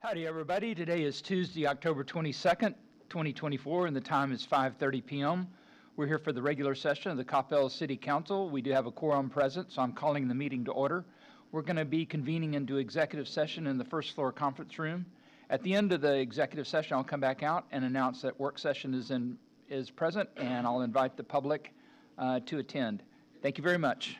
Howdy, everybody. Today is Tuesday, October 22nd, 2024, and the time is 5:30 p.m. We're here for the regular session of the Coppell City Council. We do have a quorum present, so I'm calling the meeting to order. We're going to be convening into executive session in the first floor conference room. At the end of the executive session, I'll come back out and announce that work session is present, and I'll invite the public to attend. Thank you very much.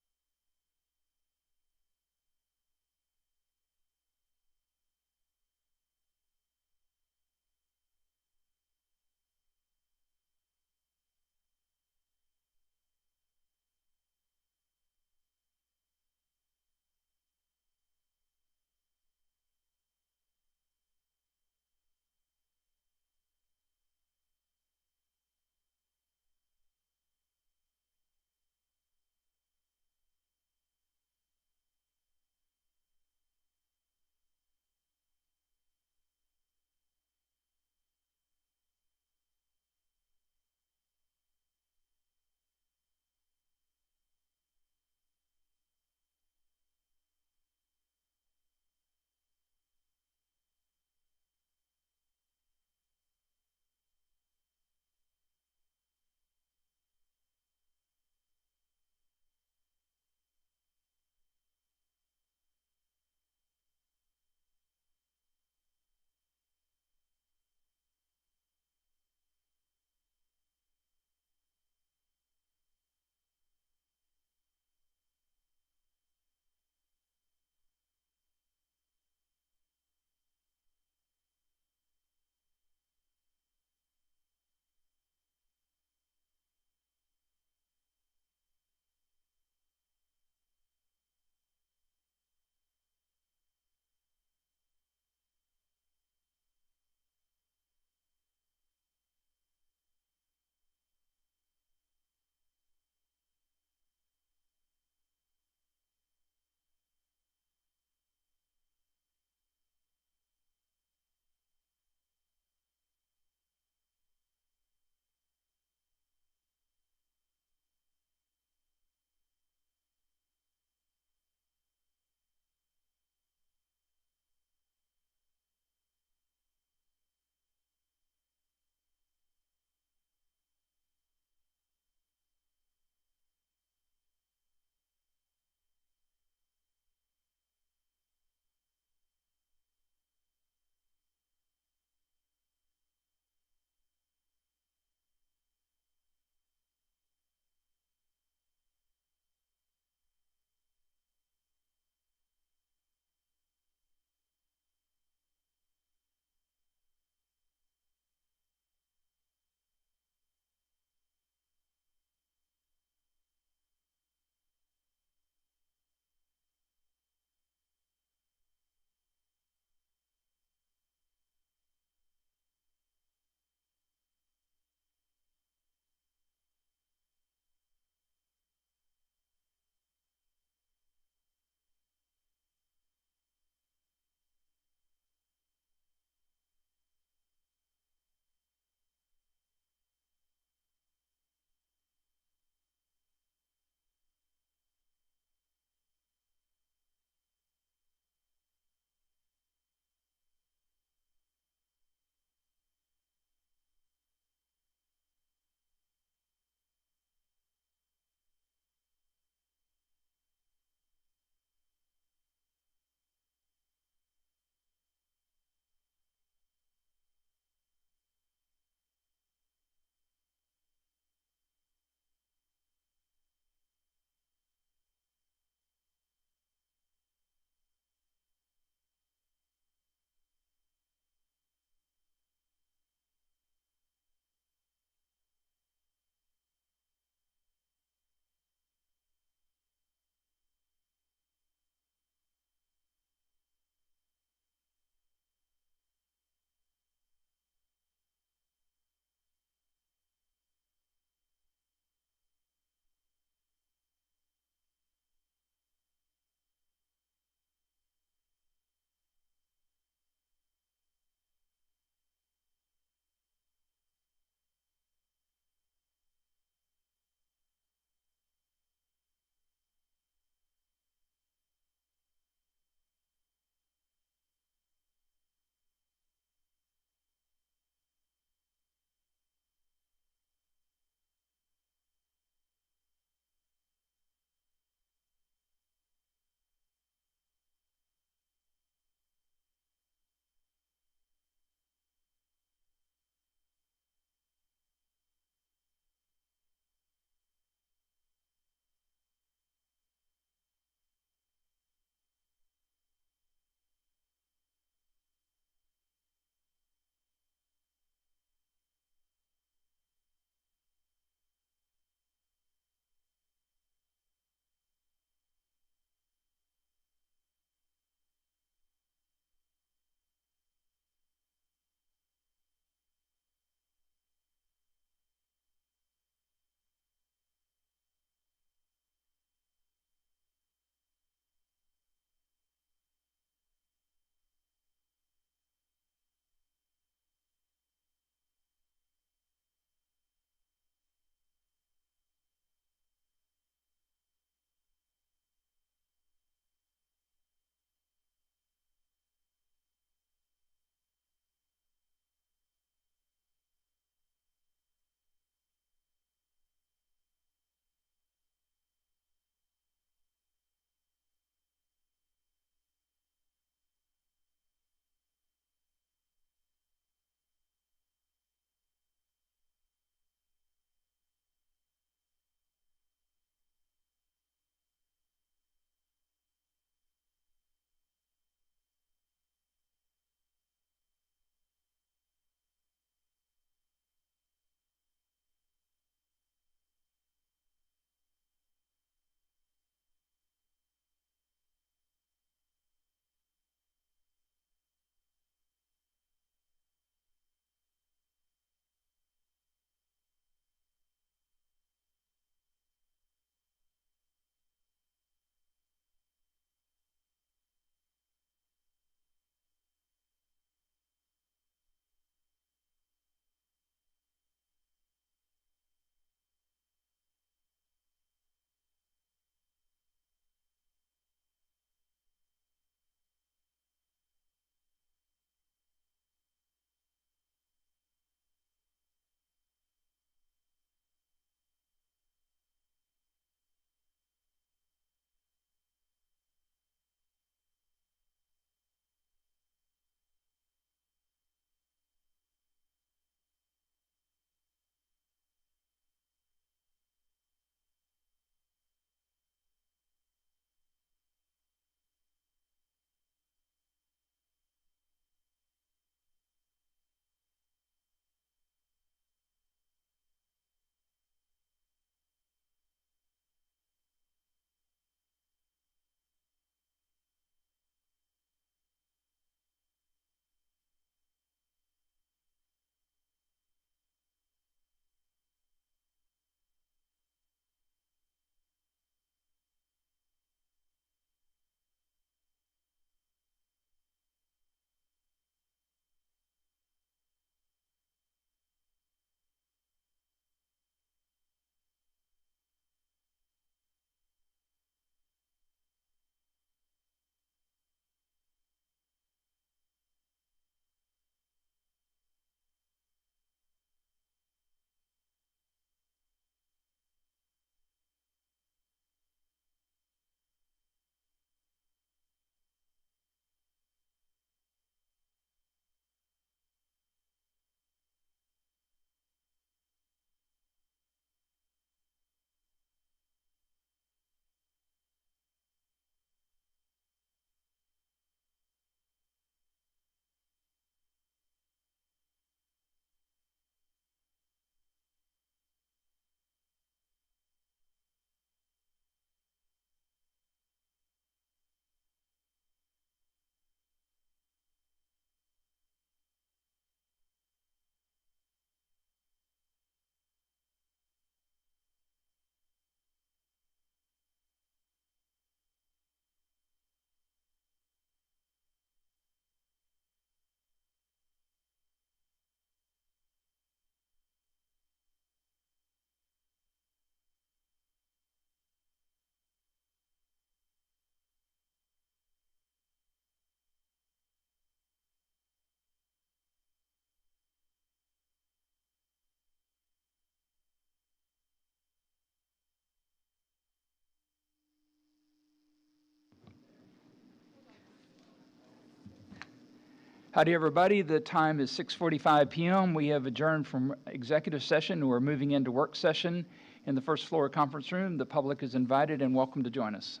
Howdy, everybody. The time is 6:45 p.m. We have adjourned from executive session. We're moving into work session in the first floor conference room. The public is invited and welcome to join us.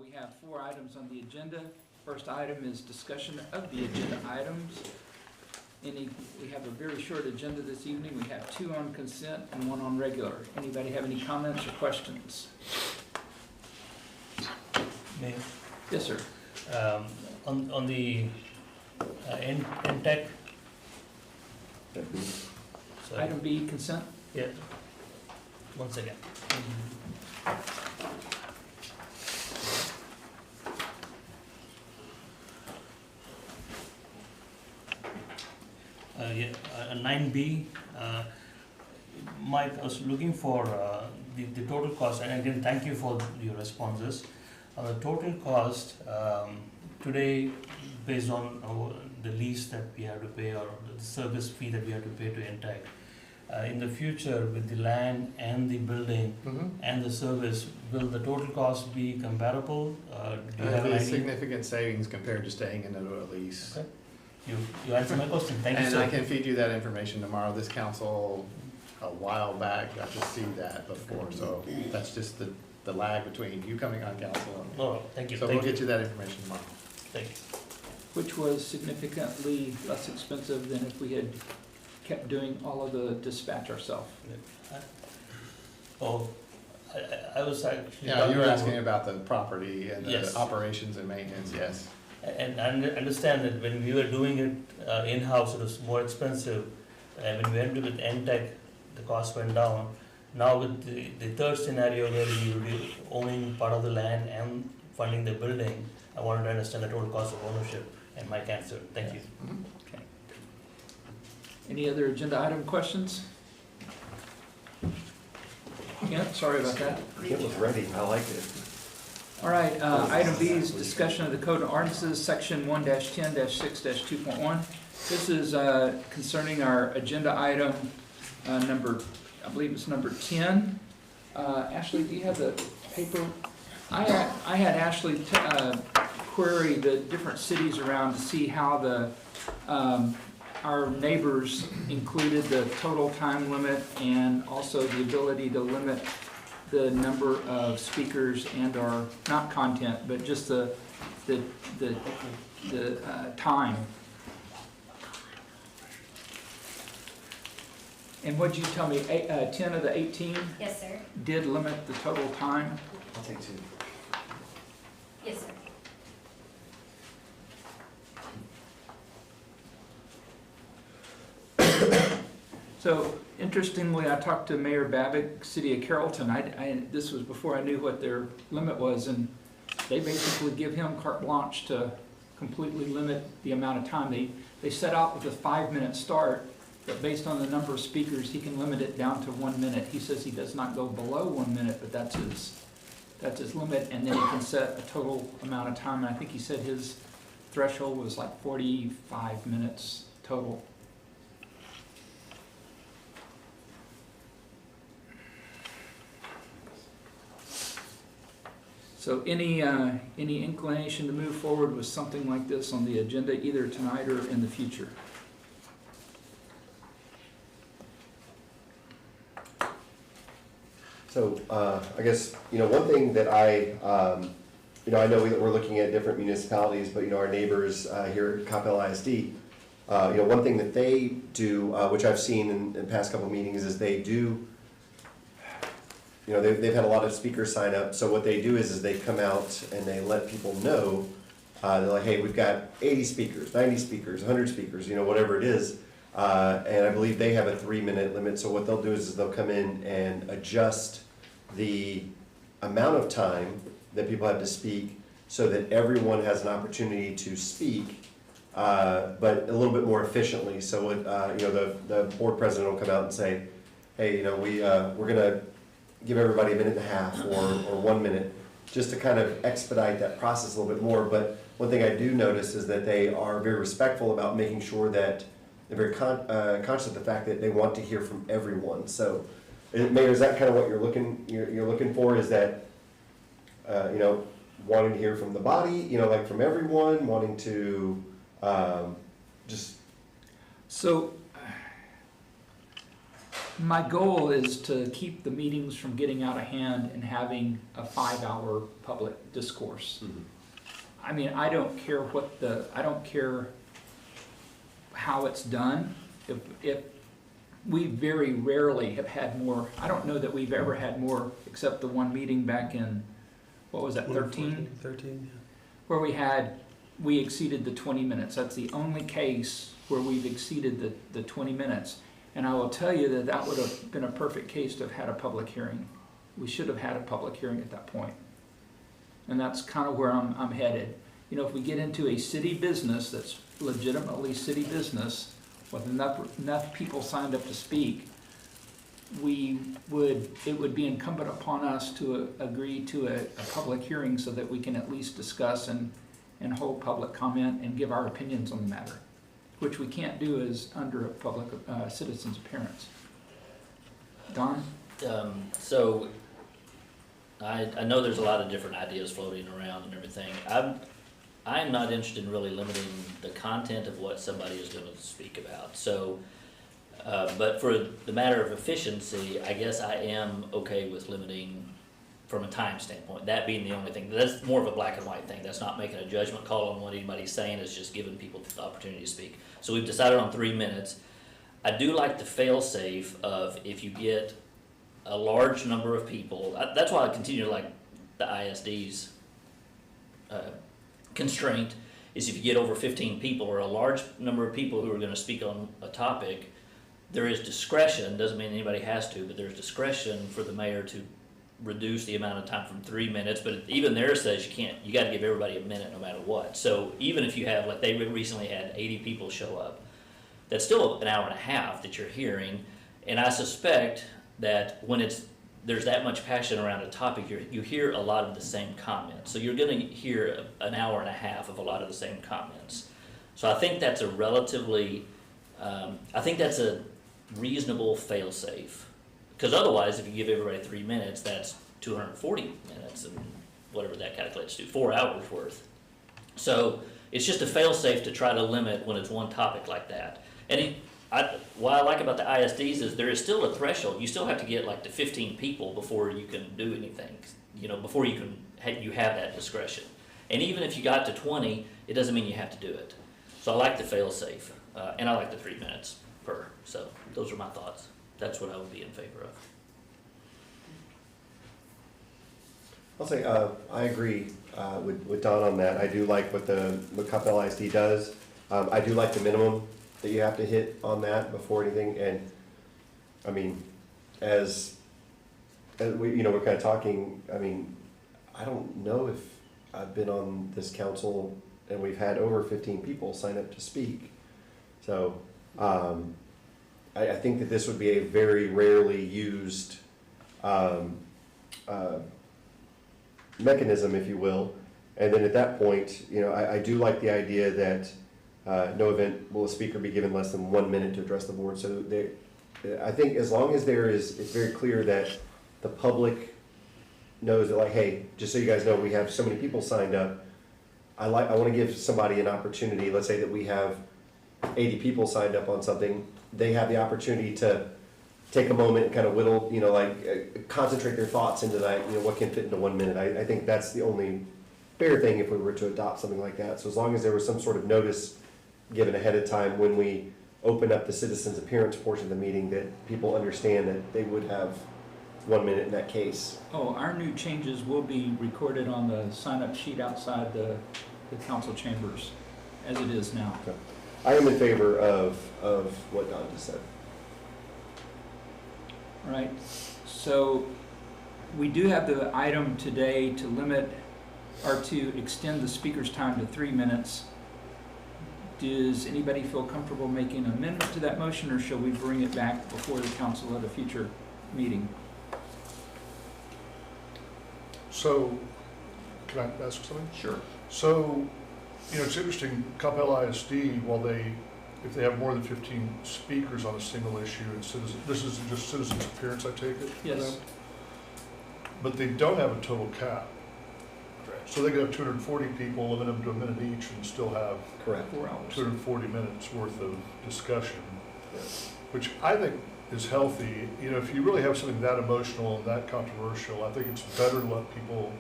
We have 4 items on the agenda. First item is discussion of the agenda items. We have a very short agenda this evening. We have 2 on consent and 1 on regular. Anybody have any comments or questions? Mayor, Yes, sir. on the NTech. Sorry. Item B, consent. Yeah. One second. Yeah, 9B. Mike, I was looking for the total cost, and again, thank you for your responses. The total cost today, based on the lease that we have to pay or the service fee that we have to pay to Intech, in the future with the land and the building and the service, will the total cost be comparable? Do you have an There's idea? significant savings compared to staying in a lease. Okay. You answered my question. Thank you, And sir. I can feed you that information tomorrow. This council, a while back, got to see that before, so that's just the lag between you coming on council and. No, thank you. So we'll get you that information tomorrow. Thank you. Which was significantly less expensive than if we had kept doing all of the dispatch ourselves. Oh, I was actually. Yeah, you were asking about the property and the Yes. operations and maintenance, yes. And I understand that when we were doing it in-house, it was more expensive. And when we went to with NTech, the cost went down. Now with the third scenario where we will be owning part of the land and funding the building, I wanted to understand the total cost of ownership and my answer. Thank you. Okay. Any other agenda item questions? Yeah, sorry about that. It was ready, I liked it. All right, item B is discussion of the Code of Ordinances, Section 1-10-6-2.1. This is concerning our agenda item number, I believe it's number 10. Ashley, do you have the paper? I had Ashley query the different cities around to see how the our neighbors included the total time limit and also the ability to limit the number of speakers and or not content, but just the time. And what'd you tell me, 10 of the 18 Yes, sir. did limit the total time? I'll take two. Yes, sir. So interestingly, I talked to Mayor Babick, City of Carrollton. This was before I knew what their limit was, and they basically give him carte blanche to completely limit the amount of time. They set out with a 5-minute start, but based on the number of speakers, he can limit it down to 1 minute. He says he does not go below 1 minute, but that's his limit, and then he can set a total amount of time. And I think he said his threshold was like 45 minutes total. So any inclination to move forward with something like this on the agenda, either tonight or in the future? So, I guess, one thing that I know we're looking at different municipalities, but, our neighbors here at Coppell ISD, one thing that they do, which I've seen in the past couple of meetings, is they do, they've had a lot of speakers sign up, so what they do is they come out and they let people know, they're like, hey, we've got 80 speakers, 90 speakers, 100 speakers, whatever it is, and I believe they have a 3-minute limit, so what they'll do is they'll come in and adjust the amount of time that people have to speak so that everyone has an opportunity to speak, but a little bit more efficiently. So what, the board president will come out and say, hey, we're gonna give everybody a minute and a half or 1 minute, just to kind of expedite that process a little bit more. But one thing I do notice is that they are very respectful about making sure that they're very conscious of the fact that they want to hear from everyone. So, Mayor, is that kind of what you're looking for? Is that wanting to hear from the body, like from everyone, wanting to just. So my goal is to keep the meetings from getting out of hand and having a 5-hour public discourse. Mm-hmm. I mean, I don't care how it's done. If we very rarely have had more, I don't know that we've ever had more, except the one meeting back in, what was that, 13? 13, Where we exceeded the 20 minutes. That's the only case where we've exceeded the 20 minutes. And I will tell you that that would have been a perfect case to have had a public hearing. We should have had a public hearing at that point. And that's kind of where I'm headed. If we get into a city business that's legitimately city business, with enough people signed up to speak, it would be incumbent upon us to agree to a public hearing so that we can at least discuss and hold public comment and give our opinions on the matter, which we can't do as under a public citizen's appearance. Don? So I know there's a lot of different ideas floating around and everything. I'm not interested in really limiting the content of what somebody is going to speak about. So, but for the matter of efficiency, I guess I am okay with limiting from a time standpoint, that being the only thing. That's more of a black and white thing. That's not making a judgment call on what anybody's saying. It's just giving people the opportunity to speak. So we've decided on 3 minutes. I do like the fail-safe of if you get a large number of people. That's why I continue to like the ISD's constraint, is if you get over 15 people or a large number of people who are going to speak on a topic, there is discretion. Doesn't mean anybody has to, but there's discretion for the mayor to reduce the amount of time from 3 minutes. But even there says you got to give everybody a minute no matter what. So even if you have, like they recently had 80 people show up, that's still an hour and a half that you're hearing. And I suspect that when there's that much passion around a topic, you hear a lot of the same comments. So you're going to hear an hour and a half of a lot of the same comments. So I think that's a reasonable fail-safe. Because otherwise, if you give everybody 3 minutes, that's 240 minutes and whatever that calculates to, 4 hours worth. So it's just a fail-safe to try to limit when it's one topic like that. And what I like about the ISDs is there is still a threshold. You still have to get like to 15 people before you can do anything, before you have that discretion. And even if you got to 20, it doesn't mean you have to do it. So I like the fail-safe, and I like the 3 minutes per. So those are my thoughts. That's what I would be in favor of. I'll say, I agree with Don on that. I do like what Coppell ISD does. I do like the minimum that you have to hit on that before anything, and, I mean, as we, we're kind of talking, I mean, I don't know if I've been on this council and we've had over 15 people sign up to speak. So, I think that this would be a very rarely used, mechanism, if you will. And then at that point, I do like the idea that no event will a speaker be given less than 1 minute to address the board. So I think as long as it's very clear that the public knows that, like, hey, just so you guys know, we have so many people signed up. I want to give somebody an opportunity. Let's say that we have 80 people signed up on something. They have the opportunity to take a moment and kind of whittle, concentrate their thoughts into that, what can fit into 1 minute. I think that's the only fair thing if we were to adopt something like that. So as long as there was some sort of notice given ahead of time when we open up the citizens' appearance portion of the meeting, that people understand that they would have 1 minute in that case. Oh, our new changes will be recorded on the sign-up sheet outside the council chambers, as it is now. Okay. I am in favor of what Don just said. All right, so we do have the item today to limit or to extend the speaker's time to 3 minutes. Does anybody feel comfortable making an amendment to that motion, or shall we bring it back before the council at a future meeting? So, can I ask something? Sure. So, it's interesting, Coppell ISD, if they have more than 15 speakers on a single issue, and this is just citizens' appearance, I take it? for Yes. them? But they don't have a total cap. So they could have 240 people, limit them to a minute each, and still have Correct. 4 hours. 240 minutes worth of discussion, Yes. which I think is healthy. If you really have something that emotional and that controversial, I think it's better to let people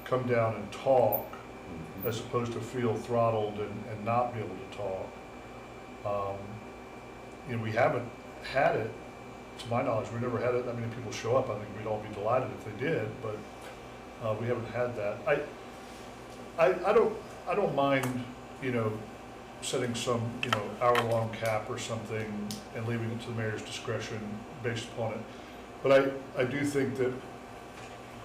come down and talk as opposed to feel throttled and not be able to talk. We haven't had it, to my knowledge, we never had it, that many people show up. I think we'd all be delighted if they did, but we haven't had that. I don't mind, setting some, hour-long cap or something and leaving it to the mayor's discretion based upon it. But I do think that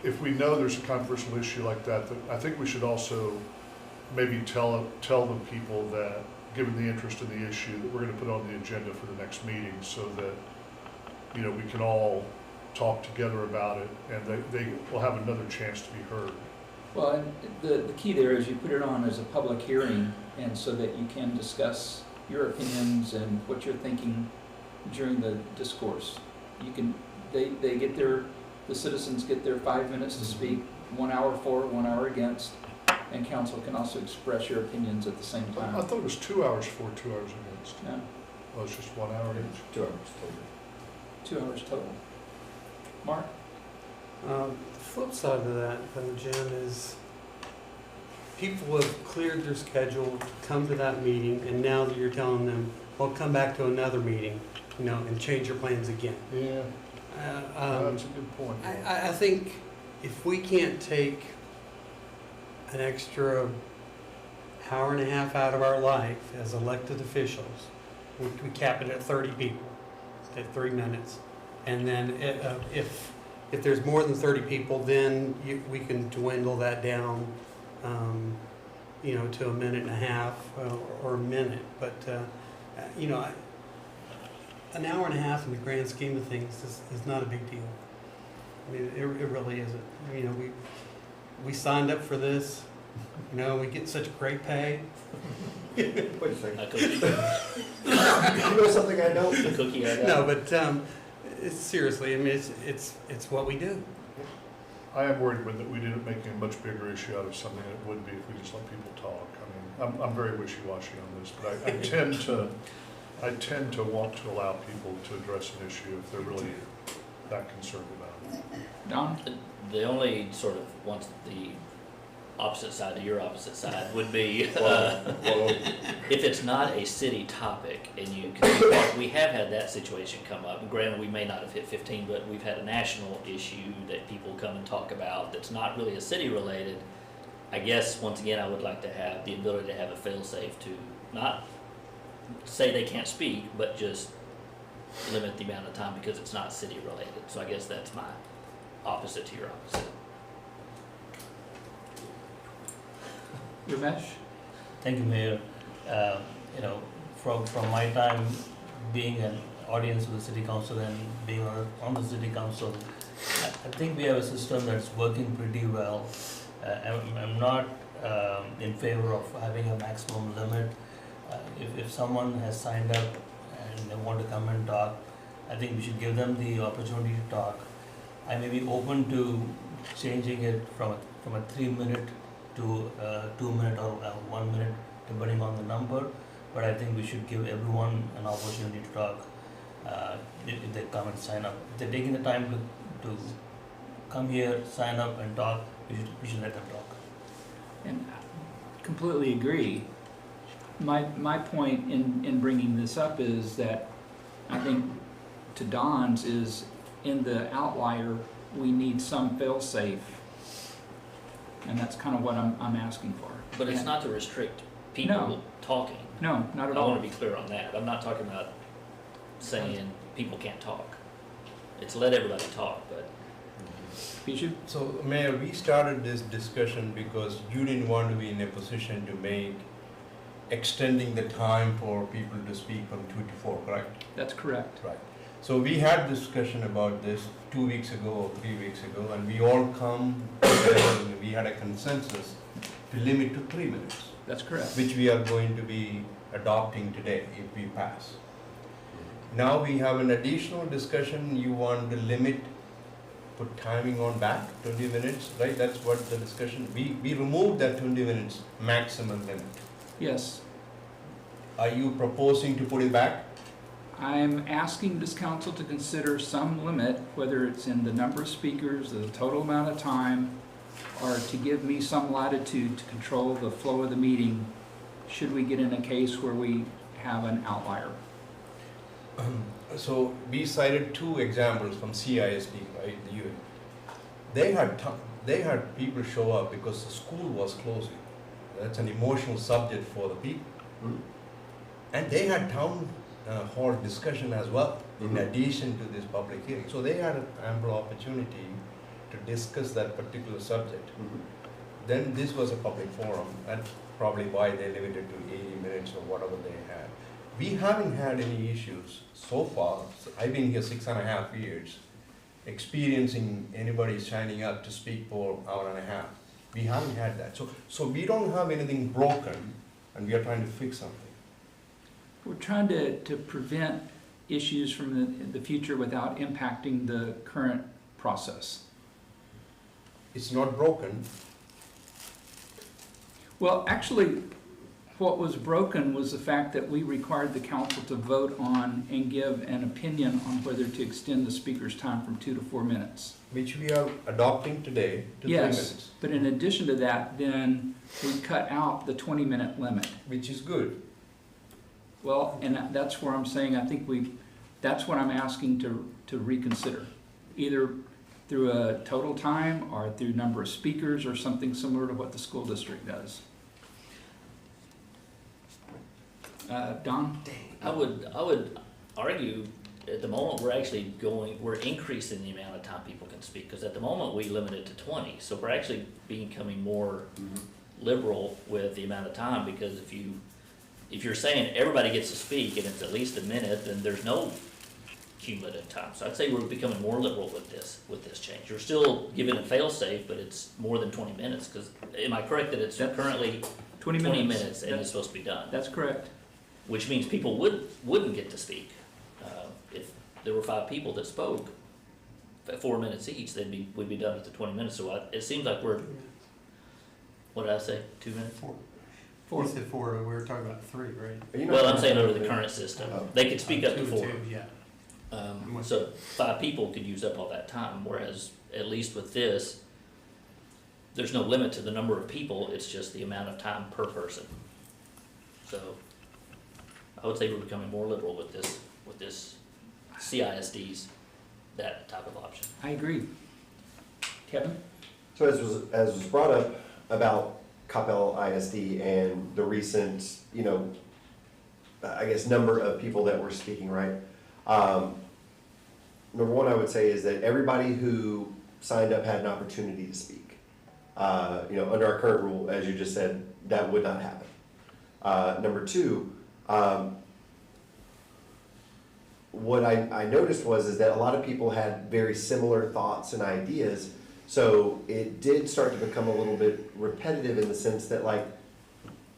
if we know there's a controversial issue like that, I think we should also maybe tell the people that, given the interest in the issue, that we're gonna put on the agenda for the next meeting so that, we can all talk together about it and they will have another chance to be heard. Well, and the key there is you put it on as a public hearing, and so that you can discuss your opinions and what you're thinking during the discourse. The citizens get their 5 minutes to speak, 1 hour for, 1 hour against, and council can also express your opinions at the same I time. thought it was 2 hours for, 2 hours against. No, Well, it's just 1 hour each. 2 hours total. 2 hours total. Mark? The flip side of that, though, Jim, is people have cleared their schedule to come to that meeting, and now that you're telling them, well, come back to another meeting, and change your plans again. Yeah, that's a good point. I think if we can't take an extra hour and a half out of our life as elected officials, we cap it at 30 people, at 3 minutes, and then if there's more than 30 people, then we can dwindle that down, to a minute and a half or a minute. But, an hour and a half in the grand scheme of things is not a big deal. I mean, it really isn't. We signed up for this. We get such great pay. Wait a second. A cookie, You know something I don't? a cookie I got. No, but seriously, I mean, it's what we do. I am worried that we didn't make a much bigger issue out of something that it would be if we just let people talk. I mean, I'm very wishy-washy on this, but I tend to want to allow people to address an issue if they're really that concerned about it. Don? The only sort of, once the opposite side to your opposite side would be, Well, if it's not a city topic and you can, we have had that situation come up. Granted, we may not have hit 15, but we've had a national issue that people come and talk about that's not really a city related. I guess, once again, I would like to have the ability to have a fail-safe to not say they can't speak, but just limit the amount of time because it's not city related. So I guess that's my opposite to your opposite. Ramesh? Thank you, Mayor. You know, from my time being an audience with the city council and being on the city council, I think we have a system that's working pretty well. I'm not in favor of having a maximum limit. If someone has signed up and they want to come and talk, I think we should give them the opportunity to talk. I may be open to changing it from a 3-minute to 2-minute or 1 minute, depending on the number. But I think we should give everyone an opportunity to talk if they come and sign up. If they're taking the time to come here, sign up and talk, we should let them talk. And I completely agree. My point in bringing this up is that I think to Don's is in the outlier, we need some fail-safe. And that's kind of what I'm asking for. But it's And- not to restrict people No. talking. No, not at I all. want to be clear on that. I'm not talking about saying people can't talk. It's let everybody talk, but Bijou? So, Mayor, we started this discussion because you didn't want to be in a position to make extending the time for people to speak from 2 to 4, correct? That's correct. Right. So we had discussion about this 2 weeks ago or 3 weeks ago, and we all come together and we had a consensus to limit to 3 minutes, That's correct. which we are going to be adopting today if we pass. Now we have an additional discussion, you want to limit, put timing on back, 20 minutes, right? That's what the discussion, we removed that 20 minutes maximum limit. Yes. Are you proposing to put it back? I'm asking this council to consider some limit, whether it's in the number of speakers, the total amount of time, or to give me some latitude to control the flow of the meeting, should we get in a case where we have an outlier. So we cited 2 examples from CISD, right? The UN. They had people show up because the school was closing. That's an emotional subject for the people. Mhm. And they had town hall discussion as well, in Mhm. addition to this public hearing. So they had an ample opportunity to discuss that particular subject. Then this was a public forum, and probably why they limited to 80 minutes or whatever they had. We haven't had any issues so far. So I've been here 6.5 years, experiencing anybody signing up to speak for an hour and a half. We haven't had that. So we don't have anything broken, and we are trying to fix something. We're trying to prevent issues from the future without impacting the current process. It's not broken. Well, actually, what was broken was the fact that we required the council to vote on and give an opinion on whether to extend the speaker's time from 2 to 4 minutes. Which we are adopting today to 3 Yes, minutes, but in addition to that, then we cut out the 20-minute limit. which is good. Well, and that's where I'm saying, I think that's what I'm asking to reconsider. Either through a total time or through number of speakers or something similar to what the school district does. Don? I would argue at the moment we're increasing the amount of time people can speak, because at the moment we limit it to 20, so we're actually becoming more liberal with the amount of time, because if you're saying everybody gets to speak and it's at least a minute, then there's no cumulative time. So I'd say we're becoming more liberal with this change. You're still giving a fail-safe, but it's more than 20 minutes, because am I correct that it's currently 20 minutes and it's supposed to be done? That's correct. Which means people wouldn't get to speak. If there were 5 people that spoke at 4 minutes each, we'd be done at the 20 minutes. So it seems like we're, what did I say, 2 minutes? 4. Four. You said 4, we were talking about 3, right? Are you not Well, I'm gonna saying have under the a- current system, Oh. they could speak up to 2 4. and 2, yeah. So 5 people could use up all that time, whereas at least with this, there's no limit to the number of people, it's just the amount of time per person. So, I would say we're becoming more liberal with this CISDs, that type of option. I agree. Kevin? So as was brought up about Coppell ISD and the recent, I guess, number of people that were speaking, right? Number one, I would say is that everybody who signed up had an opportunity to speak. Under our current rule, as you just said, that would not happen. Number two, what I noticed is that a lot of people had very similar thoughts and ideas. So it did start to become a little bit repetitive in the sense that, like,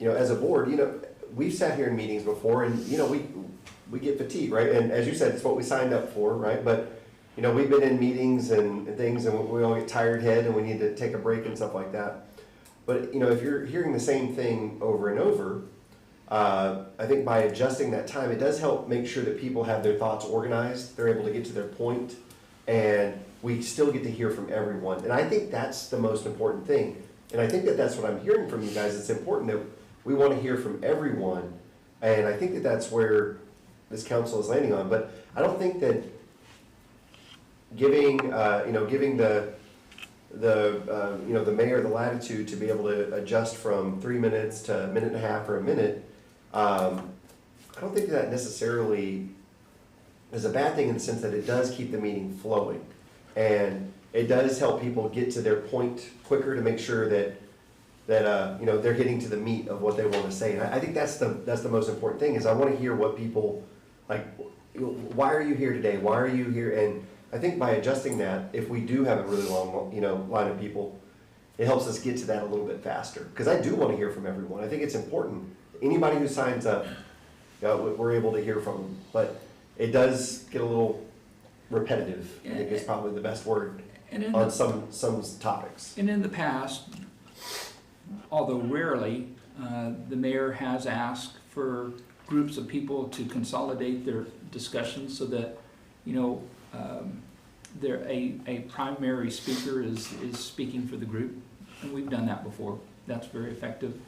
as a board, we've sat here in meetings before and, we get fatigued, right? And as you said, it's what we signed up for, right? But, we've been in meetings and things and we all get tired head and we need to take a break and stuff like that. But, if you're hearing the same thing over and over, I think by adjusting that time, it does help make sure that people have their thoughts organized, they're able to get to their point, and we still get to hear from everyone. And I think that's the most important thing. And I think that that's what I'm hearing from you guys. It's important that we want to hear from everyone. And I think that that's where this council is landing on. But I don't think that giving the mayor the latitude to be able to adjust from 3 minutes to a minute and a half or a minute, I don't think that necessarily is a bad thing in the sense that it does keep the meeting flowing. And it does help people get to their point quicker to make sure that they're getting to the meat of what they want to say. And I think that's the most important thing is I want to hear what people, like, why are you here today? Why are you here? And I think by adjusting that, if we do have a really long, line of people, it helps us get to that a little bit faster. Because I do want to hear from everyone. I think it's important. Anybody who signs up, we're able to hear from them. But it does get a little repetitive, I think is probably the best word on some topics. And in the past, although rarely, the mayor has asked for groups of people to consolidate their discussions so that, a primary speaker is speaking for the group. And we've done that before. That's very effective.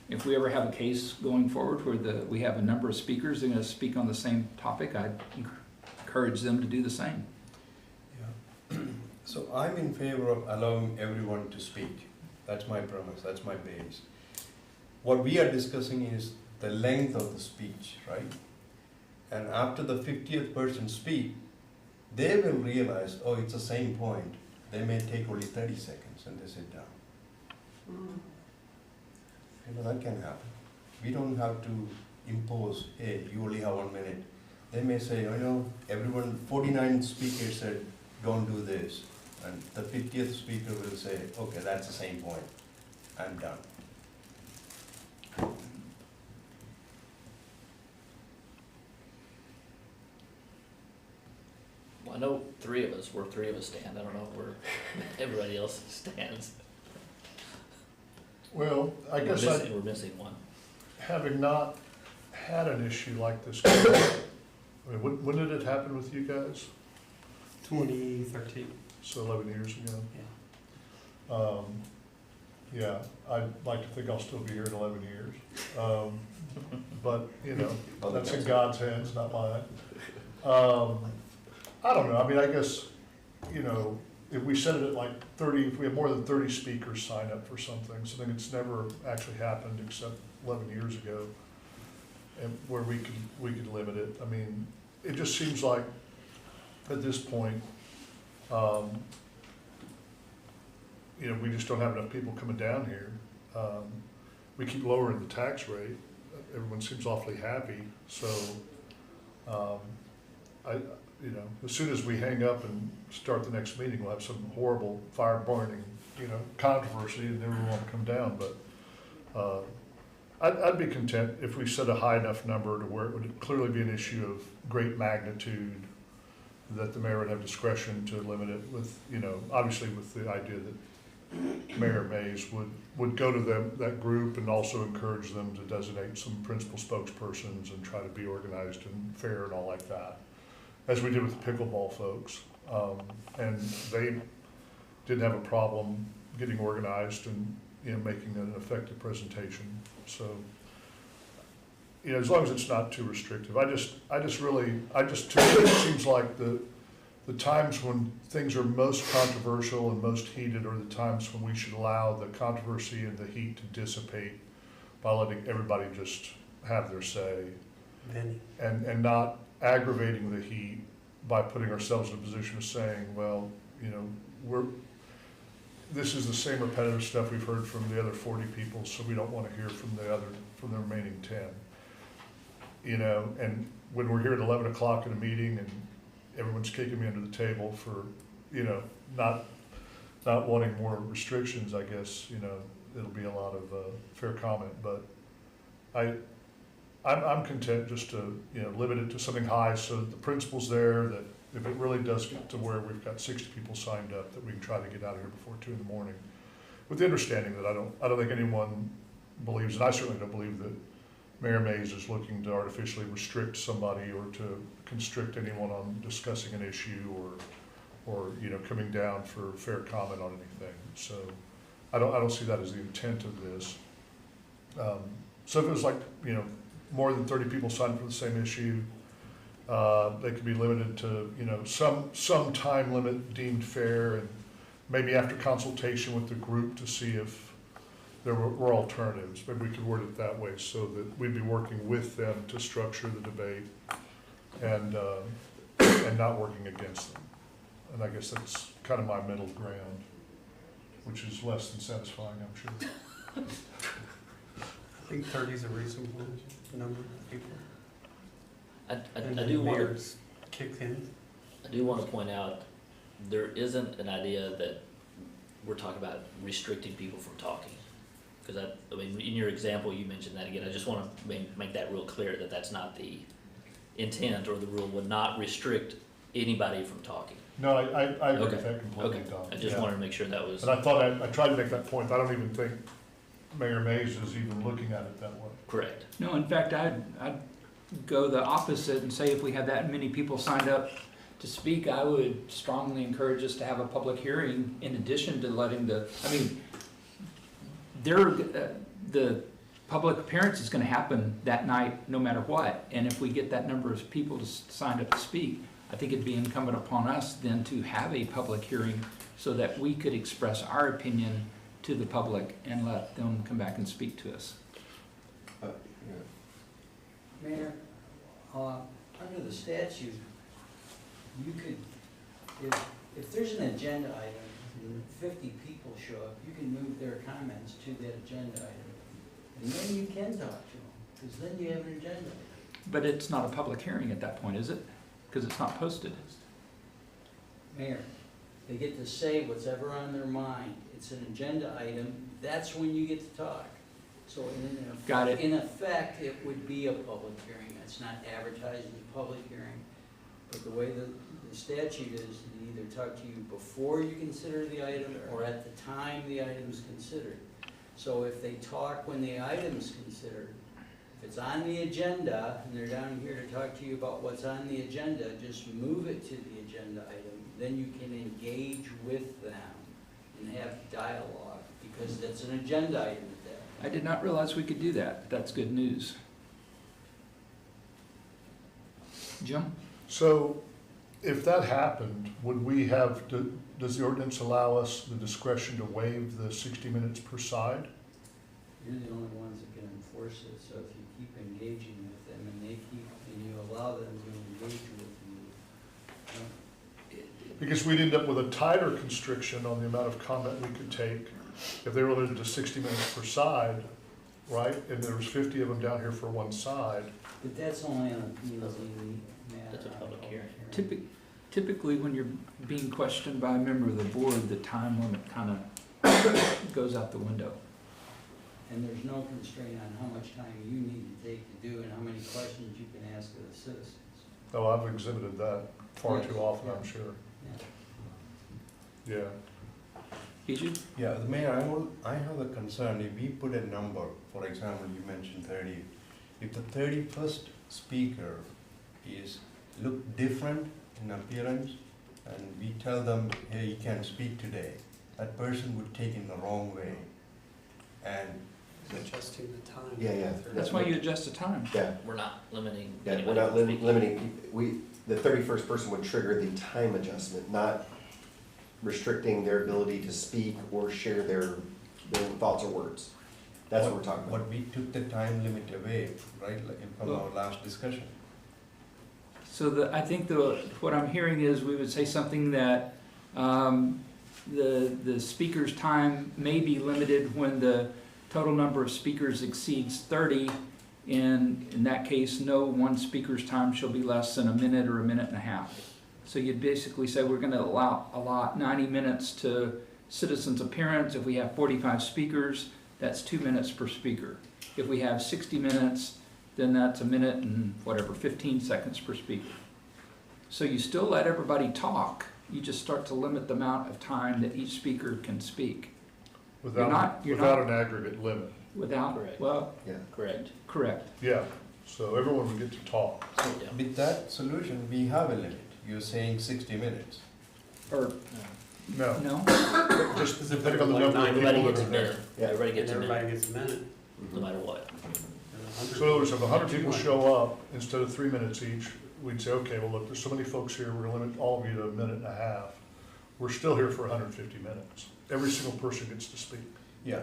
If we ever have a case going forward where we have a number of speakers that are going to speak on the same topic, I'd encourage them to do the same. Yeah. So I'm in favor of allowing everyone to speak. That's my premise, that's my base. What we are discussing is the length of the speech, right? And after the 50th person speak, they will realize, oh, it's the same point. They may take only 30 seconds and they sit down. That can happen. We don't have to impose, hey, you only have 1 minute. They may say, everyone, 49 speakers said, don't do this. And the 50th speaker will say, okay, that's the same point. I'm done. Well, I know we're 3 of us stand, I don't know where everybody else stands. Well, I guess We're missing one. having not had an issue like this, I mean, when did it happen with you guys? 2013. So 11 years ago? Yeah. Yeah, I'd like to think I'll still be here in 11 years. But, that's in God's hands, not mine. I don't know, I mean, I guess, if we set it at like 30, if we have more than 30 speakers sign up for something, something that's never actually happened except 11 years ago, and where we could limit it. I mean, it just seems like at this point, we just don't have enough people coming down here. We keep lowering the tax rate. Everyone seems awfully happy. So, as soon as we hang up and start the next meeting, we'll have some horrible fire burning, controversy, and everyone will come down. But I'd be content if we set a high enough number to where it would clearly be an issue of great magnitude, that the mayor would have discretion to limit it with, obviously with the idea that Mayor Mays would go to that group and also encourage them to designate some principal spokespersons and try to be organized and fair and all like that, as we did with the pickleball folks. And they didn't have a problem getting organized and, making an effective presentation. So, as long as it's not too restrictive. To me, it seems like the times when things are most controversial and most heated are the times when we should allow the controversy and the heat to dissipate by letting everybody just have their say Benny. and not aggravating the heat by putting ourselves in a position of saying, well, this is the same repetitive stuff we've heard from the other 40 people, so we don't want to hear from the remaining 10. And when we're here at 11 o'clock in a meeting and everyone's kicking me under the table for, not wanting more restrictions, I guess, it'll be a lot of fair comment. But I'm content just to, limit it to something high so that the principal's there, that if it really does get to where we've got 60 people signed up, that we can try to get out of here before 2 in the morning. With the understanding that I don't think anyone believes, and I certainly don't believe that Mayor Mays is looking to artificially restrict somebody or to constrict anyone on discussing an issue or coming down for fair comment on anything. So I don't see that as the intent of this. So if it was like, more than 30 people signed for the same issue, they could be limited to, some time limit deemed fair, and maybe after consultation with the group to see if there were alternatives. Maybe we could word it that way so that we'd be working with them to structure the debate and not working against them. And I guess that's kind of my middle ground, which is less than satisfying, I'm sure. I think 30 is a reasonable number of people. I And do the want mayor's kicked in. I do want to point out, there isn't an idea that we're talking about restricting people from talking. Because I mean, in your example, you mentioned that again. I just want to make that real clear that that's not the intent, or the rule would not restrict anybody from talking. No, I agree Okay. with that completely, Okay, Don. I just Yeah. wanted to make sure that was, And I thought I tried to make that point. I don't even think Mayor Mays is even looking at it that way. correct. No, in fact, I'd go the opposite and say if we have that many people signed up to speak, I would strongly encourage us to have a public hearing in addition to letting the public appearance is gonna happen that night no matter what. And if we get that number of people signed up to speak, I think it'd be incumbent upon us then to have a public hearing so that we could express our opinion to the public and let them come back and speak to us. Mayor, under the statute, you could, if there's an agenda item and 50 people show up, you can move their comments to that agenda item. And then you can talk to them, because then you have an agenda item. But it's not a public hearing at that point, is it? Because it's not posted. Mayor, they get to say what's ever on their mind. It's an agenda item, that's when you get to talk. So Got it. in effect, it would be a public hearing. It's not advertised as a public hearing. But the way the statute is, they either talk to you before you consider the item or at the time the item's considered. So if they talk when the item's considered, if it's on the agenda and they're down here to talk to you about what's on the agenda, just move it to the agenda item. Then you can engage with them and have dialogue, because that's an agenda item at that. I did not realize we could do that. That's good news. Jim? So if that happened, would we have, does the ordinance allow us the discretion to waive the 60 minutes per side? You're the only ones that can enforce it, so if you keep engaging with them and you allow them to engage with you. Because we'd end up with a tighter constriction on the amount of comment we could take if they were limited to 60 minutes per side, right? And there was 50 of them down here for one side. But that's only on a P&Z matter. That's a public hearing. Typically, when you're being questioned by a member of the board, the time limit kind of goes out the window. And there's no constraint on how much time you need to take to do and how many questions you can ask of the citizens. Oh, I've exhibited that far too often, I'm sure. Yeah. Yeah. Giju? Yeah, the mayor, I have a concern, if we put a number, for example, you mentioned 30, if the 31st speaker look different in appearance, and we tell them, hey, you can't speak today, that person would take in the wrong way. And Adjusting the time. Yeah. That's why you adjust the time. Yeah, We're not limiting yeah, we're anybody not from speaking. limiting, the 31st person would trigger the time adjustment, not restricting their ability to speak or share their thoughts or words. That's what we're talking about. but we took the time limit away, right, like from our last discussion. So I think what I'm hearing is we would say something that the speaker's time may be limited when the total number of speakers exceeds 30. In that case, no one speaker's time shall be less than a minute or a minute and a half. So you'd basically say we're gonna allot 90 minutes to citizens' appearance. If we have 45 speakers, that's 2 minutes per speaker. If we have 60 minutes, then that's a minute and 15 seconds per speaker. So you still let everybody talk, you just start to limit the amount of time that each speaker can speak. Without an aggregate limit. Without, Correct. well, Yeah. Correct. correct. Yeah, so everyone would get to talk. So Yeah. with that solution, we have a limit. You're saying 60 minutes. Or, No, no? just depending on the number of Everybody people gets that a are there. minute. Yeah. Everybody And gets a everybody minute, gets a minute. no matter what. So in other words, if 100 people show up, instead of 3 minutes each, we'd say, okay, well, look, there's so many folks here, we're gonna limit all of you to a minute and a half. We're still here for 150 minutes. Every single person gets to speak. Yeah.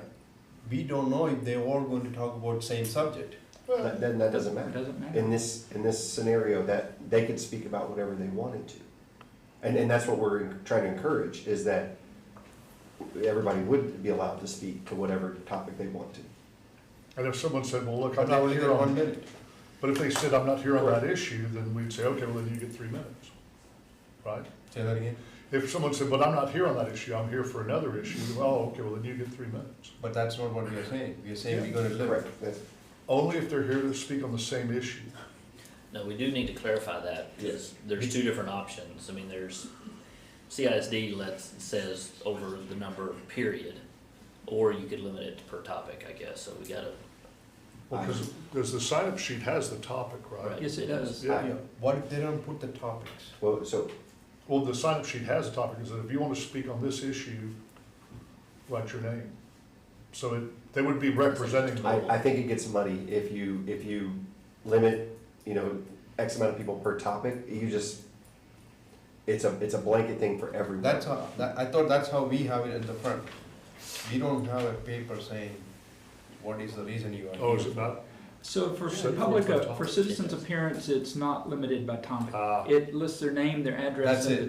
We don't know if they're all going to talk about same subject. Then that doesn't It matter. doesn't matter. In this scenario, that they could speak about whatever they wanted to. And that's what we're trying to encourage, is that everybody would be allowed to speak to whatever topic they want to. And if someone said, well, look, But I'm they not only here get 1 on, minute. but if they said, I'm not here on that issue, then we'd say, okay, well, then you get 3 minutes. Right? Say that again? If someone said, but I'm not here on that issue, I'm here for another issue, oh, okay, well, then you get 3 minutes. But that's not what we are saying. We are saying we're going to limit. Correct. That's- Only if they're here to speak on the same issue. No, we do need to clarify that, because there's two different options. I mean, there's, CISD says over the number period, or you could limit it per topic, I guess, so we gotta, Well, because the sign-up sheet has the topic, right? Right. Yes, it does. Yeah. Yeah. What if they don't put the topics? Well, so, Well, the sign-up sheet has a topic, is that if you want to speak on this issue, write your name. So they would be representing. I think it gets muddy if you limit, X amount of people per topic, it's a blanket thing for everyone. That's how, I thought that's how we have it at the front. We don't have a paper saying, what is the reason you are here? Oh, is it not? So for So public, for for citizens' appearance, it's not limited by topic. Ah. It lists their name, their address, That's and it.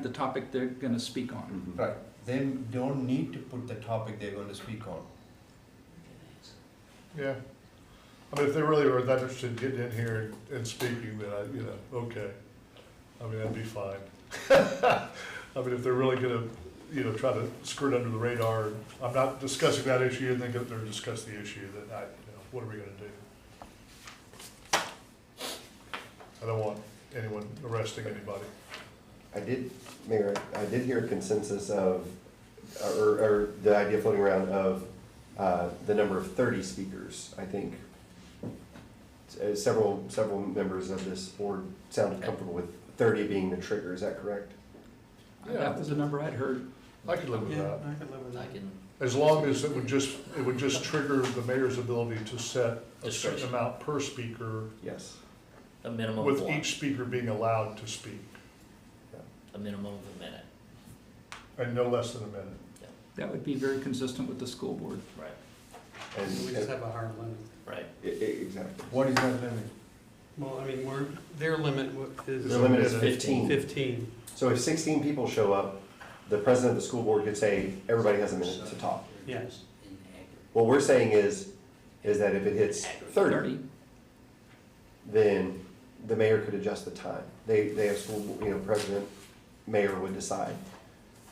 the topic they're gonna speak on. Mhm. Right, they don't need to put the topic they're going to speak on. Yeah. I mean, if they really are that interested in getting in here and speaking, then okay. I mean, that'd be fine. I mean, if they're really gonna, try to skirt under the radar, I'm not discussing that issue and then go there and discuss the issue, then what are we gonna do? I don't want anyone arresting anybody. Mayor, I did hear a consensus of, or the idea floating around of the number of 30 speakers. I think several members of this board sounded comfortable with 30 being the trigger, is that correct? That was the number I'd heard. I could live with Yeah, that. I could live with I that. can, As long as it would just trigger the mayor's ability to set a certain Discretion. amount per speaker, Yes. a minimum of with one, each speaker being allowed to speak, a minimum of a minute, and no less than a minute. That would be very consistent with the school board. right, And, We just have a hard limit. right. exactly. What is that limit? Well, I mean, their limit is The limit is 15. 15. So if 16 people show up, the president of the school board could say, everybody has a minute to talk. Yes. In aggregate. What we're saying is that if it hits 30, then the mayor could adjust the time. They have school, president, mayor would decide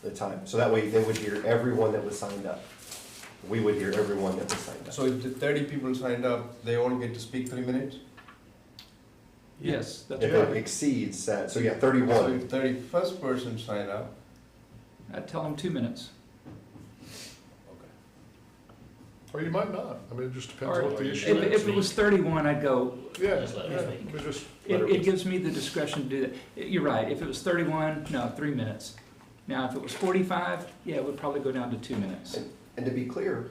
the time. So that way they would hear everyone that was signed up. We would hear everyone that was signed up. So if the 30 people signed up, they all get to speak 3 minutes? Yes, that's If right. it exceeds that, so yeah, So 31. if 31st person sign up, I'd tell them 2 minutes. Or you might not, I mean, it just depends Or what the if, issue is. if it was 31, I'd go, Yeah, Just let yeah, them speak. I mean, just. it gives me the discretion to do that. You're right, if it was 31, no, 3 minutes. Now, if it was 45, yeah, it would probably go down to 2 minutes. And to be clear,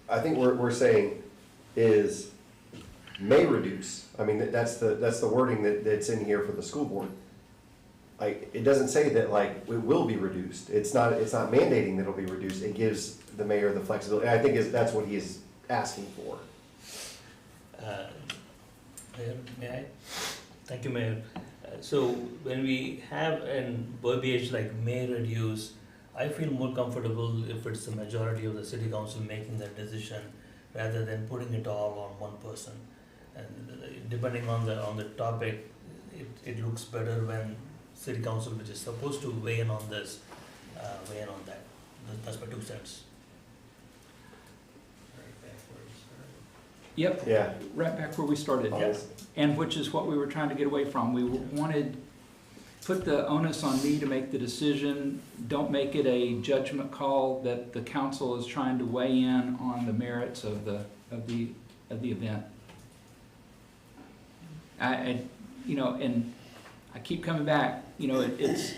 I think we're saying is may reduce. I mean, that's the wording that's in here for the school board. Like, it doesn't say that like it will be reduced. It's not mandating that it'll be reduced. It gives the mayor the flexibility. And I think that's what he is asking for. Mayor, may I? Thank you, Mayor. So when we have an verbiage like may reduce, I feel more comfortable if it's the majority of the city council making that decision rather than putting it all on one person. And depending on the topic, it looks better when city council, which is supposed to weigh in on this, weigh in on that. That's my 2 cents. Right back where we started. Yep, Yeah. right back where we started. Yes. And which is what we were trying to get away from. We wanted, put the onus on me to make the decision. Don't make it a judgment call that the council is trying to weigh in on the merits of the event. You know, and I keep coming back, you know, it's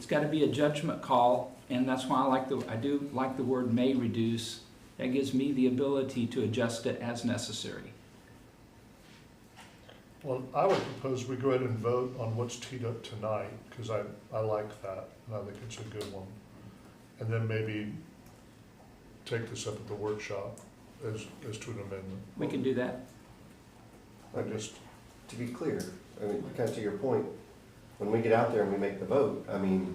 got to be a judgment call, and that's why I do like the word may reduce. That gives me the ability to adjust it as necessary. Well, I would propose we go ahead and vote on what's teed up tonight, because I like that, and I think it's a good one. And then maybe take this up at the workshop as to an amendment. We can do that. I just, To be clear, I mean, kind of to your point, when we get out there and we make the vote, I mean,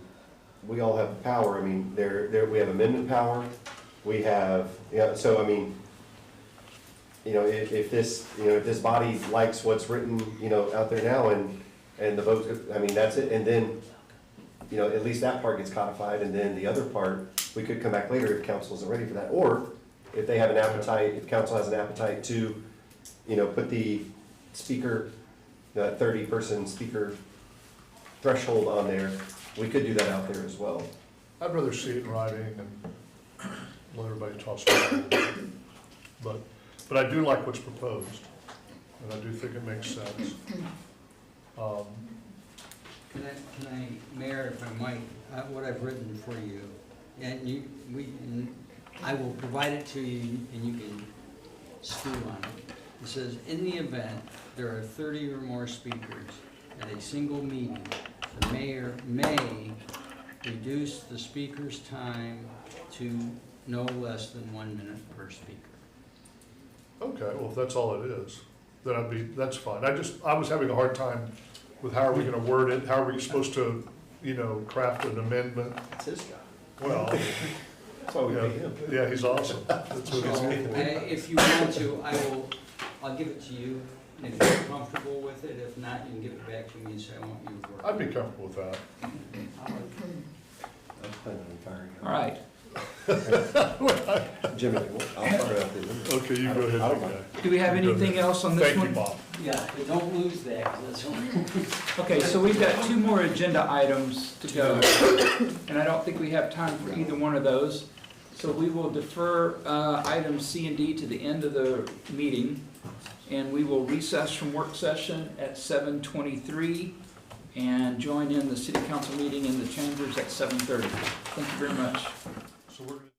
we all have the power. I mean, we have amendment power. We have, so I mean, if this body likes what's written, out there now and the vote, I mean, that's it. And then, at least that part gets codified, and then the other part, we could come back later if council isn't ready for that. Or if they have an appetite, if council has an appetite to, put the speaker, that 30-person speaker threshold on there, we could do that out there as well. I'd rather see it in writing and let everybody toss it out. But I do like what's proposed, and I do think it makes sense. Can I, Mayor, if I might, what I've written for you, and I will provide it to you, and you can stew on it. It says, in the event there are 30 or more speakers at a single meeting, the mayor may reduce the speaker's time to no less than 1 minute per speaker. Okay, well, if that's all it is, then that's fine. I was having a hard time with how are we gonna word it, how are we supposed to, craft an amendment? It's his job. Well, That's why we pay him. yeah, he's awesome. That's what he's So, here for. if you want to, I'll give it to you, and if you're comfortable with it, if not, you can give it back to me and say, I want you to work. I'd be comfortable with that. I'm planning on firing All right. Jimmy, I'll fire up the amendment. Okay, you go ahead, I don't big mind. guy. Do we have anything else on this Thank one? you, Bob. Yeah, but don't lose that, 'cause that's only. Okay, so we've got 2 more agenda items to go, and I don't think we have time for either one of those. So we will defer items C and D to the end of the meeting, and we will recess from work session at 7:23 and join in the city council meeting in the chambers at 7:30. Thank you very much. So we're gonna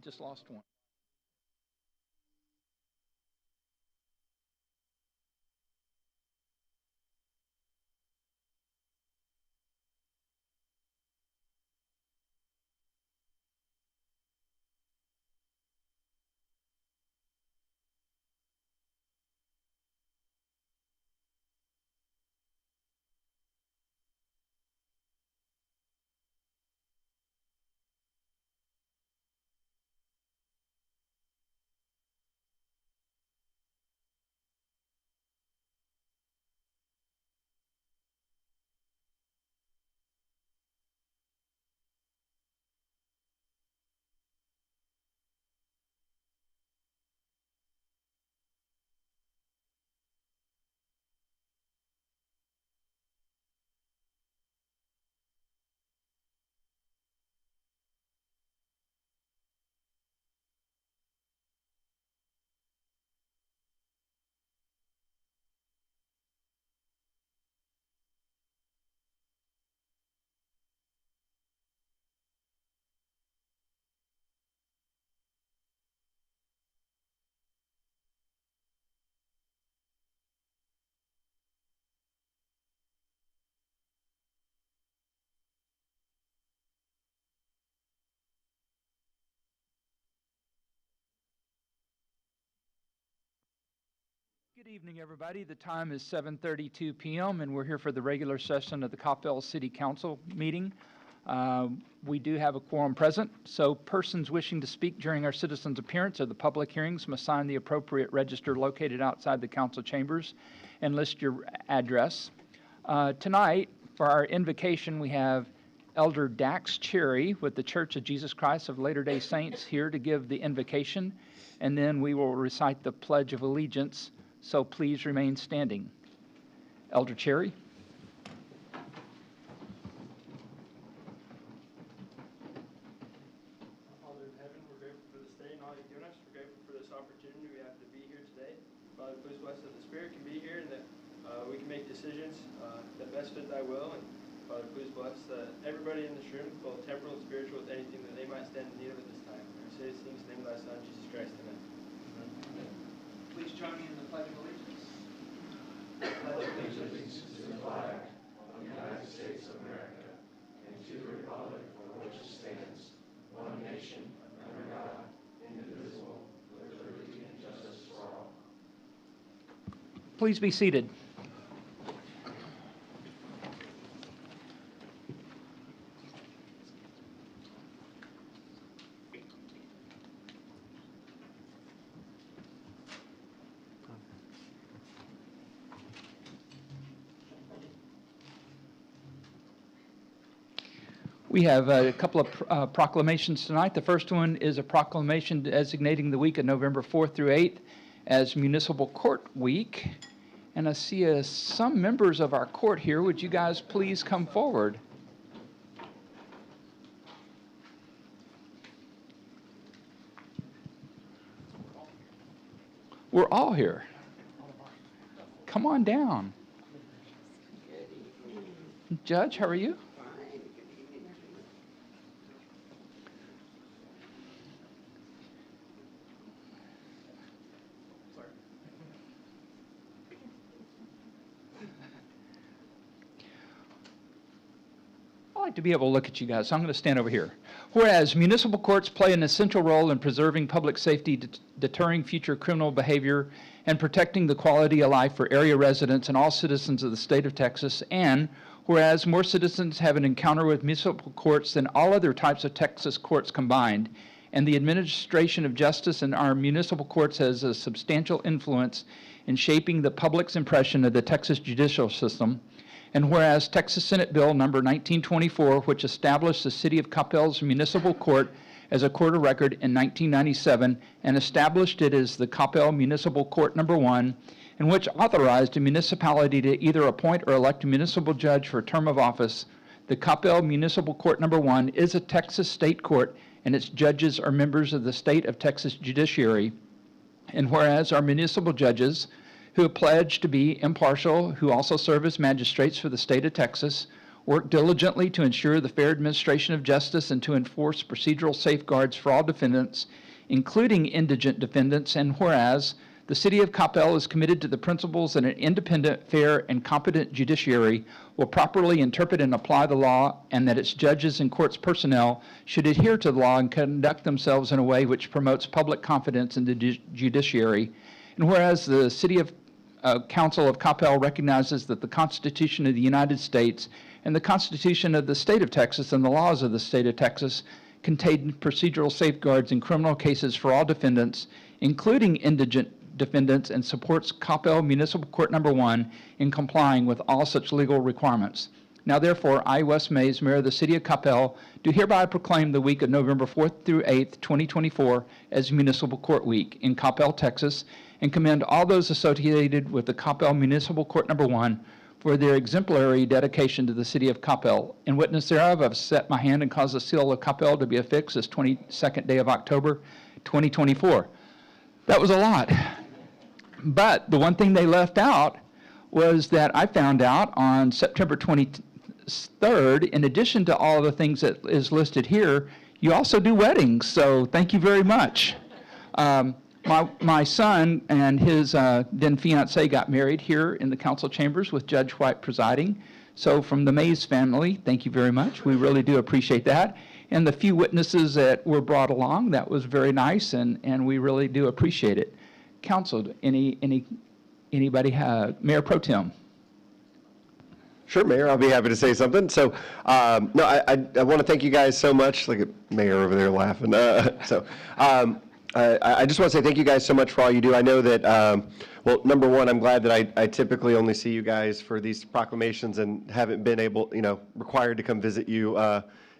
just lost one. Good evening, everybody. The time is 7:32 p.m., and we're here for the regular session of the Coppell City Council meeting. We do have a quorum present, so persons wishing to speak during our citizens' appearance or the public hearings must sign the appropriate register located outside the council chambers and list your address. Tonight, for our invocation, we have Elder Dax Cherry with the Church of Jesus Christ of Latter-day Saints here to give the invocation, and then we will recite the Pledge of Allegiance. So please remain standing. Elder Cherry. Father in heaven, we're grateful for this day and all you've given us. We're grateful for this opportunity we have to be here today. Father, please bless that the Spirit can be here and that we can make decisions that best fit thy will. And Father, please bless everybody in this room, both temporal and spiritual, with anything that they might stand in need of at this time. We say these things in the name of thy Son, Jesus Christ. Amen. Please join me in the Pledge of Allegiance. Pledge allegiance to the flag of the United States of America and to the republic for which it stands, one nation, under God, indivisible, with liberty and justice for all. Please be seated. We have a couple of proclamations tonight. The first one is a proclamation designating the week of November 4th through 8th as Municipal Court Week. And I see some members of our court here. Would you guys please come forward? We're all here. Come on down. Judge, how are you? I like to be able to look at you guys, so I'm going to stand over here. Whereas municipal courts play an essential role in preserving public safety, deterring future criminal behavior, and protecting the quality of life for area residents and all citizens of the state of Texas, and whereas more citizens have an encounter with municipal courts than all other types of Texas courts combined, and the administration of justice in our municipal courts has a substantial influence in shaping the public's impression of the Texas judicial system. And whereas Texas Senate Bill number 1924, which established the City of Coppell's municipal court as a court of record in 1997 and established it as the Coppell Municipal Court number 1, and which authorized a municipality to either appoint or elect a municipal judge for a term of office, the Coppell Municipal Court number 1 is a Texas state court, and its judges are members of the state of Texas judiciary. And whereas our municipal judges, who have pledged to be impartial, who also serve as magistrates for the state of Texas, work diligently to ensure the fair administration of justice and to enforce procedural safeguards for all defendants, including indigent defendants, and whereas the City of Coppell is committed to the principles that an independent, fair, and competent judiciary will properly interpret and apply the law, and that its judges and courts personnel should adhere to the law and conduct themselves in a way which promotes public confidence in the judiciary. And whereas the City of Council of Coppell recognizes that the Constitution of the United States and the Constitution of the State of Texas and the laws of the State of Texas contain procedural safeguards in criminal cases for all defendants, including indigent defendants, and supports Coppell Municipal Court Number 1 in complying with all such legal requirements. Now therefore, I, Wes Mays, Mayor of the City of Coppell, do hereby proclaim the week of November 4th through 8th, 2024 as Municipal Court Week in Coppell, Texas, and commend all those associated with the Coppell Municipal Court Number 1 for their exemplary dedication to the City of Coppell. In witness thereof, I've set my hand and caused the seal of Coppell to be affixed this 22nd day of October, 2024. That was a lot. But the one thing they left out was that I found out on September 23rd, in addition to all the things that is listed here, you also do weddings. So thank you very much. My son and his then fiance got married here in the council chambers with Judge White presiding. So from the Mays family, thank you very much. We really do appreciate that. And the few witnesses that were brought along, that was very nice, and we really do appreciate it. Council, anybody have, Mayor Pro Tem? Sure, Mayor, I'll be happy to say something. So, no, I want to thank you guys so much. Look at Mayor over there laughing. I just want to say thank you guys so much for all you do. I know that, well, number one, I'm glad that I typically only see you guys for these proclamations and haven't been able, required to come visit you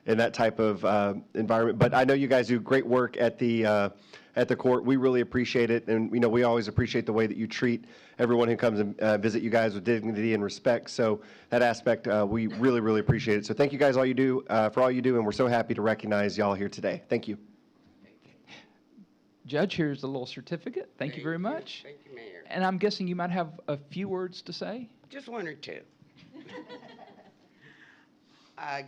in that type of environment. But I know you guys do great work at the court. We really appreciate it, and we always appreciate the way that you treat everyone who comes and visit you guys with dignity and respect. So that aspect, we really, really appreciate it. So thank you guys all you do for all you do, and we're so happy to recognize y'all here today. Thank you. Judge, here's a little certificate. Thank you very much. Thank you, Mayor. And I'm guessing you might have a few words to say? Just one or two.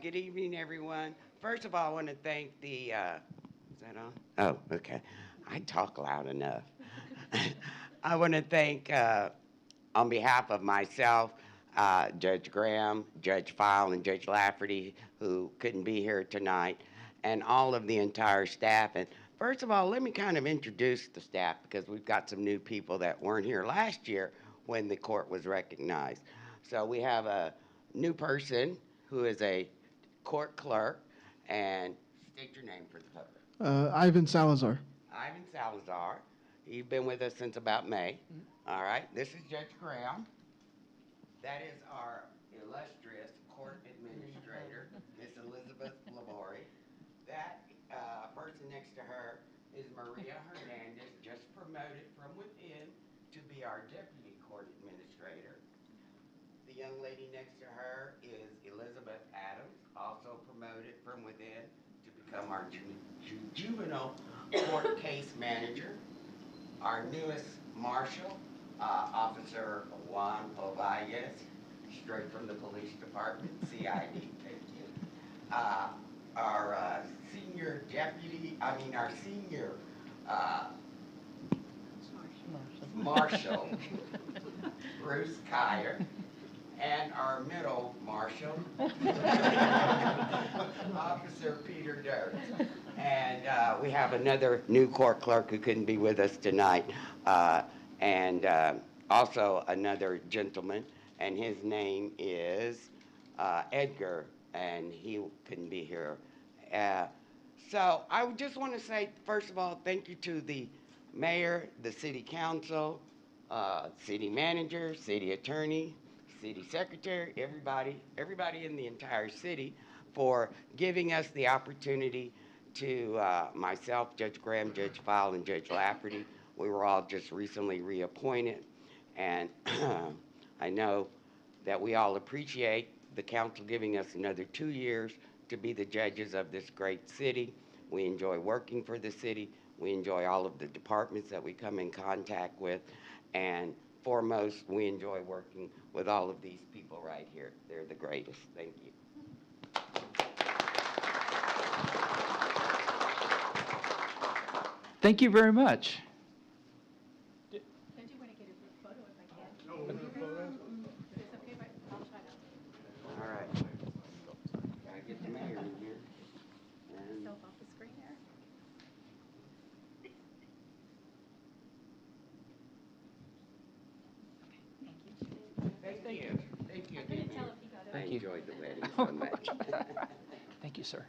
Good evening, everyone. First of all, I want to thank the, is that on? Oh, okay. I talk loud enough. I want to thank, on behalf of myself, Judge Graham, Judge File, and Judge Lafferty, who couldn't be here tonight, and all of the entire staff. And first of all, let me kind of introduce the staff, because we've got some new people that weren't here last year when the court was recognized. So we have a new person who is a court clerk, and state your name for the public. Ivan Salazar. Ivan Salazar. You've been with us since about May. All right. This is Judge Graham. That is our illustrious court administrator, Miss Elizabeth Labori. That person next to her is Maria Hernandez, just promoted from within to be our deputy court administrator. The young lady next to her is Elizabeth Adams, also promoted from within to become our juvenile court case manager. Our newest marshal, Officer Juan Ovalles, straight from the police department, CID, thank you. Our senior marshal, Bruce Kyer, and our middle marshal, Officer Peter Durst. And we have another new court clerk who couldn't be with us tonight, and also another gentleman, and his name is Edgar, and he couldn't be here. So I just want to say, first of all, thank you to the mayor, the city council, city manager, city attorney, city secretary, everybody in the entire city for giving us the opportunity to myself, Judge Graham, Judge File, and Judge Lafferty. We were all just recently reappointed, and I know that we all appreciate the council giving us another 2 years to be the judges of this great city. We enjoy working for the city. We enjoy all of the departments that we come in contact with, and foremost, we enjoy working with all of these people right here. They're the greatest. Thank you. Thank you very much. I do want to get a photo if I can. Is this okay if I'll try to All right. Gotta get the mayor in here. And myself off the screen there? thank you. Thank you. I couldn't tell if he got it. I Thank you. enjoyed the wedding so much. Thank you, sir.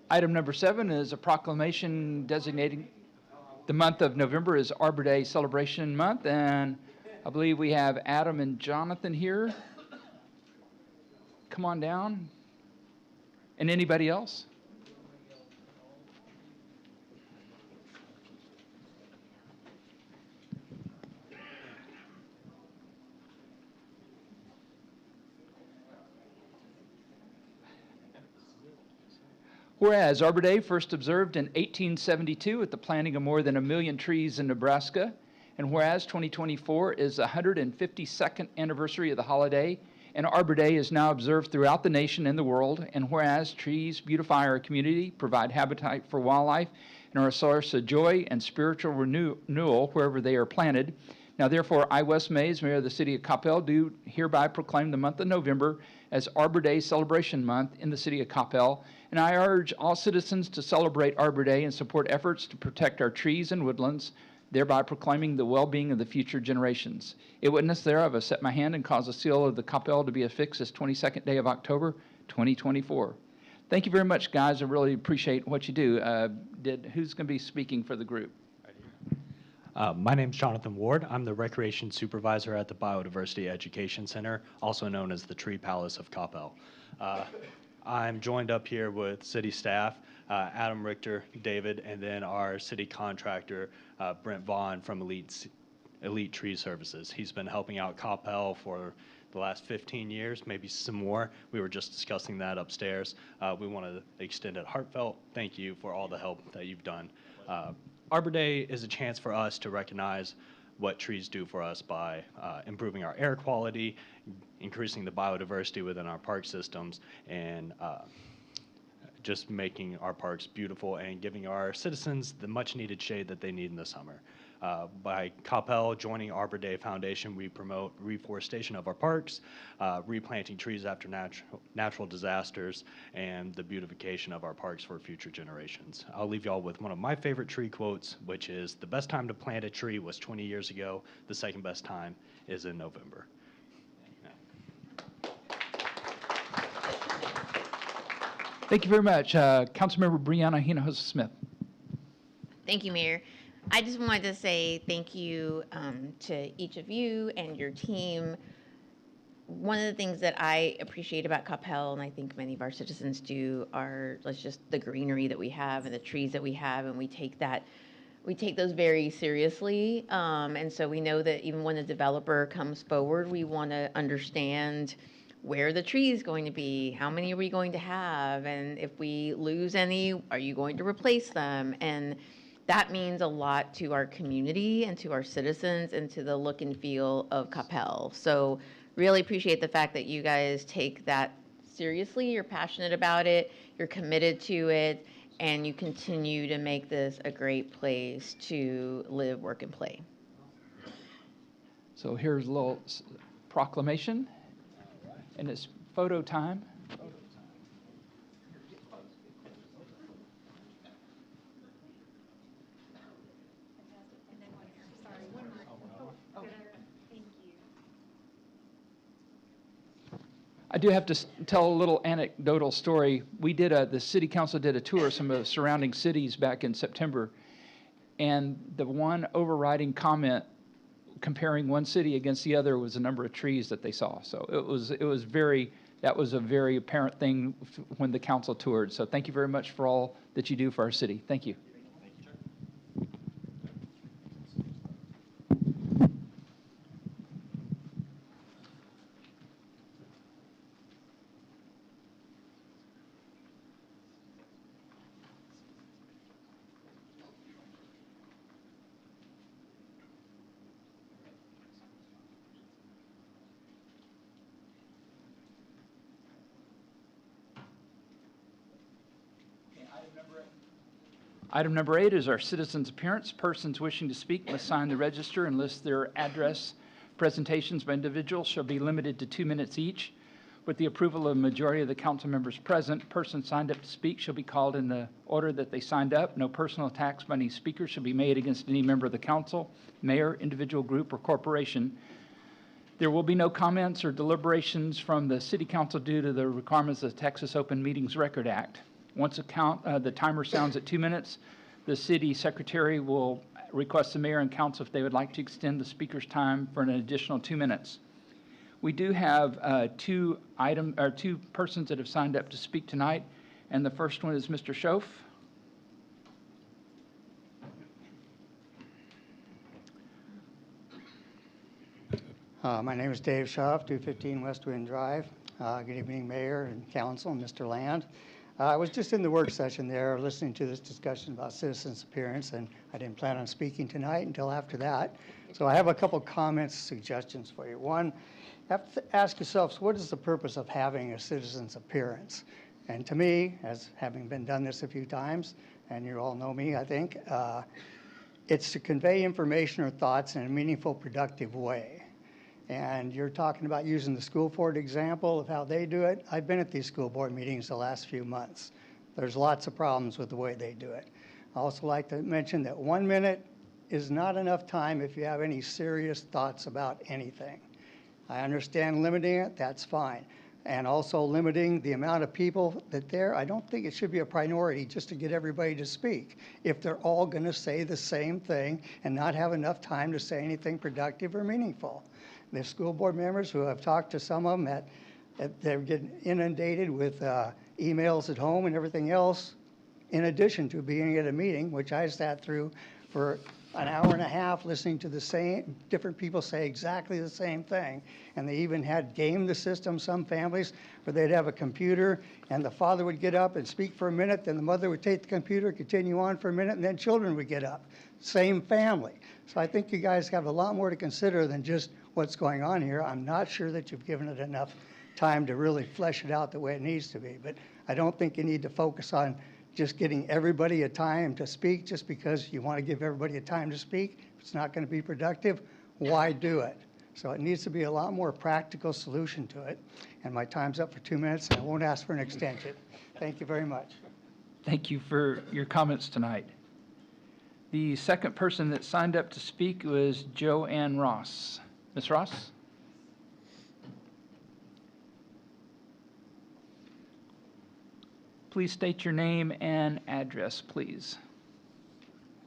Item number 7 is a proclamation designating the month of November as Arbor Day Celebration Month, and I believe we have Adam and Jonathan here. Come on down. And anybody else? Whereas Arbor Day first observed in 1872 at the planting of more than 1 million trees in Nebraska, and whereas 2024 is the 152nd anniversary of the holiday, and Arbor Day is now observed throughout the nation and the world, and whereas trees beautify our community, provide habitat for wildlife, and are a source of joy and spiritual renewal wherever they are planted. Now therefore, I, Wes Mays, Mayor of the City of Coppell, do hereby proclaim the month of November as Arbor Day Celebration Month in the City of Coppell, and I urge all citizens to celebrate Arbor Day and support efforts to protect our trees and woodlands, thereby proclaiming the well-being of the future generations. In witness thereof, I set my hand and cause the seal of the Coppell to be affixed this 22nd day of October, 2024. Thank you very much, guys. I really appreciate what you do. Who's going to be speaking for the group? My name's Jonathan Ward. I'm the Recreation Supervisor at the Biodiversity Education Center, also known as the Tree Palace of Coppell. I'm joined up here with city staff, Adam Richter, David, and then our city contractor, Brent Vaughn from Elite Tree Services. He's been helping out Coppell for the last 15 years, maybe some more. We were just discussing that upstairs. We want to extend a heartfelt thank you for all the help that you've done. Arbor Day is a chance for us to recognize what trees do for us by improving our air quality, increasing the biodiversity within our park systems, and just making our parks beautiful and giving our citizens the much needed shade that they need in the summer. By Coppell joining Arbor Day Foundation, we promote reforestation of our parks, replanting trees after natural disasters, and the beautification of our parks for future generations. I'll leave y'all with one of my favorite tree quotes, which is, "The best time to plant a tree was 20 years ago. The second best time is in November." Thank you very much. Councilmember Brianna Hinojosa-Smith. Thank you, Mayor. I just wanted to say thank you to each of you and your team. One of the things that I appreciate about Coppell, and I think many of our citizens do, are just the greenery that we have and the trees that we have, and we take those very seriously. And so we know that even when a developer comes forward, we want to understand where the tree is going to be, how many are we going to have, and if we lose any, are you going to replace them? And that means a lot to our community and to our citizens and to the look and feel of Coppell. So really appreciate the fact that you guys take that seriously. You're passionate about it, you're committed to it, and you continue to make this a great place to live, work, and play. So here's a little proclamation, and it's photo time. I do have to tell a little anecdotal story. The city council did a tour of some of the surrounding cities back in September, and the one overriding comment comparing one city against the other was the number of trees that they saw. So that was a very apparent thing when the council toured. So thank you very much for all that you do for our city. Thank you. Item number 8 is our citizens' appearance. Persons wishing to speak must sign the register and list their address. Presentations by individuals shall be limited to 2 minutes each. With the approval of a majority of the council members present, persons signed up to speak shall be called in the order that they signed up. No personal attacks by any speaker shall be made against any member of the council, mayor, individual group, or corporation. There will be no comments or deliberations from the city council due to the requirements of the Texas Open Meetings Record Act. Once the timer sounds at 2 minutes, the city secretary will request the mayor and council if they would like to extend the speaker's time for an additional 2 minutes. We do have two persons that have signed up to speak tonight, and the first one is Mr. Schoaf. My name is Dave Schaaf, 215 West Wind Drive. Good evening, Mayor and Council, and Mr. Land. I was just in the work session there listening to this discussion about citizens' appearance, and I didn't plan on speaking tonight until after that. So I have a couple comments, suggestions for you. One, you have to ask yourselves, what is the purpose of having a citizen's appearance? And to me, as having been done this a few times, and you all know me, I think, it's to convey information or thoughts in a meaningful, productive way. And you're talking about using the school board example of how they do it. I've been at these school board meetings the last few months. There's lots of problems with the way they do it. I also like to mention that 1 minute is not enough time if you have any serious thoughts about anything. I understand limiting it, that's fine. And also limiting the amount of people that there, I don't think it should be a priority just to get everybody to speak. If they're all gonna say the same thing and not have enough time to say anything productive or meaningful. The school board members who have talked to some of them they're getting inundated with emails at home and everything else, in addition to being at a meeting, which I sat through for an hour and a half listening to the same, different people say exactly the same thing. And they even had gamed the system, some families, where they'd have a computer and the father would get up and speak for a minute, then the mother would take the computer, continue on for a minute, and then children would get up. Same family. So I think you guys have a lot more to consider than just what's going on here. I'm not sure that you've given it enough time to really flesh it out the way it needs to be. But I don't think you need to focus on just getting everybody a time to speak just because you want to give everybody a time to speak. If it's not going to be productive, why do it? So it needs to be a lot more practical solution to it. And my time's up for 2 minutes, and I won't ask for an extension. Thank you very much. Thank you for your comments tonight. The second person that signed up to speak was Joanne Ross. Ms. Ross? Please state your name and address, please.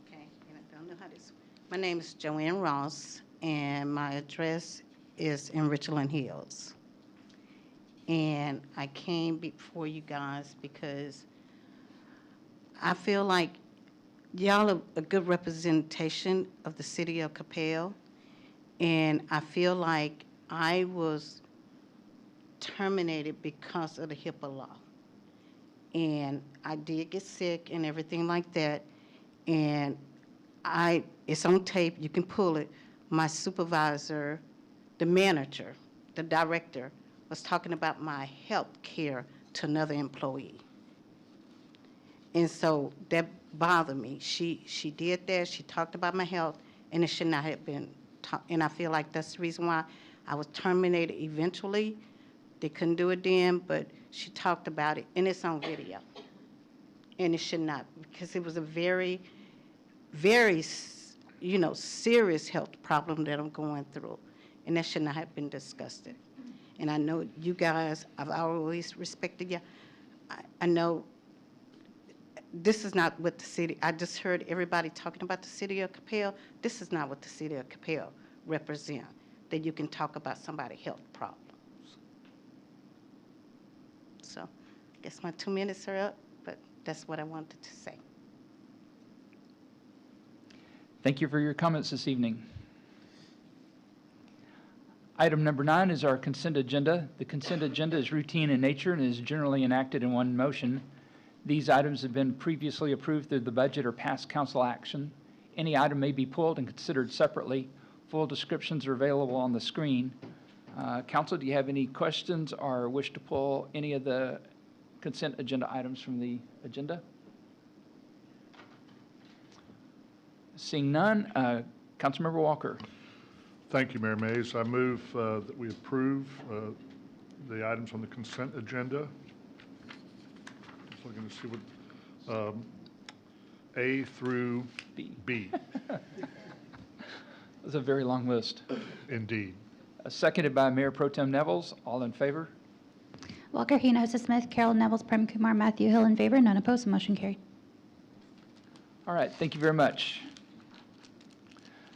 Okay, I don't know how this. My name is Joanne Ross, and my address is in Richland Hills. And I came before you guys because I feel like y'all are a good representation of the city of Coppell. And I feel like I was terminated because of the HIPAA law. And I did get sick and everything like that. And it's on tape, you can pull it. My supervisor, the manager, the director, was talking about my health care to another employee. And so that bothered me. She did that, she talked about my health, and it should not have been. And I feel like that's the reason why I was terminated eventually. They couldn't do it then, but she talked about it, and it's on video. And it should not, because it was a very, very, serious health problem that I'm going through, and that should not have been discussed. And I know you guys, I've always respected you. I know this is not what the city, I just heard everybody talking about the city of Coppell. This is not what the city of Coppell represent, that you can talk about somebody's health problems. So I guess my 2 minutes are up, but that's what I wanted to say. Thank you for your comments this evening. Item number 9 is our consent agenda. The consent agenda is routine in nature and is generally enacted in one motion. These items have been previously approved through the budget or past council action. Any item may be pulled and considered separately. Full descriptions are available on the screen. Council, do you have any questions or wish to pull any of the consent agenda items from the agenda? Seeing none, Councilmember Walker. Thank you, Mayor Mays. I move that we approve the items on the consent agenda. Just looking to see what, A through B. That's a very long list. Indeed. Seconded by Mayor Pro Tem Nevels. All in favor? Walker, Hinojosa, Smith, Carol, Nevels, Prem Kumar, Matthew Hill in favor, none opposed, so motion carried. All right, thank you very much.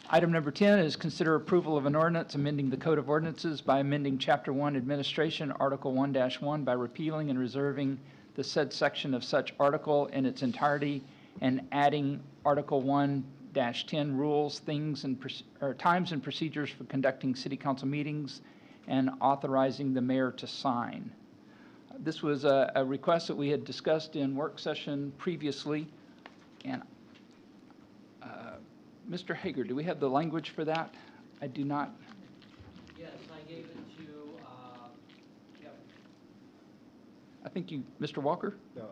Item number 10 is consider approval of an ordinance amending the Code of Ordinances by amending Chapter 1 Administration, Article 1-1 by repealing and reserving the said section of such article in its entirety and adding Article 1-10 rules, things, and times and procedures for conducting city council meetings and authorizing the mayor to sign. This was a request that we had discussed in work session previously, and Mr. Hager, do we have the language for that? I do not. Yes, I gave it to, Kevin. I think you, Mr. Walker? No,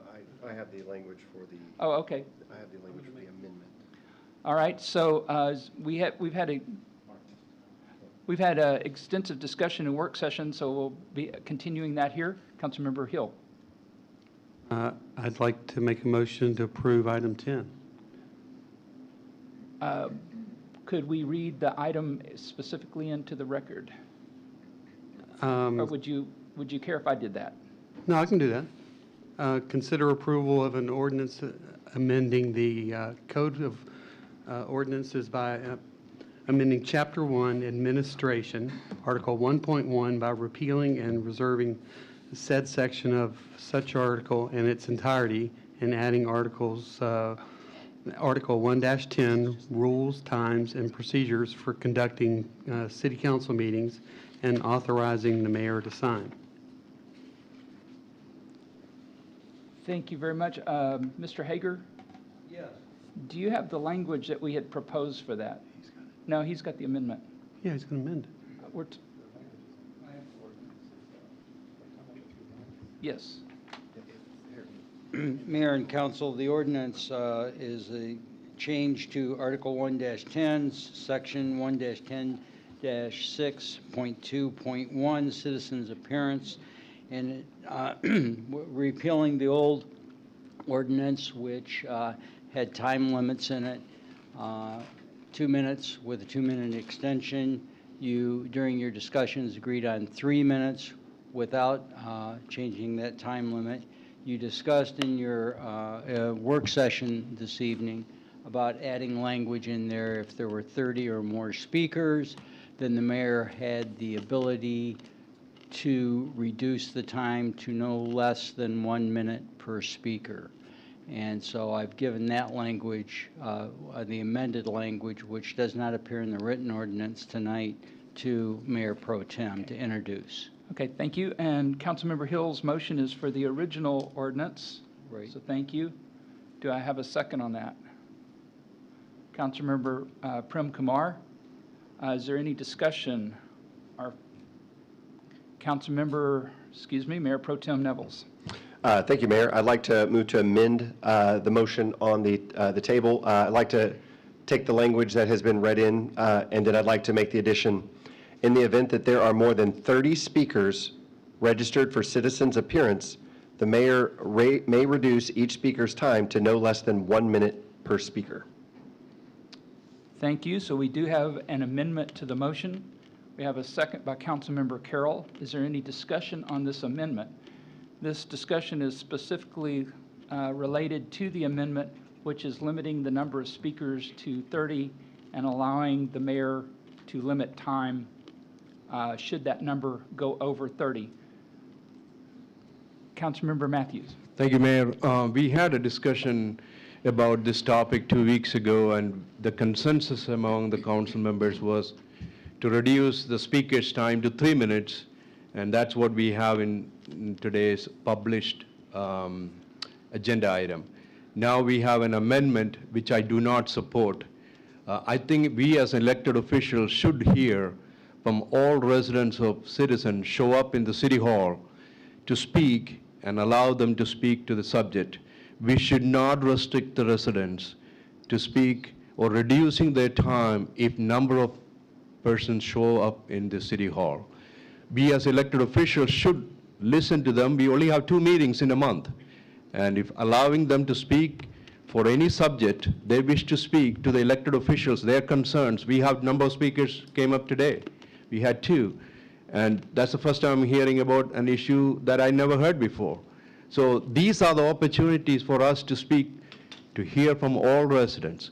I have the language for the. Oh, okay. I have the language for the amendment. All right, so we've had a extensive discussion in work session, so we'll be continuing that here. Councilmember Hill. I'd like to make a motion to approve item 10. Could we read the item specifically into the record? Or would you care if I did that? No, I can do that. Consider approval of an ordinance amending the Code of Ordinances by amending Chapter 1 Administration, Article 1.1 by repealing and reserving said section of such article in its entirety and adding Article 1-10, rules, times, and procedures for conducting city council meetings and authorizing the mayor to sign. Thank you very much. Mr. Hager, Yes. do you have the language that we had proposed for that? No, he's got the amendment. Yeah, he's going to amend it. Yes. Mayor and council, the ordinance is a change to Article 1-10, Section 1-10-6.2.1, citizens' appearance, and repealing the old ordinance, which had time limits in it, 2 minutes with a 2-minute extension. You, during your discussions, agreed on 3 minutes without changing that time limit. You discussed in your work session this evening about adding language in there. If there were 30 or more speakers, then the mayor had the ability to reduce the time to no less than 1 minute per speaker. And so I've given that language, the amended language, which does not appear in the written ordinance tonight, to Mayor Pro Tem to introduce. Okay, thank you. And Councilmember Hill's motion is for the original ordinance. Right. So thank you. Do I have a second on that? Councilmember Prem Kumar, is there any discussion? Our Councilmember, Mayor Pro Tem Nevels. Thank you, Mayor. I'd like to move to amend the motion on the table. I'd like to take the language that has been read in, and then I'd like to make the addition, in the event that there are more than 30 speakers registered for citizens' appearance, the mayor may reduce each speaker's time to no less than 1 minute per speaker. Thank you. So we do have an amendment to the motion. We have a second by Councilmember Carroll. Is there any discussion on this amendment? This discussion is specifically related to the amendment, which is limiting the number of speakers to 30 and allowing the mayor to limit time should that number go over 30. Councilmember Matthews. Thank you, Mayor. We had a discussion about this topic 2 weeks ago, and the consensus among the council members was to reduce the speaker's time to 3 minutes, and that's what we have in today's published agenda item. Now we have an amendment which I do not support. I think we as elected officials should hear from all residents of citizens show up in the city hall to speak and allow them to speak to the subject. We should not restrict the residents to speak or reducing their time if number of persons show up in the city hall. We as elected officials should listen to them. We only have 2 meetings in a month. And if allowing them to speak for any subject they wish to speak to the elected officials, their concerns. We have number of speakers came up today. We had 2. And that's the first time I'm hearing about an issue that I never heard before. So these are the opportunities for us to speak, to hear from all residents.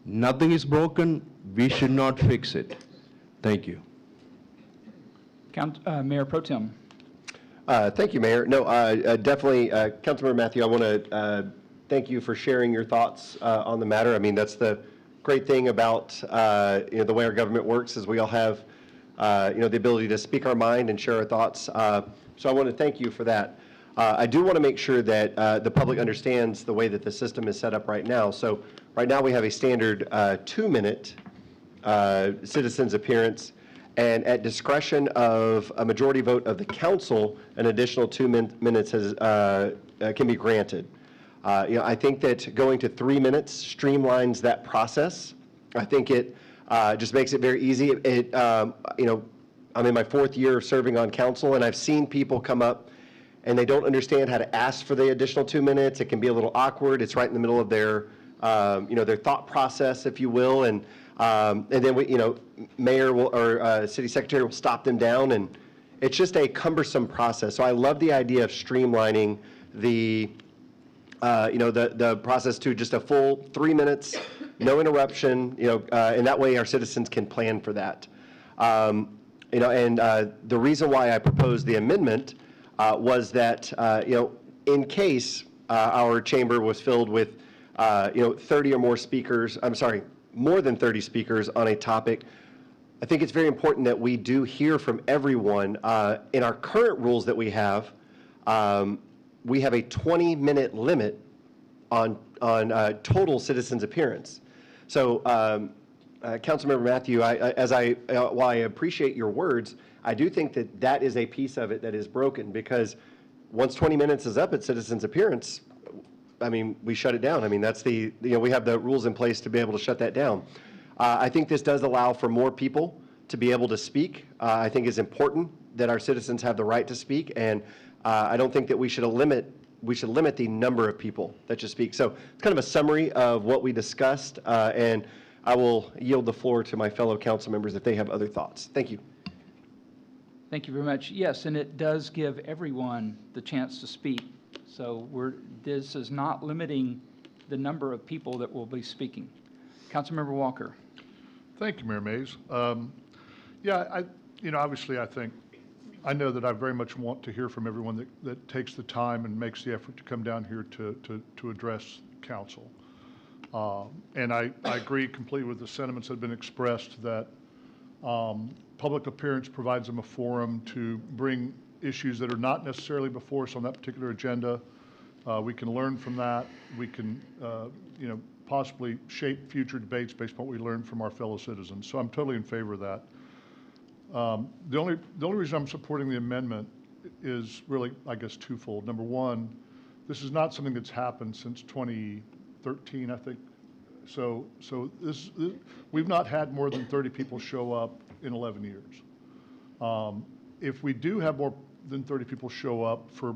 Nothing is broken. We should not fix it. Thank you. Mayor Pro Tem. Thank you, Mayor. No, definitely, Councilmember Matthew, I want to thank you for sharing your thoughts on the matter. I mean, that's the great thing about the way our government works is we all have the ability to speak our mind and share our thoughts. So I want to thank you for that. I do want to make sure that the public understands the way that the system is set up right now. So right now we have a standard 2-minute citizens appearance, and at discretion of a majority vote of the council, an additional 2 minutes can be granted. I think that going to 3 minutes streamlines that process. I think it just makes it very easy. I'm in my 4th year of serving on council, and I've seen people come up and they don't understand how to ask for the additional 2 minutes. It can be a little awkward. It's right in the middle of their, their thought process, if you will, and then mayor will, or city secretary will stop them down, and it's just a cumbersome process. So I love the idea of streamlining the process to just a full 3 minutes, no interruption, and that way our citizens can plan for that. The reason why I proposed the amendment was that, in case our chamber was filled with, 30 or more speakers, more than 30 speakers on a topic, I think it's very important that we do hear from everyone. In our current rules that we have a 20-minute limit on total citizens appearance. So, Councilmember Matthew, while I appreciate your words, I do think that that is a piece of it that is broken, because once 20 minutes is up at citizens appearance, we shut it down. That's we have the rules in place to be able to shut that down. I think this does allow for more people to be able to speak. I think it's important that our citizens have the right to speak, and I don't think that we should limit the number of people that should speak. So it's kind of a summary of what we discussed, and I will yield the floor to my fellow council members if they have other thoughts. Thank you. Thank you very much. Yes, and it does give everyone the chance to speak. So this is not limiting the number of people that will be speaking. Councilmember Walker. Thank you, Mayor Mays. Obviously I know that I very much want to hear from everyone that takes the time and makes the effort to come down here to address council. And I agree completely with the sentiments that have been expressed that public appearance provides them a forum to bring issues that are not necessarily before us on that particular agenda. We can learn from that. We can, possibly shape future debates based on what we learn from our fellow citizens. So I'm totally in favor of that. The only reason I'm supporting the amendment is really, I guess, twofold. Number one, this is not something that's happened since 2013, I think. So we've not had more than 30 people show up in 11 years. If we do have more than 30 people show up for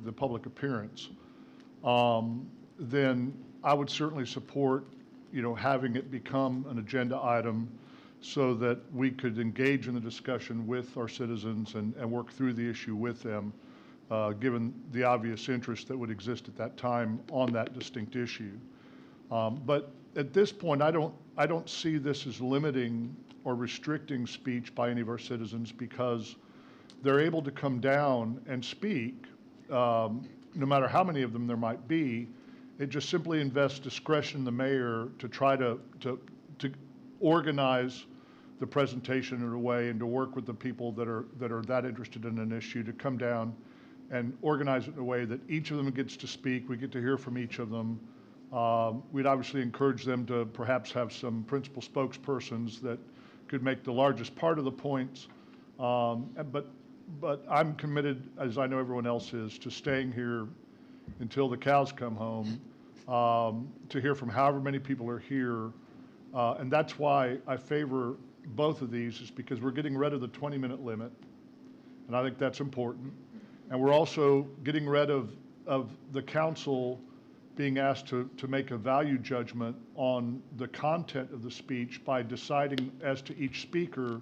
the public appearance, then I would certainly support, having it become an agenda item so that we could engage in the discussion with our citizens and work through the issue with them, given the obvious interest that would exist at that time on that distinct issue. But at this point, I don't see this as limiting or restricting speech by any of our citizens, because they're able to come down and speak, no matter how many of them there might be. It just simply invests discretion in the mayor to try to organize the presentation in a way and to work with the people that are interested in an issue to come down and organize it in a way that each of them gets to speak. We get to hear from each of them. We'd obviously encourage them to perhaps have some principal spokespersons that could make the largest part of the points. But I'm committed, as I know everyone else is, to staying here until the cows come home, to hear from however many people are here. And that's why I favor both of these, is because we're getting rid of the 20-minute limit, and I think that's important. And we're also getting rid of the council being asked to make a value judgment on the content of the speech by deciding as to each speaker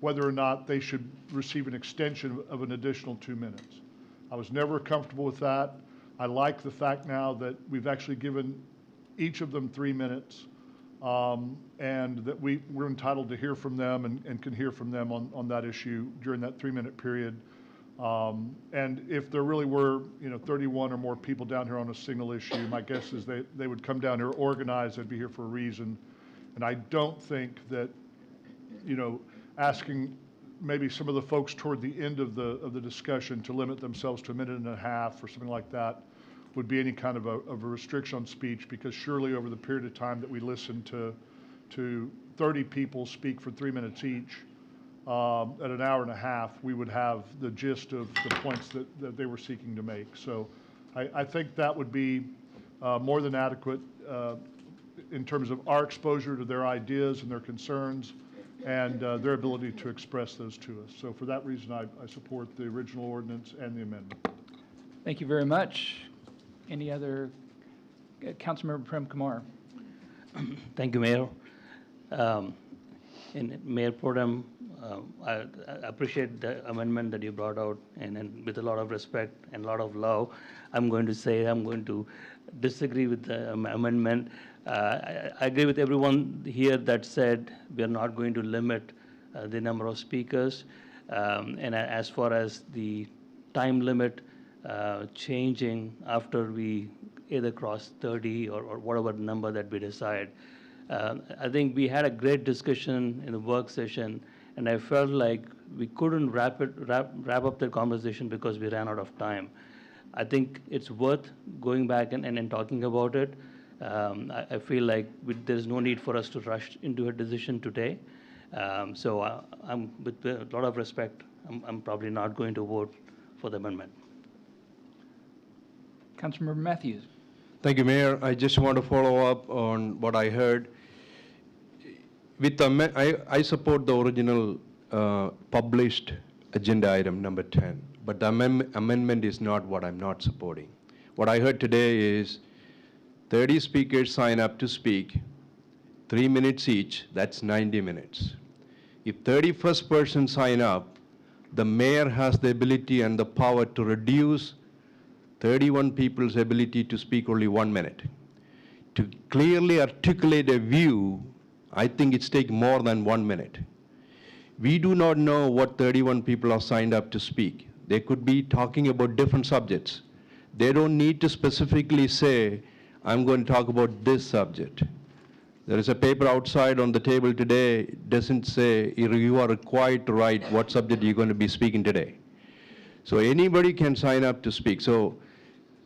whether or not they should receive an extension of an additional 2 minutes. I was never comfortable with that. I like the fact now that we've actually given each of them 3 minutes, and that we're entitled to hear from them and can hear from them on that issue during that 3-minute period. And if there really were, 31 or more people down here on a single issue, my guess is they would come down here organized, they'd be here for a reason. And I don't think that, asking maybe some of the folks toward the end of the discussion to limit themselves to a minute and a half or something like that would be any kind of a restriction on speech, because surely over the period of time that we listen to 30 people speak for 3 minutes each, at an hour and a half, we would have the gist of the points that they were seeking to make. So I think that would be more than adequate in terms of our exposure to their ideas and their concerns and their ability to express those to us. So for that reason, I support the original ordinance and the amendment. Thank you very much. Any other? Councilmember Prem Kumar. Thank you, Mayor. And Mayor Protem, I appreciate the amendment that you brought out, and with a lot of respect and a lot of love, I'm going to say I'm going to disagree with the amendment. I agree with everyone here that said we are not going to limit the number of speakers. And as far as the time limit changing after we either cross 30 or whatever number that we decide, I think we had a great discussion in the work session, and I felt like we couldn't wrap up the conversation because we ran out of time. I think it's worth going back and talking about it. I feel like there's no need for us to rush into a decision today. So I'm, with a lot of respect, I'm probably not going to vote for the amendment. Councilmember Matthews. Thank you, Mayor. I just want to follow up on what I heard. I support the original published agenda item number 10, but the amendment is not what I'm not supporting. What I heard today is 30 speakers sign up to speak, 3 minutes each, that's 90 minutes. If 31st person sign up, the mayor has the ability and the power to reduce 31 people's ability to speak only 1 minute. To clearly articulate a view, I think it's taking more than 1 minute. We do not know what 31 people are signed up to speak. They could be talking about different subjects. They don't need to specifically say, I'm going to talk about this subject. There is a paper outside on the table today, doesn't say you are required to write what subject you're going to be speaking today. So anybody can sign up to speak. So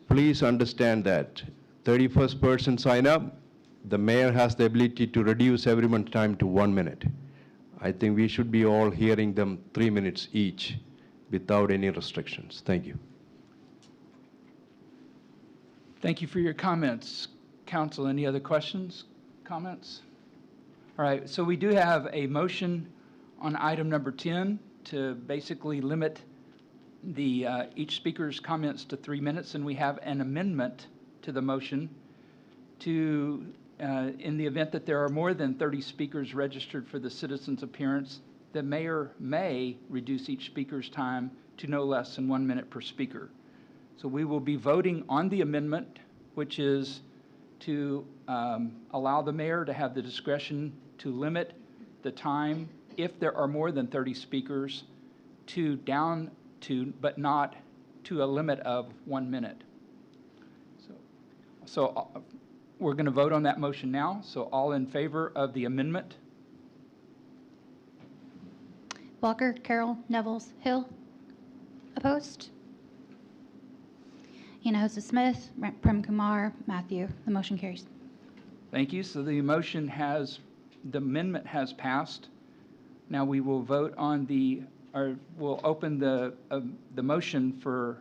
please understand that 31st person sign up, the mayor has the ability to reduce everyone's time to 1 minute. I think we should be all hearing them 3 minutes each without any restrictions. Thank you. Thank you for your comments. Council, any other questions, comments? All right, so we do have a motion on item number 10 to basically limit the each speaker's comments to 3 minutes, and we have an amendment to the motion to, in the event that there are more than 30 speakers registered for the citizens' appearance, the mayor may reduce each speaker's time to no less than 1 minute per speaker. So we will be voting on the amendment, which is to allow the mayor to have the discretion to limit the time, if there are more than 30 speakers, to down to, but not to a limit of 1 minute. So we're going to vote on that motion now. So all in favor of the amendment? Walker, Carroll, Nevels, Hill. Opposed? Hinojosa Smith, Prem Kumar, Matthew. The motion carries. Thank you. So the motion has, the amendment has passed. Now we will vote on the, or we'll open the motion for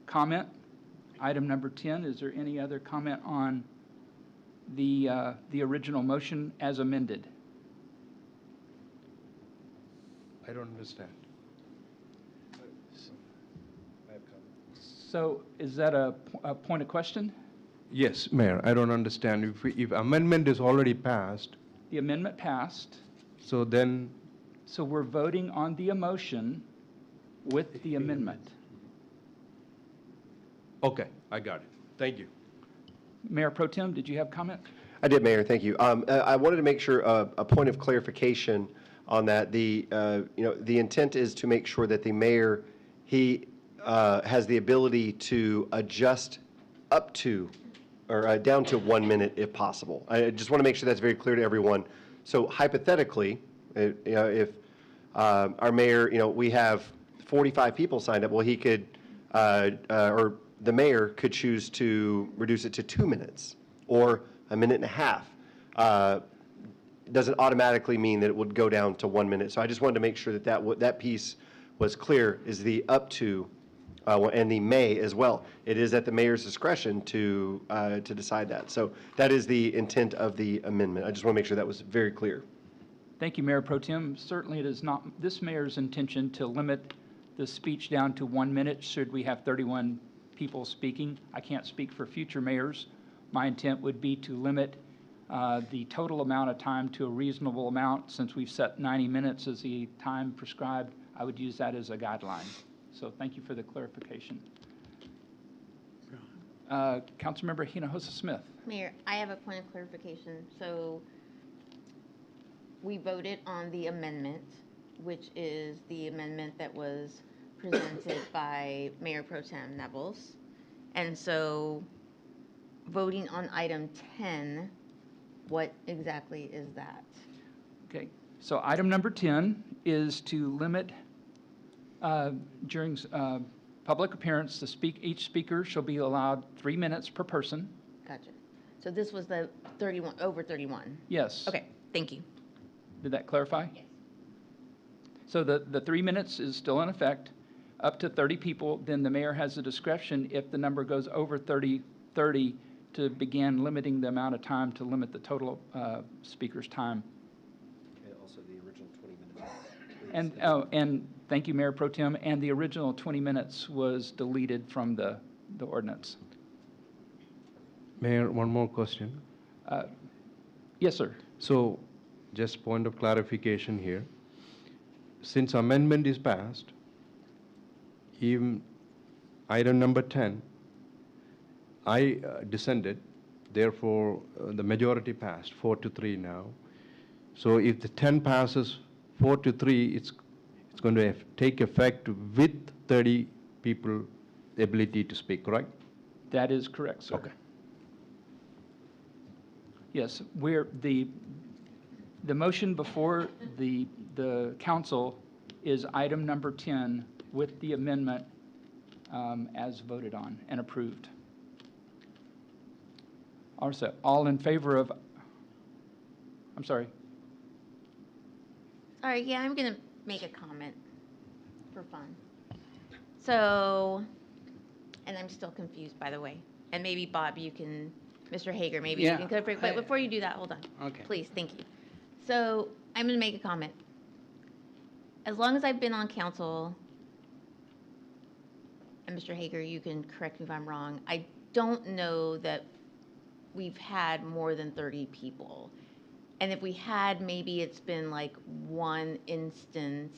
comment. item number 10. Is there any other comment on the original motion as amended? I don't understand. So is that a point of question? Yes, Mayor, I don't understand. If amendment is already passed, The amendment passed, so then, so we're voting on the motion with the amendment. okay, I got it. Thank you. Mayor Pro Tem, did you have comment? I did, Mayor, thank you. I wanted to make sure, a point of clarification on that. The intent is to make sure that the mayor, he has the ability to adjust up to, or down to 1 minute if possible. I just want to make sure that's very clear to everyone. So hypothetically, if our mayor, we have 45 people signed up, well, he could, or the mayor could choose to reduce it to 2 minutes or 1.5 minutes. Doesn't automatically mean that it would go down to 1 minute. So I just wanted to make sure that that piece was clear, is the up to, and the may as well. It is at the mayor's discretion to decide that. So that is the intent of the amendment. I just want to make sure that was very clear. Thank you, Mayor Pro Tem. Certainly it is not this mayor's intention to limit the speech down to 1 minute should we have 31 people speaking. I can't speak for future mayors. My intent would be to limit the total amount of time to a reasonable amount. Since we've set 90 minutes as the time prescribed, I would use that as a guideline. So thank you for the clarification. Councilmember Hinojosa Smith. Mayor, I have a point of clarification. So we voted on the amendment, which is the amendment that was presented by Mayor Pro Tem Nevels. And so voting on item 10, what exactly is that? Okay, so item number 10 is to limit during public appearance, each speaker shall be allowed 3 minutes per person. Gotcha. So this was the 31, over 31? Yes. Okay, thank you. Did that clarify? Yes. So the 3 minutes is still in effect, up to 30 people. Then the mayor has the discretion, if the number goes over 30, to begin limiting the amount of time to limit the total speaker's time. And also the original 20 minutes. And thank you, Mayor Pro Tem. And the original 20 minutes was deleted from the ordinance. Mayor, one more question. Yes, sir. So, just point of clarification here. Since amendment is passed, even item number 10, I dissented, therefore the majority passed, 4-3 now. So if the 10 passes 4-3, it's going to take effect with 30 people ability to speak, correct? That is correct, sir. Okay. Yes, the motion before the council is item number 10 with the amendment as voted on and approved. Also, all in favor of, I'm sorry. Sorry, yeah, I'm going to make a comment for fun. So, and I'm still confused, by the way. And maybe, Bob, you can, Mr. Hager, maybe you Yeah, can clarify. But before you do that, hold on. Okay. Please, thank you. So, I'm going to make a comment. As long as I've been on council, and Mr. Hager, you can correct me if I'm wrong, I don't know that we've had more than 30 people. And if we had, maybe it's been like one instance.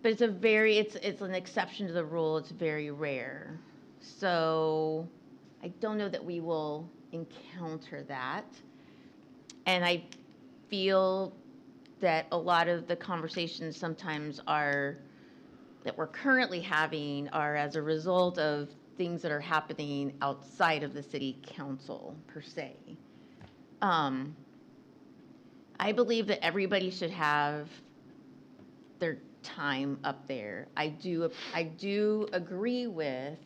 But it's an exception to the rule. It's very rare. So I don't know that we will encounter that. And I feel that a lot of the conversations sometimes that we're currently having are as a result of things that are happening outside of the city council per se. I believe that everybody should have their time up there. I do agree with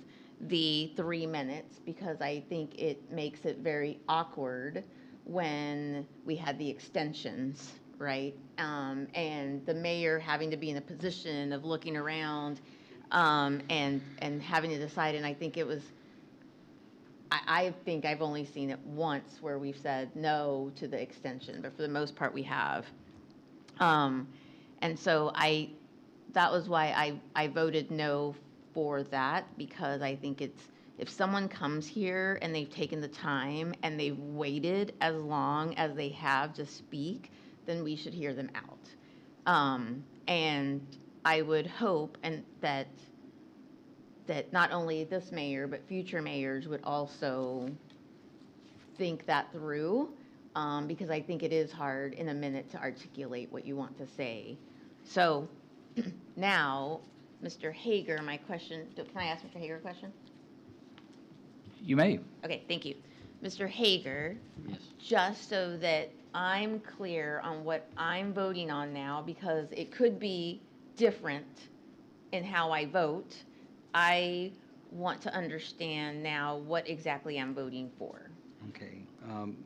the 3 minutes because I think it makes it very awkward when we had the extensions, right? And the mayor having to be in a position of looking around. and having to decide, and I think it was, I think I've only seen it once where we've said no to the extension, but for the most part, we have. And so that was why I voted no for that, because I think it's, if someone comes here and they've taken the time and they've waited as long as they have to speak, then we should hear them out. And I would hope that not only this mayor, but future mayors would also think that through, because I think it is hard in a minute to articulate what you want to say. So now, Mr. Hager, my question, can I ask Mr. Hager a question? You may. Okay, thank you. Mr. Hager, just so that I'm clear on what I'm voting on now, because it could be different in how I vote, I want to understand now what exactly I'm voting for. Okay,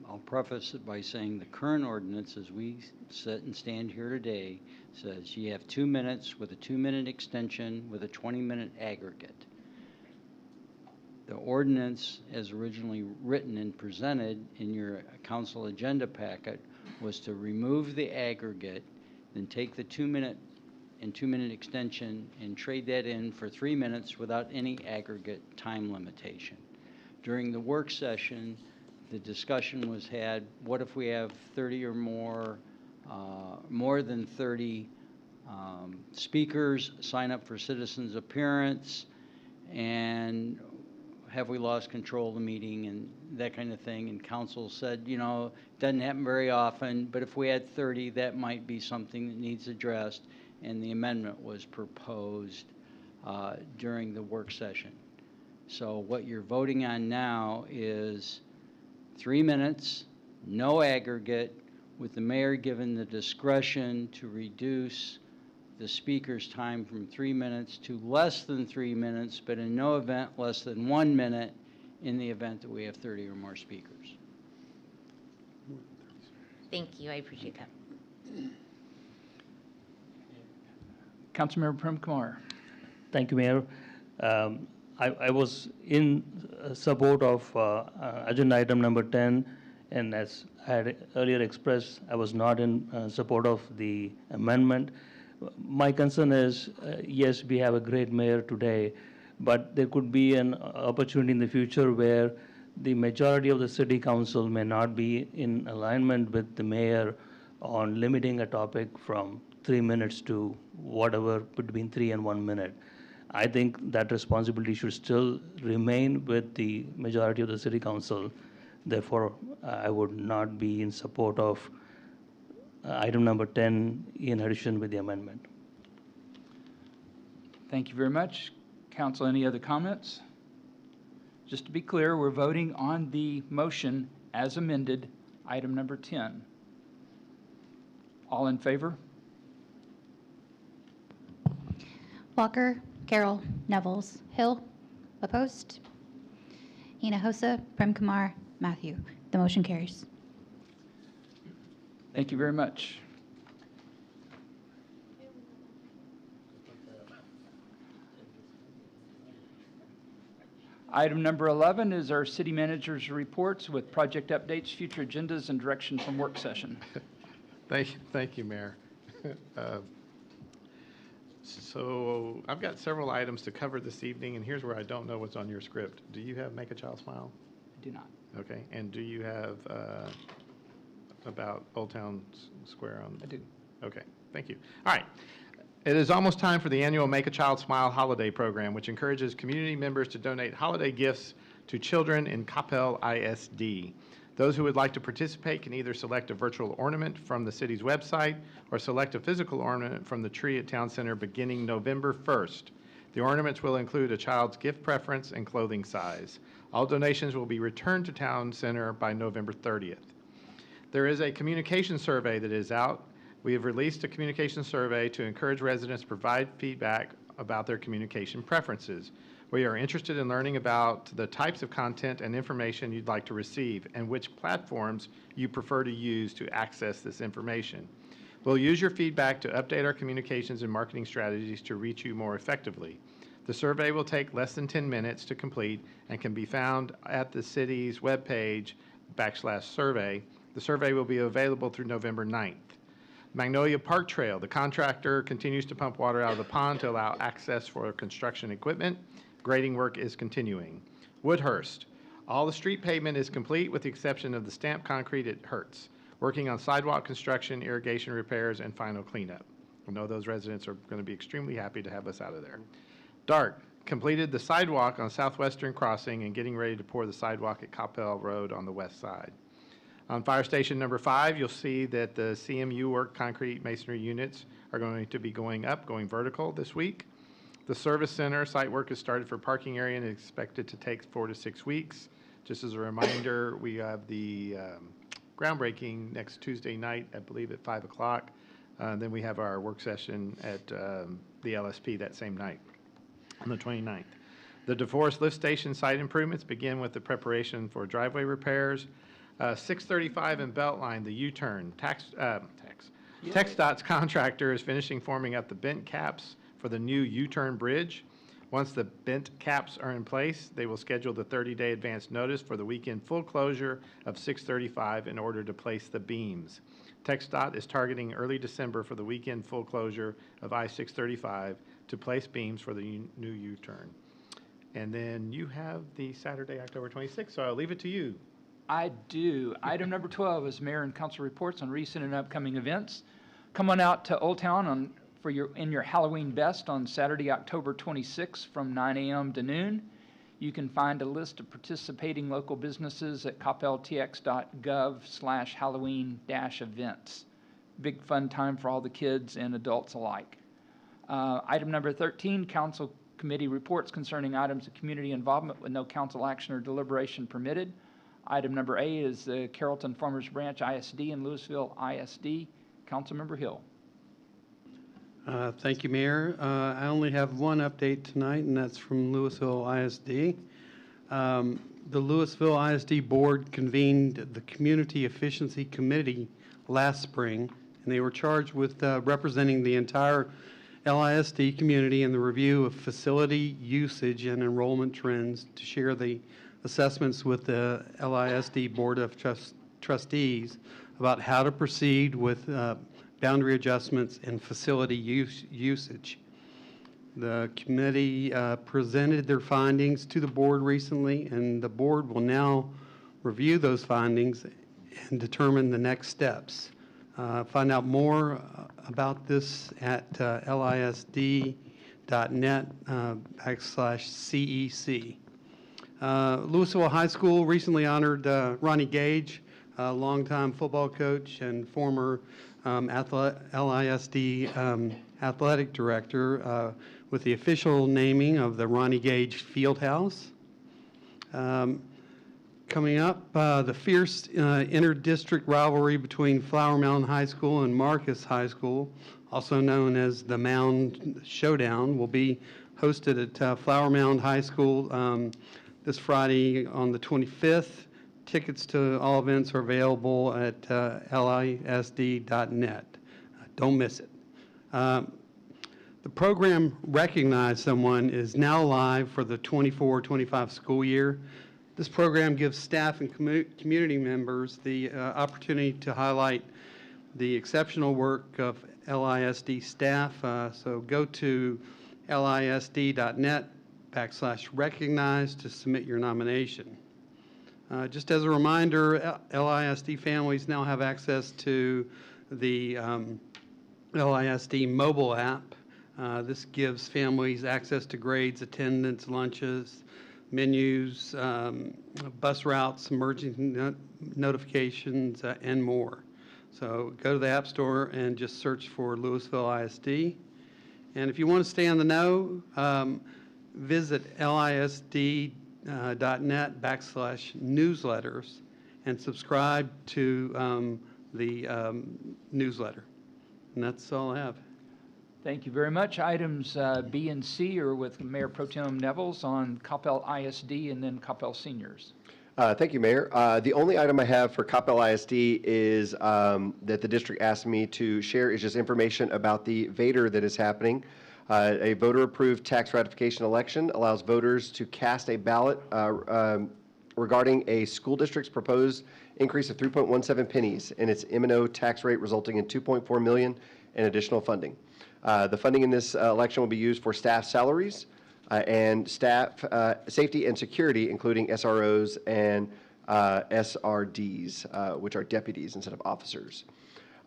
I'll preface it by saying the current ordinance, as we sit and stand here today, says you have 2 minutes with a 2-minute extension with a 20-minute aggregate. The ordinance, as originally written and presented in your council agenda packet, was to remove the aggregate, then take the 2-minute and 2-minute extension and trade that in for 3 minutes without any aggregate time limitation. During the work session, the discussion was had, what if we have 30 or more than 30 speakers sign up for citizens appearance, and have we lost control of the meeting and that kind of thing? And council said, you know, it doesn't happen very often, but if we had 30, that might be something that needs addressed. And the amendment was proposed during the work session. So what you're voting on now is 3 minutes, no aggregate, with the mayor given the discretion to reduce the speaker's time from 3 minutes to less than 3 minutes, but in no event less than 1 minute in the event that we have 30 or more speakers. Thank you, I appreciate that. Councilmember Prem Kumar. Thank you, Mayor. I was in support of agenda item number 10, and as I had earlier expressed, I was not in support of the amendment. My concern is, yes, we have a great mayor today, but there could be an opportunity in the future where the majority of the city council may not be in alignment with the mayor on limiting a topic from 3 minutes to whatever between 3 and 1 minute. I think that responsibility should still remain with the majority of the city council. Therefore, I would not be in support of item number 10 in addition with the amendment. Thank you very much. Council, any other comments? Just to be clear, we're voting on the motion as amended, item number 10. All in favor? Walker, Carroll, Nevels, Hill. Opposed? Hinojosa, Prem Kumar, Matthew. The motion carries. Thank you very much. Item number 11 is our city manager's reports with project updates, future agendas, and direction from work session. Thank you, Mayor. So I've got several items to cover this evening, and here's where I don't know what's on your script. Do you have Make a Child Smile? I do not. Okay, and do you have about Old Town Square on? I do. Okay, thank you. All right. It is almost time for the annual Make a Child Smile holiday program, which encourages community members to donate holiday gifts to children in Coppell ISD. Those who would like to participate can either select a virtual ornament from the city's website or select a physical ornament from the tree at Town Center beginning November 1st. The ornaments will include a child's gift preference and clothing size. All donations will be returned to Town Center by November 30th. There is a communication survey that is out. We have released a communication survey to encourage residents to provide feedback about their communication preferences. We are interested in learning about the types of content and information you'd like to receive and which platforms you prefer to use to access this information. We'll use your feedback to update our communications and marketing strategies to reach you more effectively. The survey will take less than 10 minutes to complete and can be found at the city's webpage /survey. The survey will be available through November 9th. Magnolia Park Trail, the contractor continues to pump water out of the pond to allow access for construction equipment. Grading work is continuing. Woodhurst, all the street pavement is complete with the exception of the stamped concrete at Hertz. Working on sidewalk construction, irrigation repairs, and final cleanup. I know those residents are going to be extremely happy to have us out of there. Dart, completed the sidewalk on Southwestern Crossing and getting ready to pour the sidewalk at Coppell Road on the west side. On Fire Station number 5, you'll see that the CMU work concrete masonry units are going to be going vertical this week. The service center site work has started for parking area and is expected to take 4 to 6 weeks. Just as a reminder, we have the groundbreaking next Tuesday night, I believe at 5 o'clock. Then we have our work session at the LSP that same night on the 29th. The DeForest Lift Station site improvements begin with the preparation for driveway repairs. 635 and Beltline, the U-turn. TxDOT's contractor is finishing forming up the bent caps for the new U-turn bridge. Once the bent caps are in place, they will schedule the 30-day advance notice for the weekend full closure of 635 in order to place the beams. TxDOT is targeting early December for the weekend full closure of I-635 to place beams for the new U-turn. And then you have the Saturday, October 26th, so I'll leave it to you. I do. Item number 12 is mayor and council reports on recent and upcoming events. Come on out to Old Town in your Halloween best on Saturday, October 26th from 9 a.m. to noon. You can find a list of participating local businesses at coppelltx.gov/Halloween-events. Big fun time for all the kids and adults alike. Item number 13, council committee reports concerning items of community involvement with no council action or deliberation permitted. Item number A is the Carrollton Farmers Branch ISD and Louisville ISD. Councilmember Hill. Thank you, Mayor. I only have one update tonight, and that's from Louisville ISD. The Louisville ISD Board convened the Community Efficiency Committee last spring, and they were charged with representing the entire LISD community in the review of facility usage and enrollment trends to share the assessments with the LISD Board of Trustees about how to proceed with boundary adjustments and facility usage. The committee presented their findings to the board recently, and the board will now review those findings and determine the next steps. Find out more about this at lisd.net/CEC. Louisville High School recently honored Ronnie Gage, a longtime football coach and former LISD athletic director, with the official naming of the Ronnie Gage Fieldhouse. Coming up, the fierce inter-district rivalry between Flower Mound High School and Marcus High School, also known as the Mound Showdown, will be hosted at Flower Mound High School this Friday on the 25th. Tickets to all events are available at lisd.net. Don't miss it. The program Recognize Someone is now live for the 24-25 school year. This program gives staff and community members the opportunity to highlight the exceptional work of LISD staff. So go to lisd.net/recognize to submit your nomination. Just as a reminder, LISD families now have access to the LISD mobile app. This gives families access to grades, attendance, lunches, menus, bus routes, emergency notifications, and more. So go to the App Store and just search for Louisville ISD. And if you want to stay on the know, visit lisd.net/newsletters and subscribe to the newsletter. And that's all I have. Thank you very much. Items B and C are with Mayor Pro Tem Nevels on Coppell ISD and then Coppell Seniors. Thank you, Mayor. The only item I have for Coppell ISD is that the district asked me to share is just information about the Vader that is happening. A voter-approved tax ratification election allows voters to cast a ballot regarding a school district's proposed increase of 3.17 pennies in its M&O tax rate, resulting in $2.4 million in additional funding. The funding in this election will be used for staff salaries and staff safety and security, including SROs and SRDs, which are deputies instead of officers.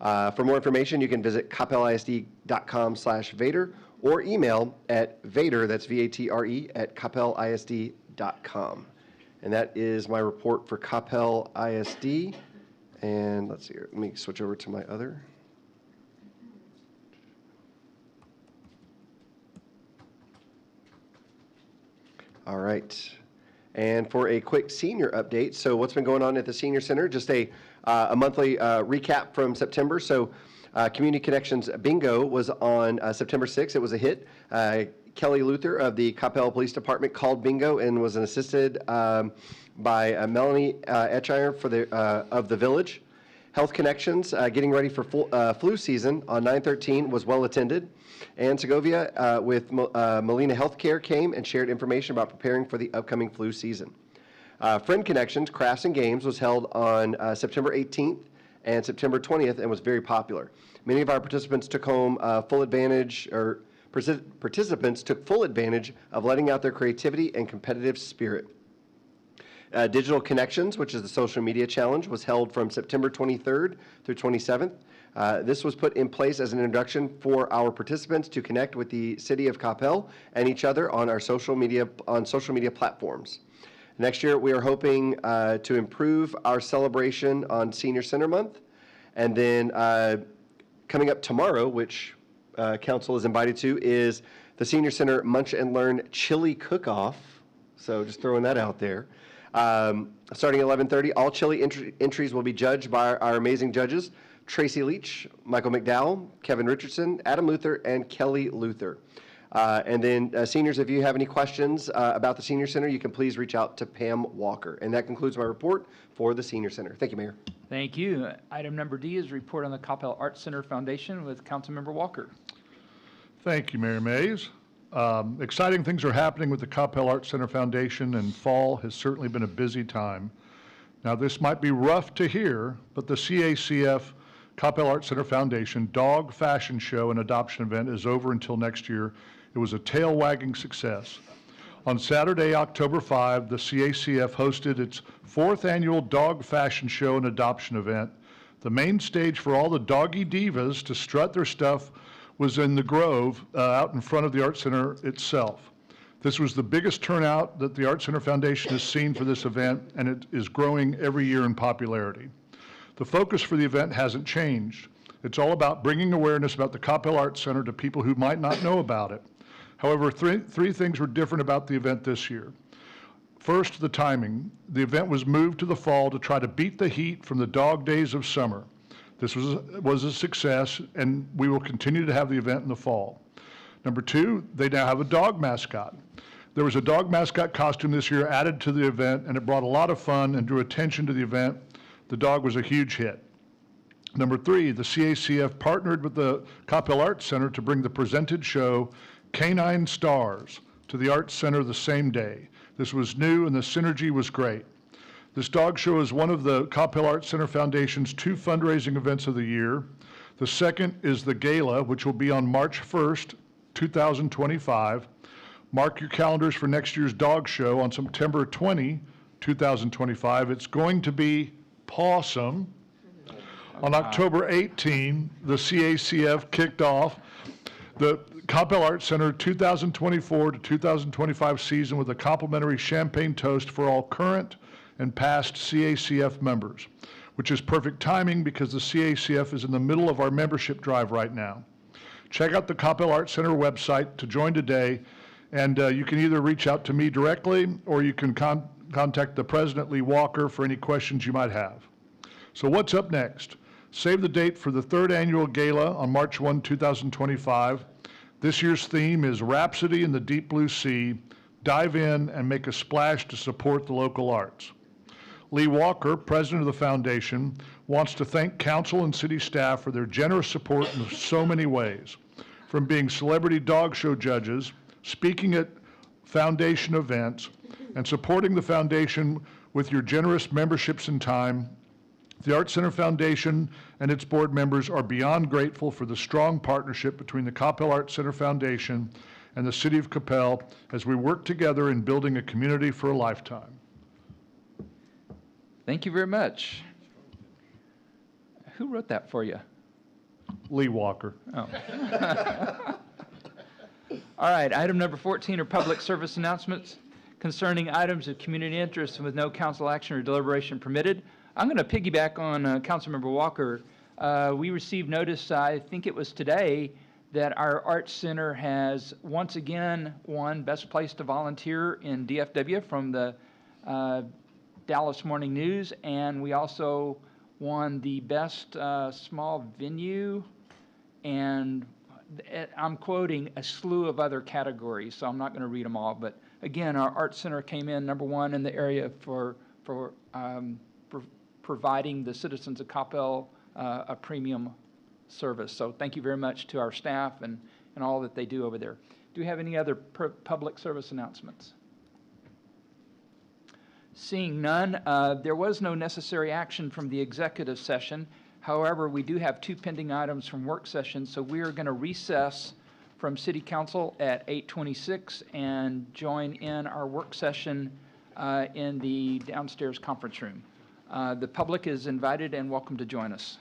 For more information, you can visit coppellisd.com/Vader or email at Vader, that's V-A-T-R-E, at coppellisd.com. And that is my report for Coppell ISD. And let's see here, let me switch over to my other. All right. And for a quick senior update, so what's been going on at the Senior Center, just a monthly recap from September. So Community Connections Bingo was on September 6th. It was a hit. Kelly Luther of the Coppell Police Department called bingo and was assisted by Melanie Etchire of the Village. Health Connections, getting ready for flu season on 9/13 was well attended. Ann Segovia with Molina Healthcare came and shared information about preparing for the upcoming flu season. Friend Connections, Crafts and Games was held on September 18th and September 20th and was very popular. Many of our participants took home full advantage, or participants took full advantage of letting out their creativity and competitive spirit. Digital Connections, which is the social media challenge, was held from September 23rd through 27th. This was put in place as an introduction for our participants to connect with the city of Coppell and each other on our social media platforms. Next year, we are hoping to improve our celebration on Senior Center Month. And then coming up tomorrow, which council is invited to, is the Senior Center Munch and Learn Chili Cook-Off. So just throwing that out there. Starting at 11:30, all chili entries will be judged by our amazing judges, Tracy Leach, Michael McDowell, Kevin Richardson, Adam Luther, and Kelly Luther. And then seniors, if you have any questions about the Senior Center, you can please reach out to Pam Walker. And that concludes my report for the Senior Center. Thank you, Mayor. Thank you. Item number D is report on the Coppell Arts Center Foundation with Councilmember Walker. Thank you, Mayor Mays. Exciting things are happening with the Coppell Arts Center Foundation, and fall has certainly been a busy time. Now, this might be rough to hear, but the CACF Coppell Arts Center Foundation Dog Fashion Show and Adoption Event is over until next year. It was a tail-wagging success. On Saturday, October 5, the CACF hosted its 4th annual Dog Fashion Show and Adoption Event. The main stage for all the doggy divas to strut their stuff was in the Grove, out in front of the Art Center itself. This was the biggest turnout that the Art Center Foundation has seen for this event, and it is growing every year in popularity. The focus for the event hasn't changed. It's all about bringing awareness about the Coppell Arts Center to people who might not know about it. However, three things were different about the event this year. First, the timing. The event was moved to the fall to try to beat the heat from the dog days of summer. This was a success, and we will continue to have the event in the fall. Number two, they now have a dog mascot. There was a dog mascot costume this year added to the event, and it brought a lot of fun and drew attention to the event. The dog was a huge hit. Number three, the CACF partnered with the Coppell Arts Center to bring the presented show Canine Stars to the Arts Center the same day. This was new, and the synergy was great. This dog show is one of the Coppell Arts Center Foundation's 2 fundraising events of the year. The second is the Gala, which will be on March 1st, 2025. Mark your calendars for next year's dog show on September 20, 2025. It's going to be pawsome. On October 18, the CACF kicked off the Coppell Arts Center 2024 to 2025 season with a complimentary champagne toast for all current and past CACF members, which is perfect timing because the CACF is in the middle of our membership drive right now. Check out the Coppell Arts Center website to join today, and you can either reach out to me directly or you can contact the President, Lee Walker, for any questions you might have. So what's up next? Save the date for the 3rd annual gala on March 1, 2025. This year's theme is Rhapsody in the Deep Blue Sea. Dive in and make a splash to support the local arts. Lee Walker, president of the foundation, wants to thank council and city staff for their generous support in so many ways. from being celebrity dog show judges, speaking at foundation events, and supporting the foundation with your generous memberships and time. The Art Center Foundation and its board members are beyond grateful for the strong partnership between the Coppell Art Center Foundation and the City of Coppell as we work together in building a community for a lifetime. Thank you very much. Who wrote that for you? Lee Walker. Oh. All right, item number 14 are public service announcements concerning items of community interest with no council action or deliberation permitted. I'm going to piggyback on Councilmember Walker. We received notice, I think it was today, that our Arts Center has once again won Best Place to Volunteer in DFW from the Dallas Morning News, and we also won the Best Small Venue, and I'm quoting a slew of other categories, so I'm not going to read them all, but again, our Arts Center came in #1 in the area for providing the citizens of Coppell a premium service. So thank you very much to our staff and all that they do over there. Do we have any other public service announcements? Seeing none, there was no necessary action from the executive session. However, we do have 2 pending items from work sessions, so we are going to recess from City Council at 8:26 and join in our work session in the downstairs conference room. The public is invited and welcome to join us.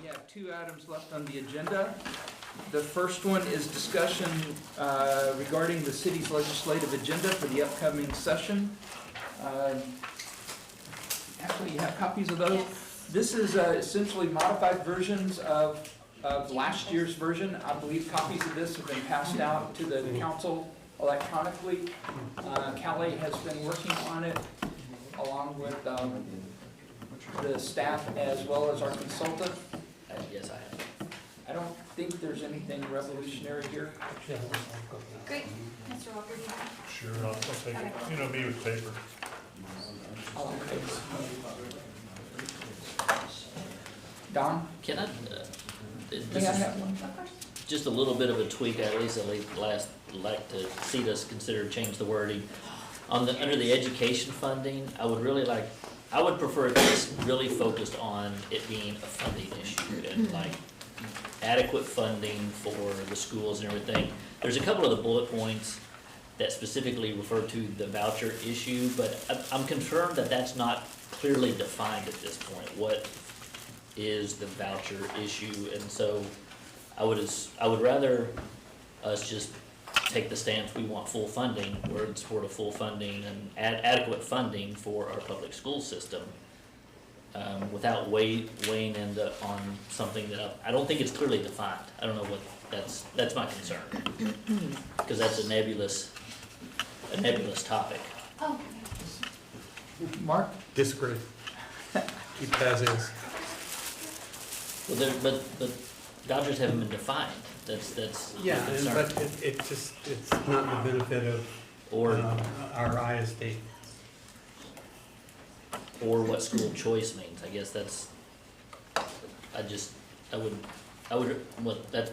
We have 2 items left on the agenda. The first one is discussion regarding the city's legislative agenda for the upcoming session. Actually, you have copies of those? Yes. This is essentially modified versions of last year's version. I believe copies of this have been passed out to the council electronically. Callie has been working on it along with the staff as well as our consultant. Yes, I have. I don't think there's anything revolutionary here. Great. Mr. Walker, do you have? Sure, I'll take it. You know me with paper. Don? Can I, May I have one? just a little bit of a tweak, at least like to see us consider change the wording. Under the education funding, I would prefer if it's really focused on it being a funding issue and like adequate funding for the schools and everything. There's a couple of the bullet points that specifically refer to the voucher issue, but I'm concerned that that's not clearly defined at this point. What is the voucher issue? And so I would rather us just take the stance, we want full funding, we're in support of full funding and adequate funding for our public school system, without weighing into on something that I don't think it's clearly defined. I don't know what, that's my concern. Because that's a nebulous topic. Oh. Mark? Disagree. Keep it as is. Well, but vouchers haven't been defined. That's my Yeah, concern. but it's not in the benefit of our ISD. Or what school choice means. I guess that's, that's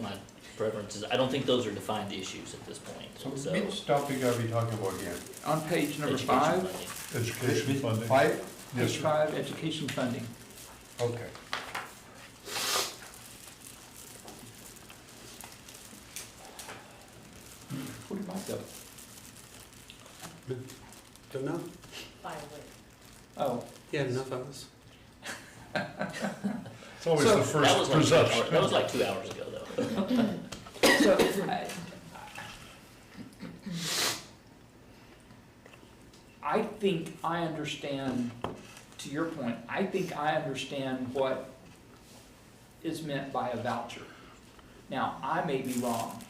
my preference. Is I don't think those are defined issues at this point. So which topic are we talking about here? On page number Education 5. funding. Education funding. 5? Yes, Page sir. 5, education funding. Okay. Where did Mike go? Don't know. Oh. Yeah, enough of us. It's always So, the That first was like presumption. that was like 2 hours ago, though. So, I think I understand, to your point, I think I understand what is meant by a voucher. Now, I may be wrong,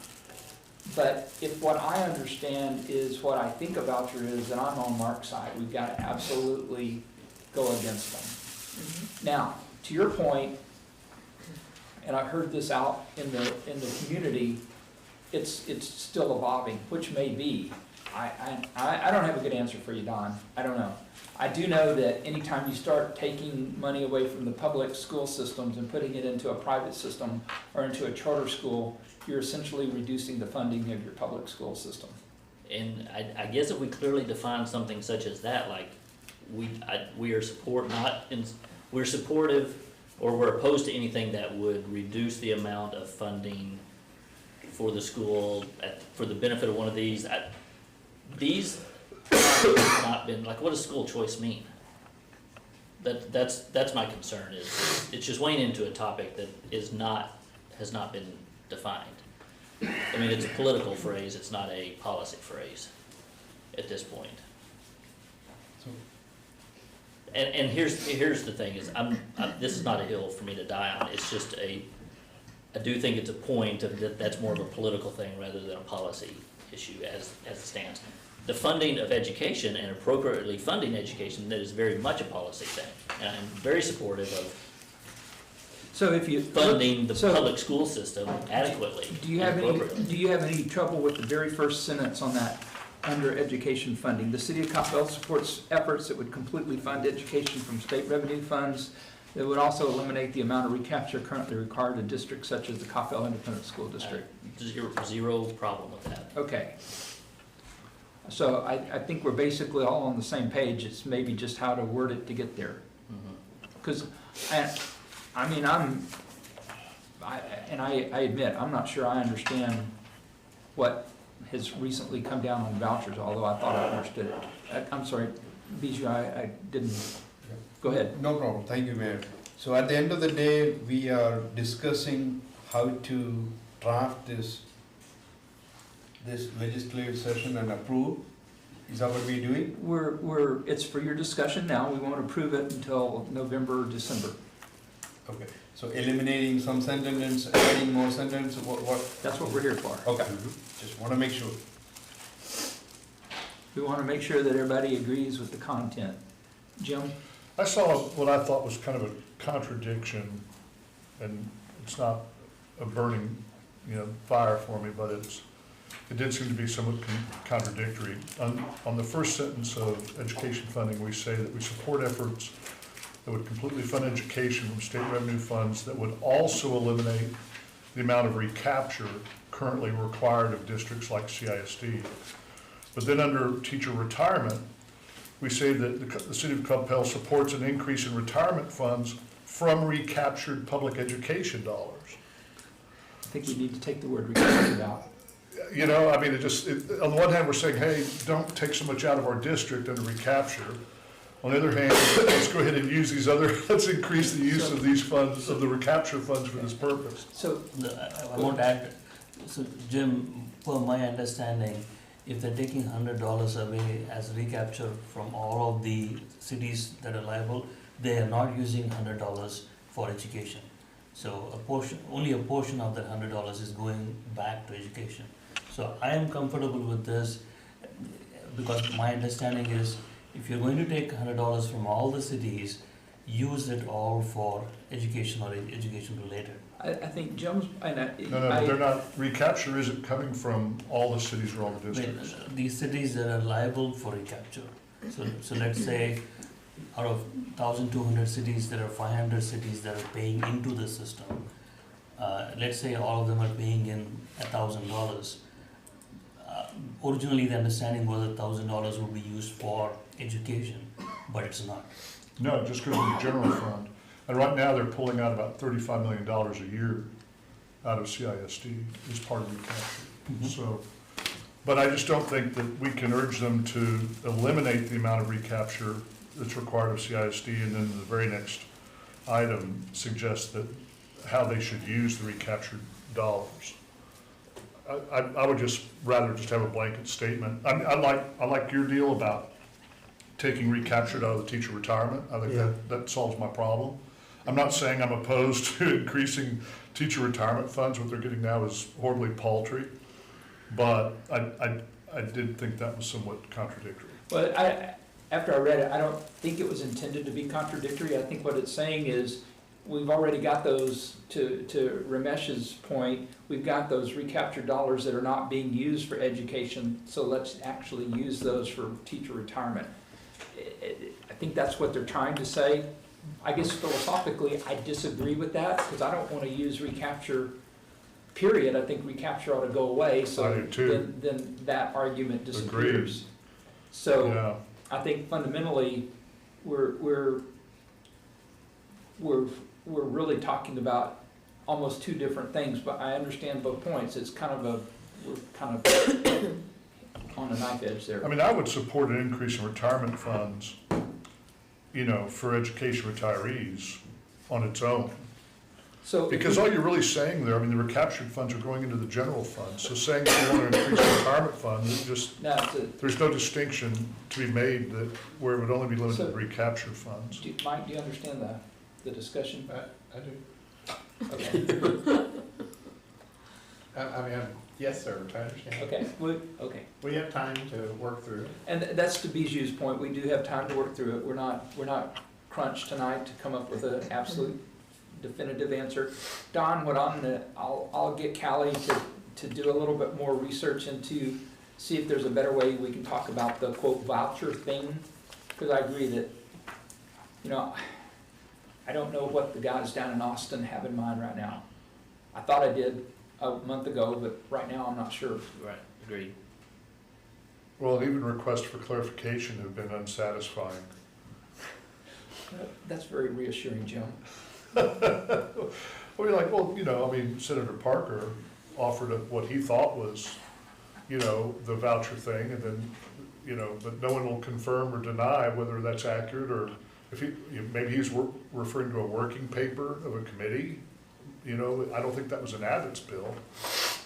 but if what I understand is what I think a voucher is, then I'm on Mark's side. We've got to absolutely go against them. Now, to your point, and I heard this out in the community, it's still evolving, which may be. I don't have a good answer for you, Don. I don't know. I do know that anytime you start taking money away from the public school systems and putting it into a private system or into a charter school, you're essentially reducing the funding of your public school system. And I guess if we clearly define something such as that, like we are we're supportive or we're opposed to anything that would reduce the amount of funding for the school for the benefit of one of these. These have not been, like, what does school choice mean? That's my concern, is it's just weighing into a topic that has not been defined. I mean, it's a political phrase, it's not a policy phrase at this point. And here's the thing, is this is not a hill for me to die on, it's just I do think it's a point of that's more of a political thing rather than a policy issue as it stands. The funding of education and appropriately funding education, that is very much a policy thing. And I'm very supportive of So if you funding the public school system adequately. Do you have any trouble with the very first sentence on that under education funding? The city of Coppell supports efforts that would completely fund education from state revenue funds that would also eliminate the amount of recapture currently required in districts such as the Coppell Independent School District. Zero problem with that. Okay. So I think we're basically all on the same page. It's maybe just how to word it to get there. Because, I mean, I admit, I'm not sure I understand what has recently come down on vouchers, although I thought I understood it. I'm sorry, Bijou, I didn't. Go ahead. No problem. Thank you, Mayor. So at the end of the day, we are discussing how to draft this legislative session and approve. Is that what we're doing? It's for your discussion now. We won't approve it until November, December. Okay. So eliminating some sentence, adding more sentence, what? That's what we're here for. Okay. Just want to make sure. We want to make sure that everybody agrees with the content. Jim? I saw what I thought was kind of a contradiction, and it's not a burning, fire for me, but it did seem to be somewhat contradictory. On the first sentence of education funding, we say that we support efforts that would completely fund education from state revenue funds that would also eliminate the amount of recapture currently required of districts like CISD. But then under teacher retirement, we say that the city of Coppell supports an increase in retirement funds from recaptured public education dollars. I think we need to take the word recaptured out. On the one hand, we're saying, hey, don't take so much out of our district under recapture. On the other hand, let's go ahead and use let's increase the use of these funds, of the recapture funds for this purpose. So I won't add, So Jim, per my understanding, if they're taking $100 away as recapture from all of the cities that are liable, they are not using $100 for education. So only a portion of that $100 is going back to education. So I am comfortable with this because my understanding is if you're going to take $100 from all the cities, use it all for education or education related. I think Jim's, and No, they're not, recapture isn't coming from all the cities or all the districts. These cities that are liable for recapture. So let's say out of 1,200 cities, there are 500 cities that are paying into the system. Let's say all of them are paying in $1,000. Originally, the understanding was $1,000 would be used for education, but it's not. No, just goes to the general fund. And right now, they're pulling out about $35 million a year out of CISD as part of recapture. So, but I just don't think that we can urge them to eliminate the amount of recapture that's required of CISD, and then the very next item suggests that how they should use the recaptured dollars. I would just rather just have a blanket statement. I like your deal about taking recaptured out of the teacher retirement. I think that solves my problem. I'm not saying I'm opposed to increasing teacher retirement funds. What they're getting now is horribly paltry, but I did think that was somewhat contradictory. Well, after I read it, I don't think it was intended to be contradictory. I think what it's saying is we've already got those, to Ramesh's point, we've got those recaptured dollars that are not being used for education, so let's actually use those for teacher retirement. I think that's what they're trying to say. I guess philosophically, I disagree with that because I don't want to use recapture, period. I think recapture ought to go away, so then that argument disappears. Agreed. So I think fundamentally, we're really talking about almost two different things, but I understand both points. It's kind of we're kind of on a knife edge there. I mean, I would support an increase in retirement funds, for education retirees on its own. So because all you're really saying there, I mean, the recaptured funds are going into the general fund. So saying that you want to increase the retirement fund, there's no distinction to be made that where it would only be limited to recaptured funds. Mike, do you understand the discussion? I do. Okay. I mean, yes, sir, I understand. Okay. We have time to work through it. And that's to Bijou's point. We do have time to work through it. We're not crunched tonight to come up with an absolute definitive answer. Don, I'll get Callie to do a little bit more research into, see if there's a better way we can talk about the quote voucher thing, because I agree that, I don't know what the guys down in Austin have in mind right now. I thought I did a month ago, but right now I'm not sure. Right, agreed. Well, even requests for clarification have been unsatisfying. That's very reassuring, Jim. Well, you're like, I mean, Senator Parker offered what he thought was, the voucher thing, and then, but no one will confirm or deny whether that's accurate, or if maybe he's referring to a working paper of a committee. I don't think that was an Abbott's bill.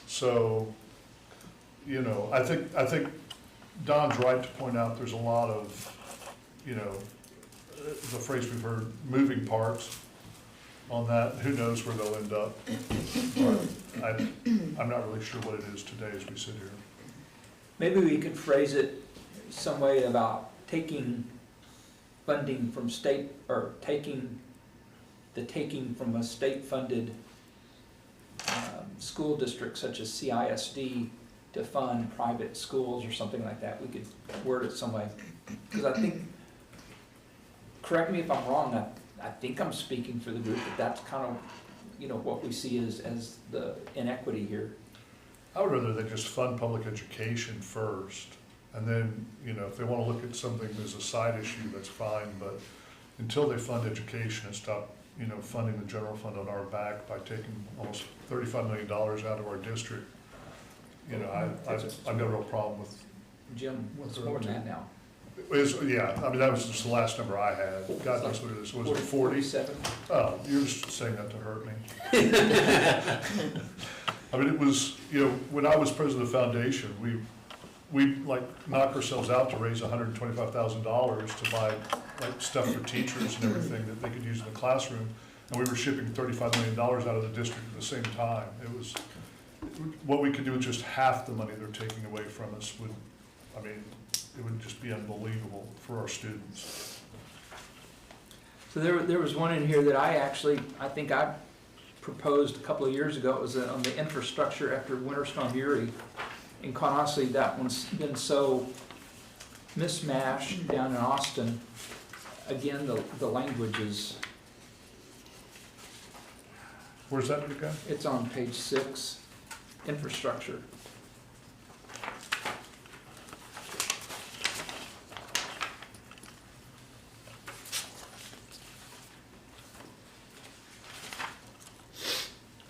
So, I think Don's right to point out there's a lot of, the phrase we've heard, moving parts on that. Who knows where they'll end up? But I'm not really sure what it is today as we sit here. Maybe we could phrase it some way about taking funding from state, or taking from a state-funded school district such as CISD to fund private schools or something like that. We could word it some way. Because I think, correct me if I'm wrong, I think I'm speaking for the group, but that's kind of, what we see as the inequity here. I would rather they just fund public education first, and then, if they want to look at something as a side issue, that's fine, but until they fund education and stop, funding the general fund on our back by taking almost $35 million out of our district, I've got a real problem with. Jim, what's more than that now? I mean, that was just the last number I had. God knows what it is. Was it 40? 47. Oh, you're just saying that to hurt me. I mean, it was, when I was president of the foundation, we like knock ourselves out to raise $125,000 to buy like stuff for teachers and everything that they could use in the classroom. And we were shipping $35 million out of the district at the same time. It was, what we could do with just half the money they're taking away from us would, it would just be unbelievable for our students. So there was one in here that I think I proposed a couple of years ago. It was on the infrastructure after Winter Storm Uri. And quite honestly, that one's been so mismatched down in Austin. Again, the language is... Where's that again? It's on page 6, infrastructure.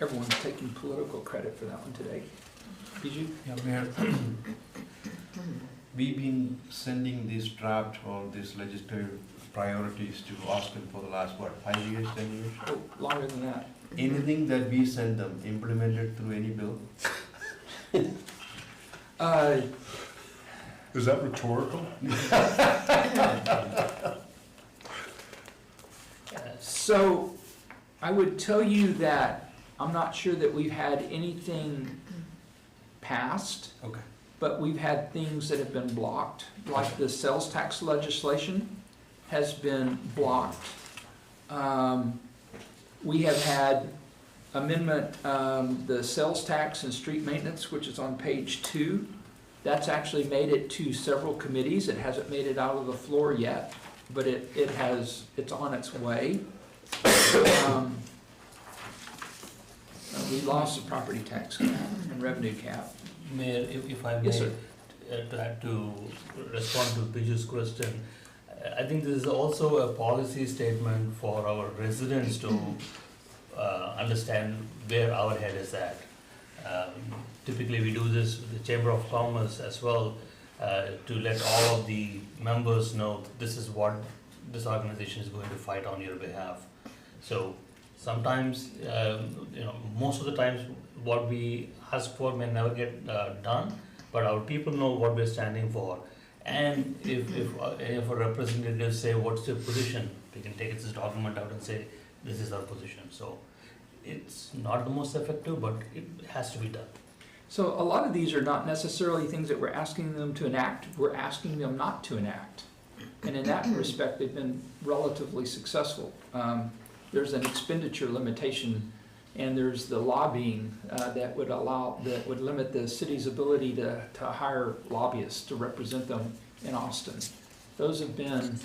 Everyone's taking political credit for that one today. Did you? Yeah, Mayor. We've been sending this draft or these legislative priorities to Austin for the last, 5 years, 10 years? Oh, longer than that. Anything that we send them implemented through any bill? Is that rhetorical? So I would tell you that I'm not sure that we've had anything passed. Okay. But we've had things that have been blocked, like the sales tax legislation has been blocked. We have had amendment, the sales tax and street maintenance, which is on page 2. That's actually made it to several committees. It hasn't made it out of the floor yet, but it's on its way. We lost the property tax cap and revenue cap. Mayor, if I may, Yes, sir. To respond to Biju's question, I think this is also a policy statement for our residents to understand where our head is at. Typically, we do this with the Chamber of Commerce as well, to let all of the members know this is what this organization is going to fight on your behalf. So sometimes, most of the times, what we ask for may never get done, but our people know what we're standing for. And if a representative say, what's your position? We can take this document out and say, this is our position. So it's not the most effective, but it has to be done. So a lot of these are not necessarily things that we're asking them to enact, we're asking them not to enact. And in that respect, they've been relatively successful. There's an expenditure limitation, and there's the lobbying that would limit the city's ability to hire lobbyists to represent them in Austin. Those have been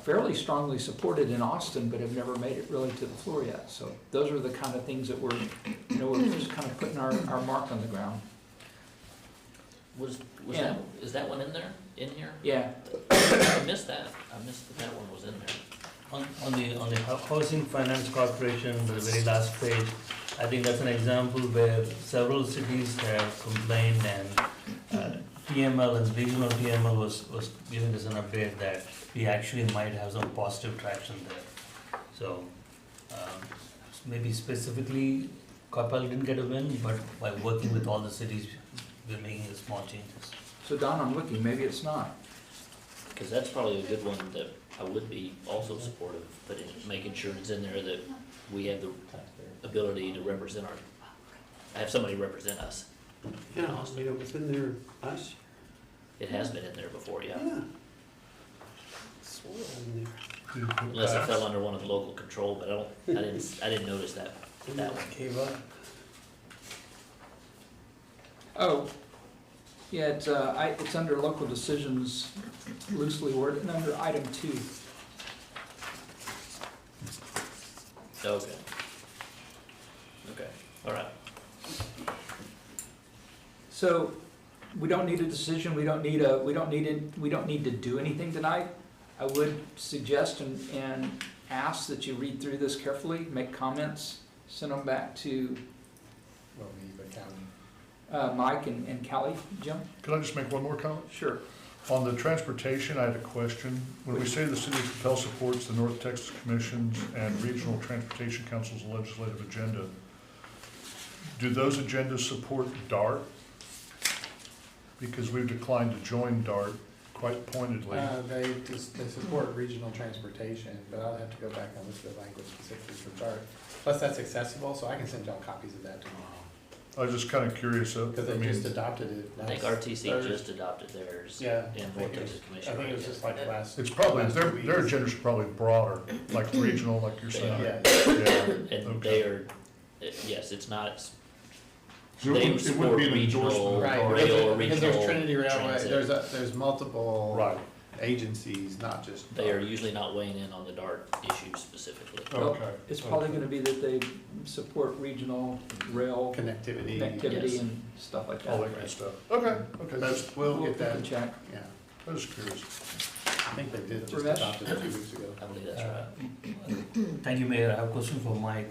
fairly strongly supported in Austin, but have never made it really to the floor yet. So those are the kind of things that we're just kind of putting our mark on the ground. Yeah. Is that one in here? Yeah. I missed that. I missed that one was in there. On the Housing Finance Corporation, the very last page, I think that's an example where several cities have complained, and TML and regional TML was giving us an update that we actually might have some positive traction there. So maybe specifically Coppell didn't get a win, but by working with all the cities, we're making small changes. So Don, I'm looking, maybe it's not. Because that's probably a good one that I would be also supportive of, making sure it's in there that we have the ability to represent have somebody represent us. Yeah, it was in there, us. It has been in there before, yeah. Yeah. Swore in there. Unless it fell under one of the local control, but I didn't notice that one. Gave up. Oh, yeah, it's under local decisions, loosely worded, and under item 2. Okay. Okay, all right. So we don't need a decision, we don't need to do anything tonight. I would suggest and ask that you read through this carefully, make comments, send them back to Mike and Callie. Jim? Can I just make one more comment? Sure. On the transportation, I had a question. When we say the city of Coppell supports the North Texas Commission's and Regional Transportation Council's legislative agenda, do those agendas support DART? Because we've declined to join DART quite pointedly. They support regional transportation, but I'll have to go back and look at the language specifically for DART. Plus, that's accessible, so I can send y'all copies of that tomorrow. I was just kind of curious. Because they just adopted it. I think RTC just adopted theirs. Yeah. And Vortex Commission. I think it was just like last. It's probably, their agenda's probably broader, like regional, like you're saying. Yeah. And they are, yes, it's not, So it they wouldn't- it wouldn't support be an regional endorsement. Right, rail or because regional there's Trinity Railway, transit. there's multiple Right. agencies, not just. They are usually not weighing in on the DART issue specifically. Okay. It's probably going to be that they support regional rail Connectivity. connectivity Yes. and stuff like that. All that good stuff. Okay, That's, we'll get that. Check. Yeah, I was curious. I think they did just Ramesh? adopt it a few weeks ago. I believe that's right. Thank you, Mayor. I have a question for Mike.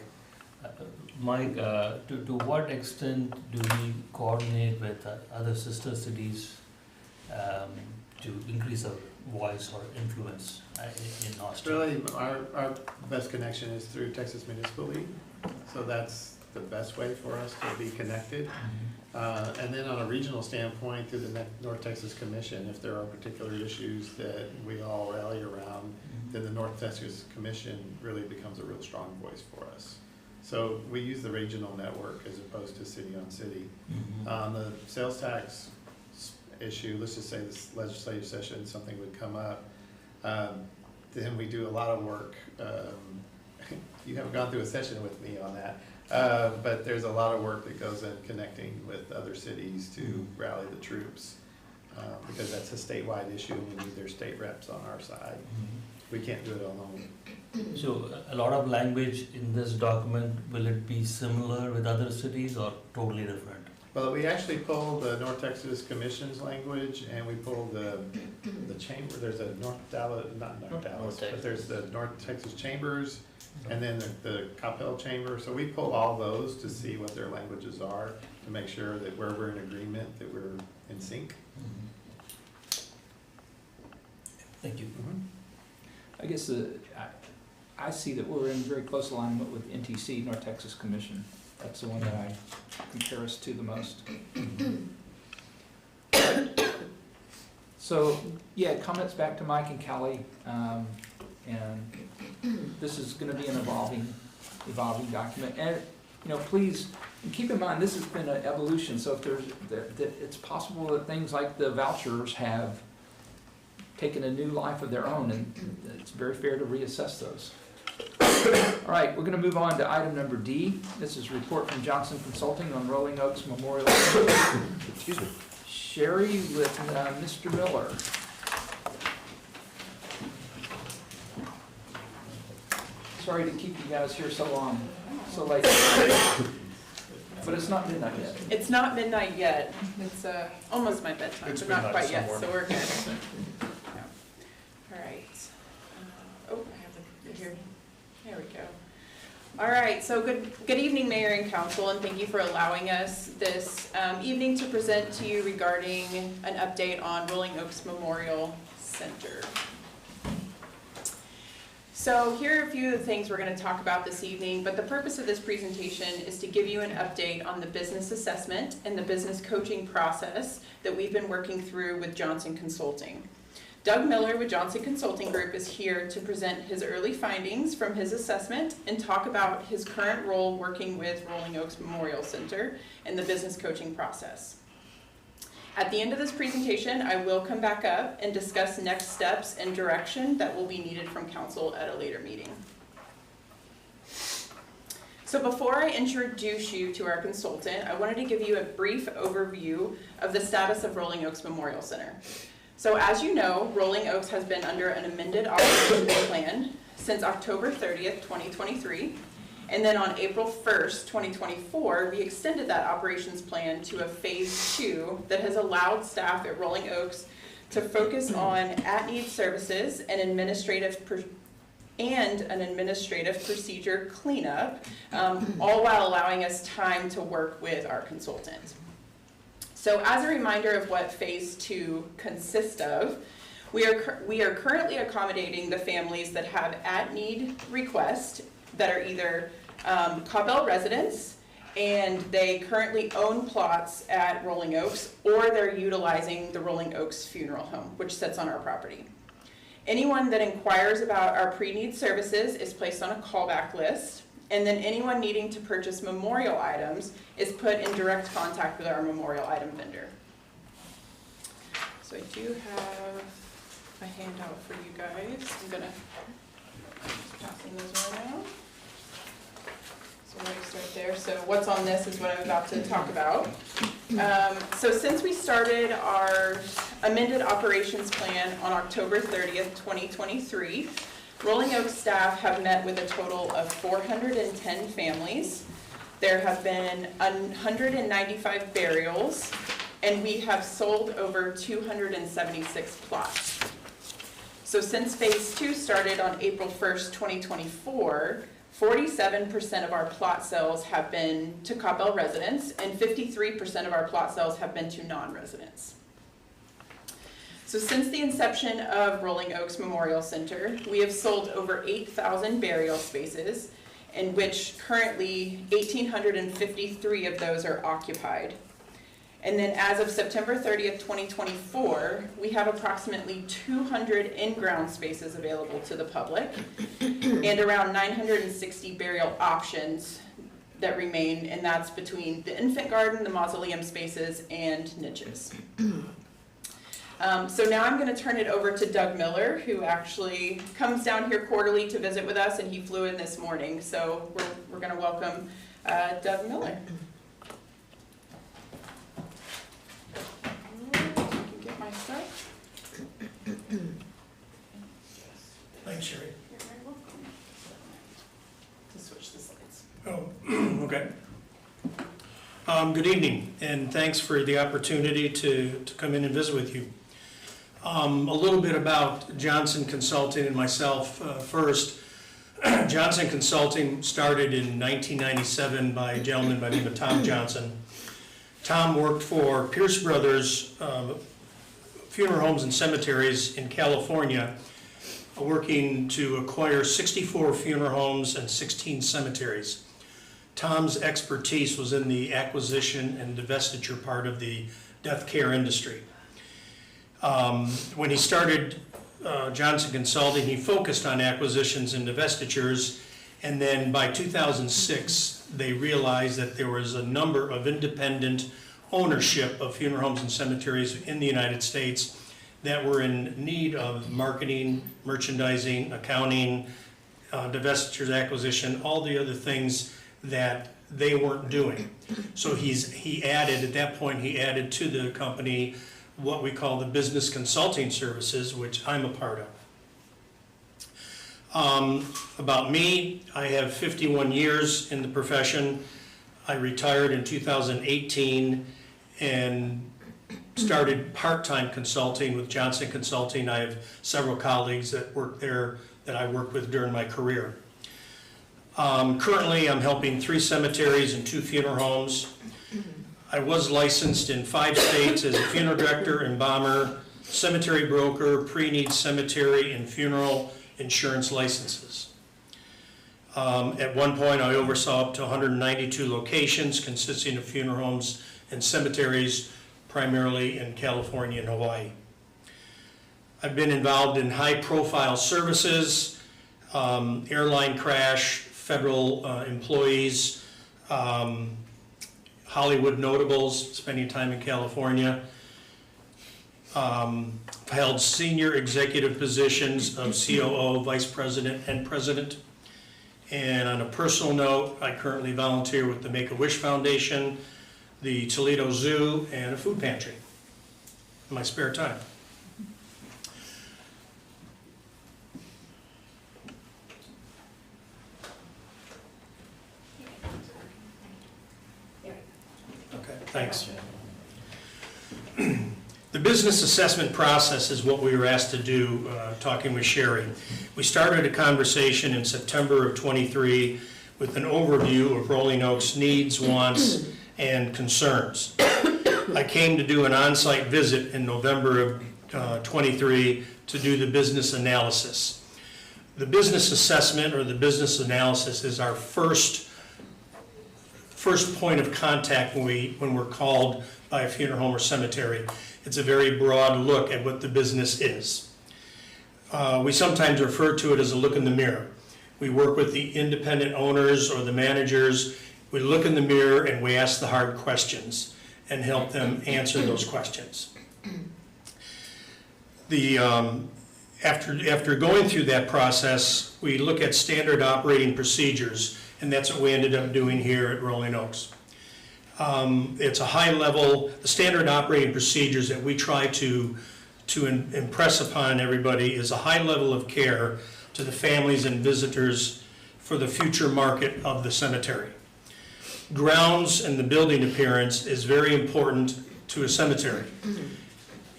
Mike, to what extent do we coordinate with other sister cities to increase our voice or influence in Austin? Really, our best connection is through Texas Municipal League, so that's the best way for us to be connected. And then on a regional standpoint, through the North Texas Commission, if there are particular issues that we all rally around, then the North Texas Commission really becomes a real strong voice for us. So we use the regional network as opposed to city on city. On the sales tax issue, let's just say this legislative session, something would come up, then we do a lot of work. You haven't gone through a session with me on that, but there's a lot of work that goes in connecting with other cities to rally the troops, because that's a statewide issue and we need their state reps on our side. We can't do it alone. So a lot of language in this document, will it be similar with other cities or totally different? Well, we actually pulled the North Texas Commission's language and we pulled the chamber, there's a North Dallas, not North Dallas, but there's the North Texas Chambers and then the Coppell Chamber. So we pull all those to see what their languages are, to make sure that where we're in agreement, that we're in sync. Thank you. I guess I see that we're in very close alignment with NTC, North Texas Commission. That's the one that I compare us to the most. So, yeah, comments back to Mike and Kelly. And this is going to be an evolving document. And, you know, please keep in mind, this has been an evolution. So if it's possible that things like the vouchers have taken a new life of their own, and it's very fair to reassess those. All right, we're going to move on to item number D. This is a report from Johnson Consulting on Rolling Oaks Memorial. Excuse me. Sherry with Mr. Miller. Sorry to keep you guys here so long, so late. But it's not midnight yet. It's not midnight yet. It's almost my bedtime, It's but not midnight quite yet, somewhere. so we're good. Yeah. All right. Oh, I have the, here, there we go. All right, so good evening, Mayor and Council, and thank you for allowing us this evening to present to you regarding an update on Rolling Oaks Memorial Center. So here are a few of the things we're going to talk about this evening, but the purpose of this presentation is to give you an update on the business assessment and the business coaching process that we've been working through with Johnson Consulting. Doug Miller with Johnson Consulting Group is here to present his early findings from his assessment and talk about his current role working with Rolling Oaks Memorial Center and the business coaching process. At the end of this presentation, I will come back up and discuss next steps and direction that will be needed from council at a later meeting. So before I introduce you to our consultant, I wanted to give you a brief overview of the status of Rolling Oaks Memorial Center. So as you know, Rolling Oaks has been under an amended operations plan since October 30th, 2023. And then on April 1st, 2024, we extended that operations plan to a phase 2 that has allowed staff at Rolling Oaks to focus on at-need services and an administrative procedure cleanup, all while allowing us time to work with our consultant. So as a reminder of what phase 2 consists of, we are currently accommodating the families that have at-need requests that are either Coppell residents and they currently own plots at Rolling Oaks, or they're utilizing the Rolling Oaks Funeral Home, which sits on our property. Anyone that inquires about our pre-need services is placed on a callback list, and then anyone needing to purchase memorial items is put in direct contact with our memorial item vendor. So I do have a handout for you guys. I'm gonna passing those around. So right start there. So what's on this is what I'm about to talk about. So since we started our amended operations plan on October 30th, 2023, Rolling Oaks staff have met with a total of 410 families. There have been 195 burials, and we have sold over 276 plots. So since phase 2 started on April 1st, 2024, 47% of our plot sales have been to Coppell residents, and 53% of our plot sales have been to non-residents. So since the inception of Rolling Oaks Memorial Center, we have sold over 8,000 burial spaces, in which currently 1,853 of those are occupied. And then as of September 30th, 2024, we have approximately 200 in-ground spaces available to the public and around 960 burial options that remain, and that's between the infant garden, the mausoleum spaces, and niches. So now I'm going to turn it over to Doug Miller, who actually comes down here quarterly to visit with us, and he flew in this morning. So we're going to welcome Doug Miller. Get my stuff. Thanks, Sherry. You're very welcome. To switch the slides. Oh, okay. Good evening, and thanks for the opportunity to come in and visit with you. A little bit about Johnson Consulting and myself first. Johnson Consulting started in 1997 by a gentleman by the name of Tom Johnson. Tom worked for Pierce Brothers Funeral Homes and Cemeteries in California, working to acquire 64 funeral homes and 16 cemeteries. Tom's expertise was in the acquisition and divestiture part of the death care industry. When he started Johnson Consulting, he focused on acquisitions and divestitures, and then by 2006, they realized that there was a number of independent ownership of funeral homes and cemeteries in the United States that were in need of marketing, merchandising, accounting, divestitures, acquisition, all the other things that they weren't doing. So he added, at that point, he added to the company what we call the business consulting services, which I'm a part of. About me, I have 51 years in the profession. I retired in 2018 and started part-time consulting with Johnson Consulting. I have several colleagues that work there that I worked with during my career. Currently, I'm helping 3 cemeteries and 2 funeral homes. I was licensed in 5 states as a funeral director, embalmer, cemetery broker, pre-need cemetery, and funeral insurance licenses. At one point, I oversaw up to 192 locations consisting of funeral homes and cemeteries, primarily in California and Hawaii. I've been involved in high-profile services, airline crash, federal employees, Hollywood notables, spending time in California. Held senior executive positions of COO, vice president, and president. And on a personal note, I currently volunteer with the Make-A-Wish Foundation, the Toledo Zoo, and a food pantry in my spare time. Okay, thanks. The business assessment process is what we were asked to do, talking with Sherry. We started a conversation in September of '23 with an overview of Rolling Oaks' needs, wants, and concerns. I came to do an on-site visit in November of '23 to do the business analysis. The business assessment or the business analysis is our first first point of contact when we're called by a funeral home or cemetery. It's a very broad look at what the business is. We sometimes refer to it as a look in the mirror. We work with the independent owners or the managers. We look in the mirror and we ask the hard questions and help them answer those questions. After going through that process, we look at standard operating procedures, and that's what we ended up doing here at Rolling Oaks. It's a high level, the standard operating procedures that we try to impress upon everybody is a high level of care to the families and visitors for the future market of the cemetery. Grounds and the building appearance is very important to a cemetery.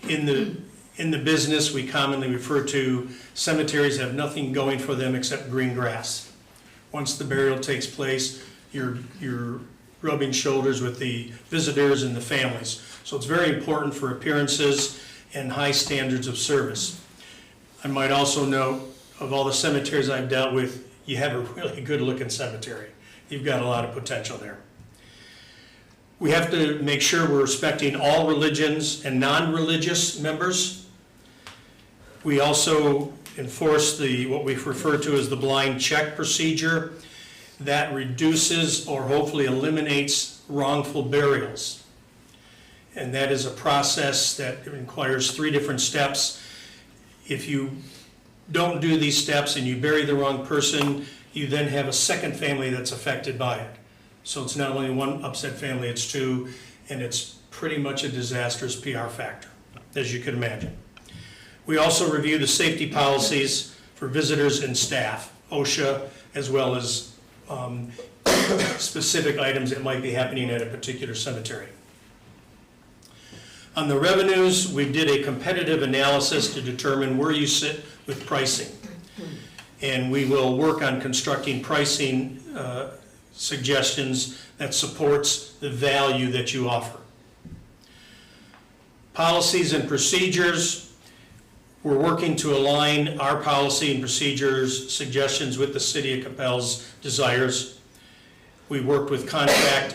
In the business, we commonly refer to cemeteries have nothing going for them except green grass. Once the burial takes place, you're rubbing shoulders with the visitors and the families. So it's very important for appearances and high standards of service. I might also note, of all the cemeteries I've dealt with, you have a really good looking cemetery. You've got a lot of potential there. We have to make sure we're respecting all religions and non-religious members. We also enforce what we refer to as the blind check procedure that reduces or hopefully eliminates wrongful burials. And that is a process that requires 3 different steps. If you don't do these steps and you bury the wrong person, you then have a second family that's affected by it. So it's not only one upset family, it's 2, and it's pretty much a disastrous PR factor, as you can imagine. We also review the safety policies for visitors and staff, OSHA, as well as specific items that might be happening at a particular cemetery. On the revenues, we did a competitive analysis to determine where you sit with pricing. And we will work on constructing pricing suggestions that supports the value that you offer. Policies and procedures, we're working to align our policy and procedures suggestions with the City of Coppell's desires. We worked with contract,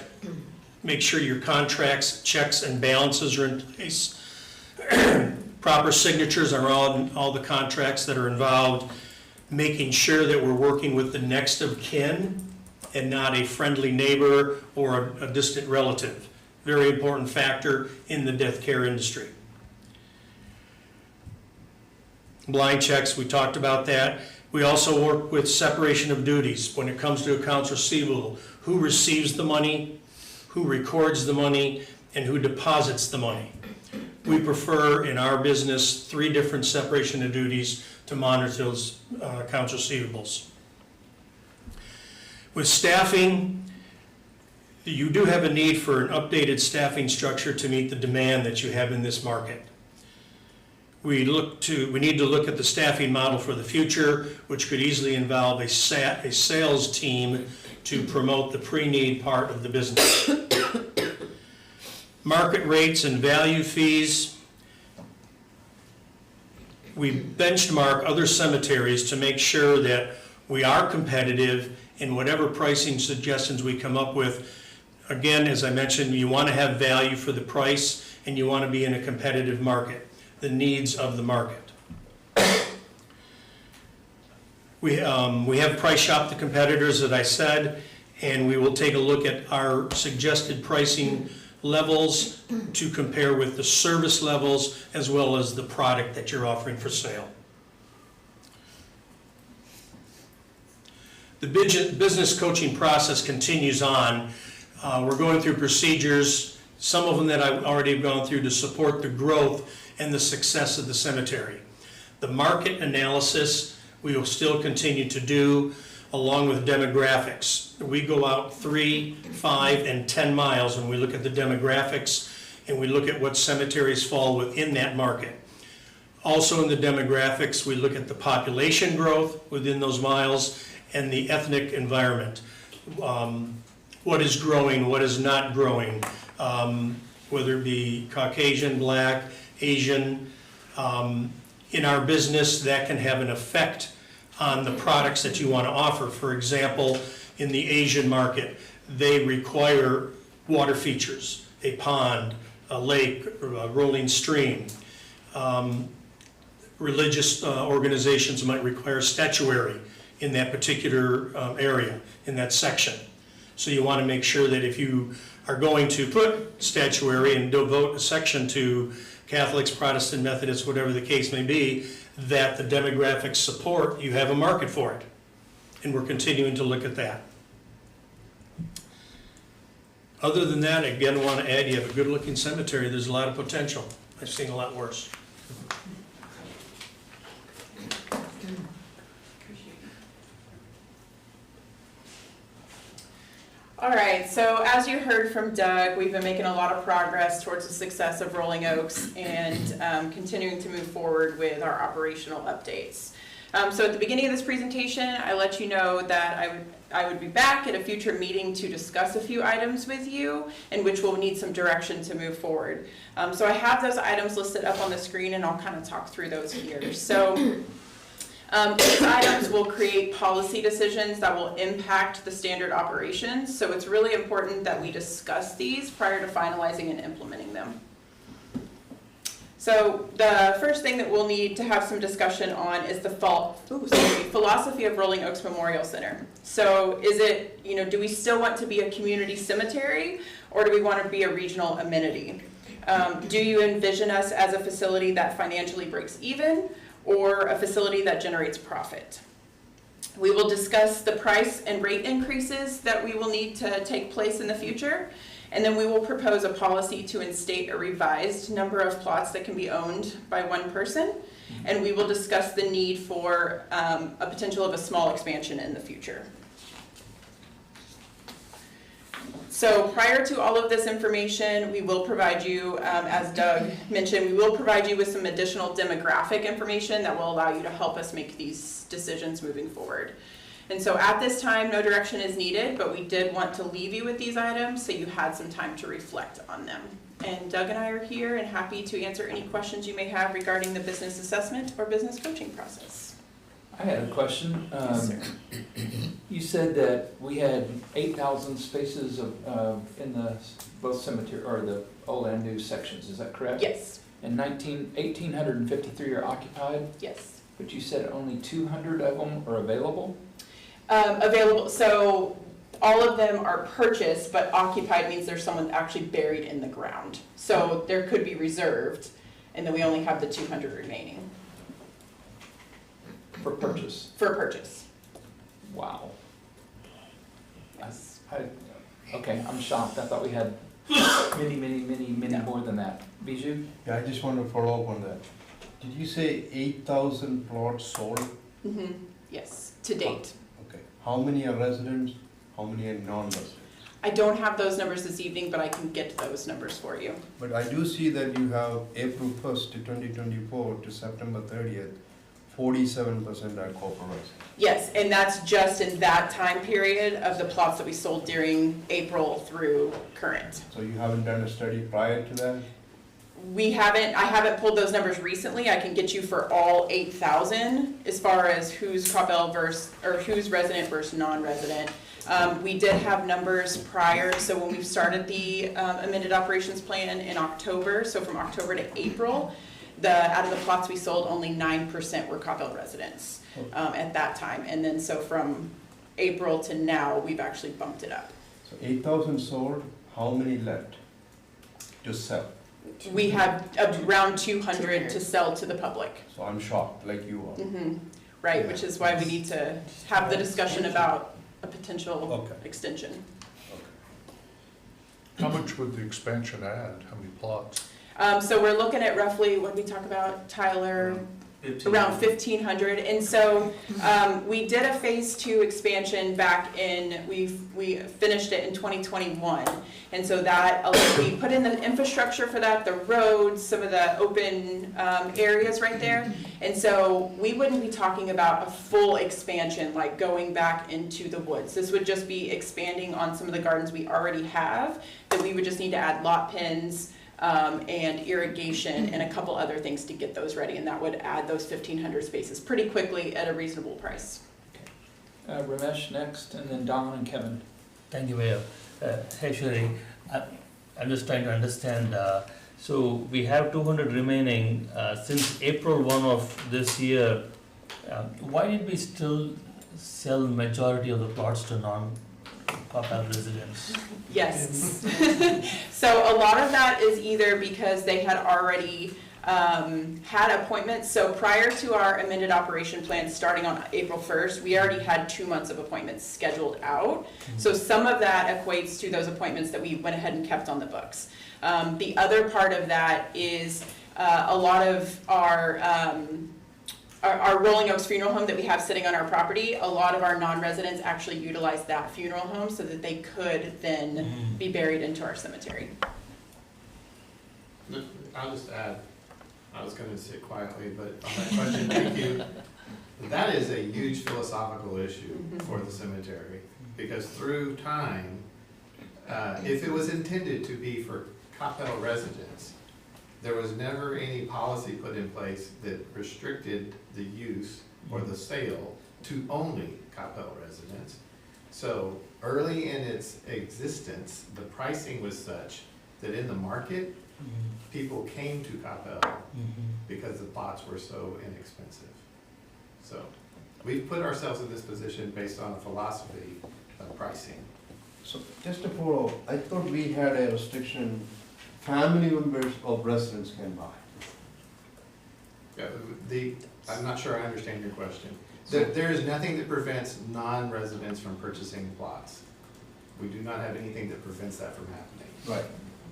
make sure your contracts, checks, and balances are in place. Proper signatures are on all the contracts that are involved, making sure that we're working with the next of kin and not a friendly neighbor or a distant relative. Very important factor in the death care industry. Blind checks, we talked about that. We also work with separation of duties when it comes to accounts receivable. Who receives the money, who records the money, and who deposits the money. We prefer in our business 3 different separation of duties to monitor those accounts receivables. With staffing, you do have a need for an updated staffing structure to meet the demand that you have in this market. We need to look at the staffing model for the future, which could easily involve a sales team to promote the pre-need part of the business. Market rates and value fees. We benchmark other cemeteries to make sure that we are competitive in whatever pricing suggestions we come up with. Again, as I mentioned, you want to have value for the price and you want to be in a competitive market, the needs of the market. We have price shopped the competitors, as I said, and we will take a look at our suggested pricing levels to compare with the service levels as well as the product that you're offering for sale. The business coaching process continues on. We're going through procedures, some of them that I've already gone through to support the growth and the success of the cemetery. The market analysis we will still continue to do, along with demographics. We go out 3, 5, and 10 miles when we look at the demographics and we look at what cemeteries fall within that market. Also in the demographics, we look at the population growth within those miles and the ethnic environment. What is growing, what is not growing, whether it be Caucasian, Black, Asian. In our business, that can have an effect on the products that you want to offer. For example, in the Asian market, they require water features, a pond, a lake, or a rolling stream. Religious organizations might require statuary in that particular area, in that section. So you want to make sure that if you are going to put statuary and devote a section to Catholics, Protestant, Methodists, whatever the case may be, that the demographics support, you have a market for it. And we're continuing to look at that. Other than that, again, I want to add, you have a good-looking cemetery. There's a lot of potential. I've seen a lot worse. All right, so as you heard from Doug, we've been making a lot of progress towards the success of Rolling Oaks and continuing to move forward with our operational updates. So at the beginning of this presentation, I let you know that I would be back at a future meeting to discuss a few items with you, in which we'll need some direction to move forward. So I have those items listed up on the screen, and I'll kind of talk through those here. So these items will create policy decisions that will impact the standard operations. So it's really important that we discuss these prior to finalizing and implementing them. So the first thing that we'll need to have some discussion on is the philosophy of Rolling Oaks Memorial Center. So is it, do we still want to be a community cemetery, or do we want to be a regional amenity? Do you envision us as a facility that financially breaks even, or a facility that generates profit? We will discuss the price and rate increases that we will need to take place in the future. And then we will propose a policy to instate a revised number of plots that can be owned by one person. And we will discuss the need for a potential of a small expansion in the future. So prior to all of this information, we will provide you, as Doug mentioned, we will provide you with some additional demographic information that will allow you to help us make these decisions moving forward. And so at this time, no direction is needed, but we did want to leave you with these items so you had some time to reflect on them. And Doug and I are here and happy to answer any questions you may have regarding the business assessment or business coaching process. I had a question. Yes, sir. You said that we had 8,000 spaces in the both cemetery or the old and new sections. Is that correct? Yes. And 1,853 are occupied. Yes. But you said only 200 of them are available. Available. So all of them are purchased, but occupied means there's someone actually buried in the ground. So there could be reserved, and then we only have the 200 remaining. For purchase? For purchase. Wow. Yes. Okay, I'm shocked. I thought we had many more than that. Bijou? Yeah, I just want to follow up on that. Did you say 8,000 plots sold? Mm-hmm. Yes, to date. Okay. How many are residents? How many are non-residents? I don't have those numbers this evening, but I can get those numbers for you. But I do see that you have April 1st to 2024 to September 30th, 47% are corporate residents. Yes, and that's just in that time period of the plots that we sold during April through current. So you haven't done a study prior to that? I haven't pulled those numbers recently. I can get you for all 8,000 as far as who's Coppell who's resident versus non-resident. We did have numbers prior, so when we started the amended operations plan in October, so from October to April, out of the plots we sold, only 9% were Coppell residents at that time. And then so from April to now, we've actually bumped it up. So 8,000 sold, how many left to sell? We have around 200 to sell to the public. So I'm shocked, like you are. Mm-hmm. Right, Yeah. which is why we need to have the discussion about a potential extension. How much would the expansion add? How many plots? So we're looking at roughly, what did we talk about, Tyler? Around 1,500. And so we did a phase 2 expansion back in, we finished it in 2021. And so that, we put in the infrastructure for that, the roads, some of the open areas right there. And so we wouldn't be talking about a full expansion, like going back into the woods. This would just be expanding on some of the gardens we already have, that we would just need to add lot pins, and irrigation and a couple other things to get those ready, and that would add those 1,500 spaces pretty quickly at a reasonable price. Ramesh next, and then Don and Kevin. Thank you, Mayor. Hey, Sherry, I'm just trying to understand, so we have 200 remaining, since April 1 of this year, why did we still sell majority of the plots to non-Coppell residents? Yes. So a lot of that is either because they had already had appointments. So prior to our amended operation plan starting on April 1st, we already had 2 months of appointments scheduled out. So some of that equates to those appointments that we went ahead and kept on the books. The other part of that is a lot of our Rolling Oaks Funeral Home that we have sitting on our property, a lot of our non-residents actually utilize that funeral home so that they could then be buried into our cemetery. I'll just add, I was gonna sit quietly, but on that question, thank you. That is a huge philosophical issue for the cemetery, because through time, if it was intended to be for Coppell residents, there was never any policy put in place that restricted the use or the sale to only Coppell residents. So early in its existence, the pricing was such that in the market, people came to Coppell because the plots were so inexpensive. So we've put ourselves in this position based on a philosophy of pricing. So just to follow, I thought we had a restriction, family members of residents can buy. I'm not sure I understand your question. There is nothing that prevents non-residents from purchasing plots. We do not have anything that prevents that from happening. Right,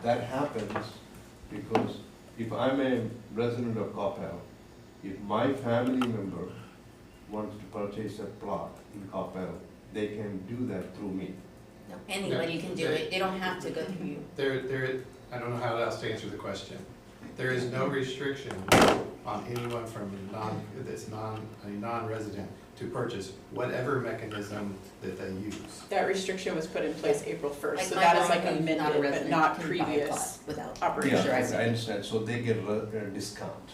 that happens because if I'm a resident of Coppell, if my family member wants to purchase a plot in Coppell, they can do that through me. No, anybody can do it, they don't have to go through you. I don't know how else to answer the question. There is no restriction on anyone from a non-resident to purchase whatever mechanism that they use. That restriction was put in place April 1st, Like so my that is mom like who's not a amended, but resident not can buy a previous plot without- operation. Yeah, I understand, so they get a discount.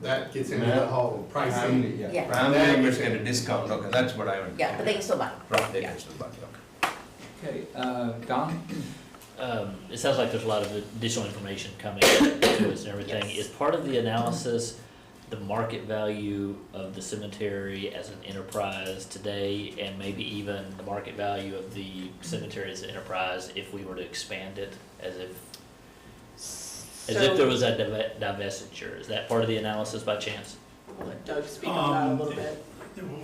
That gets into the whole pricing. Family, Yeah. yeah, family members get a discount, okay, that's what I understand. Yeah, but they can still buy. Right, they can still buy, okay. Okay, Don? It sounds like there's a lot of additional information coming to us and everything. Yes. Is part of the analysis the market value of the cemetery as an enterprise today, and maybe even the market value of the cemetery as an enterprise if we were to expand it, as if there was a divestiture? Is that part of the analysis by chance? I'll let Doug speak on that a little bit.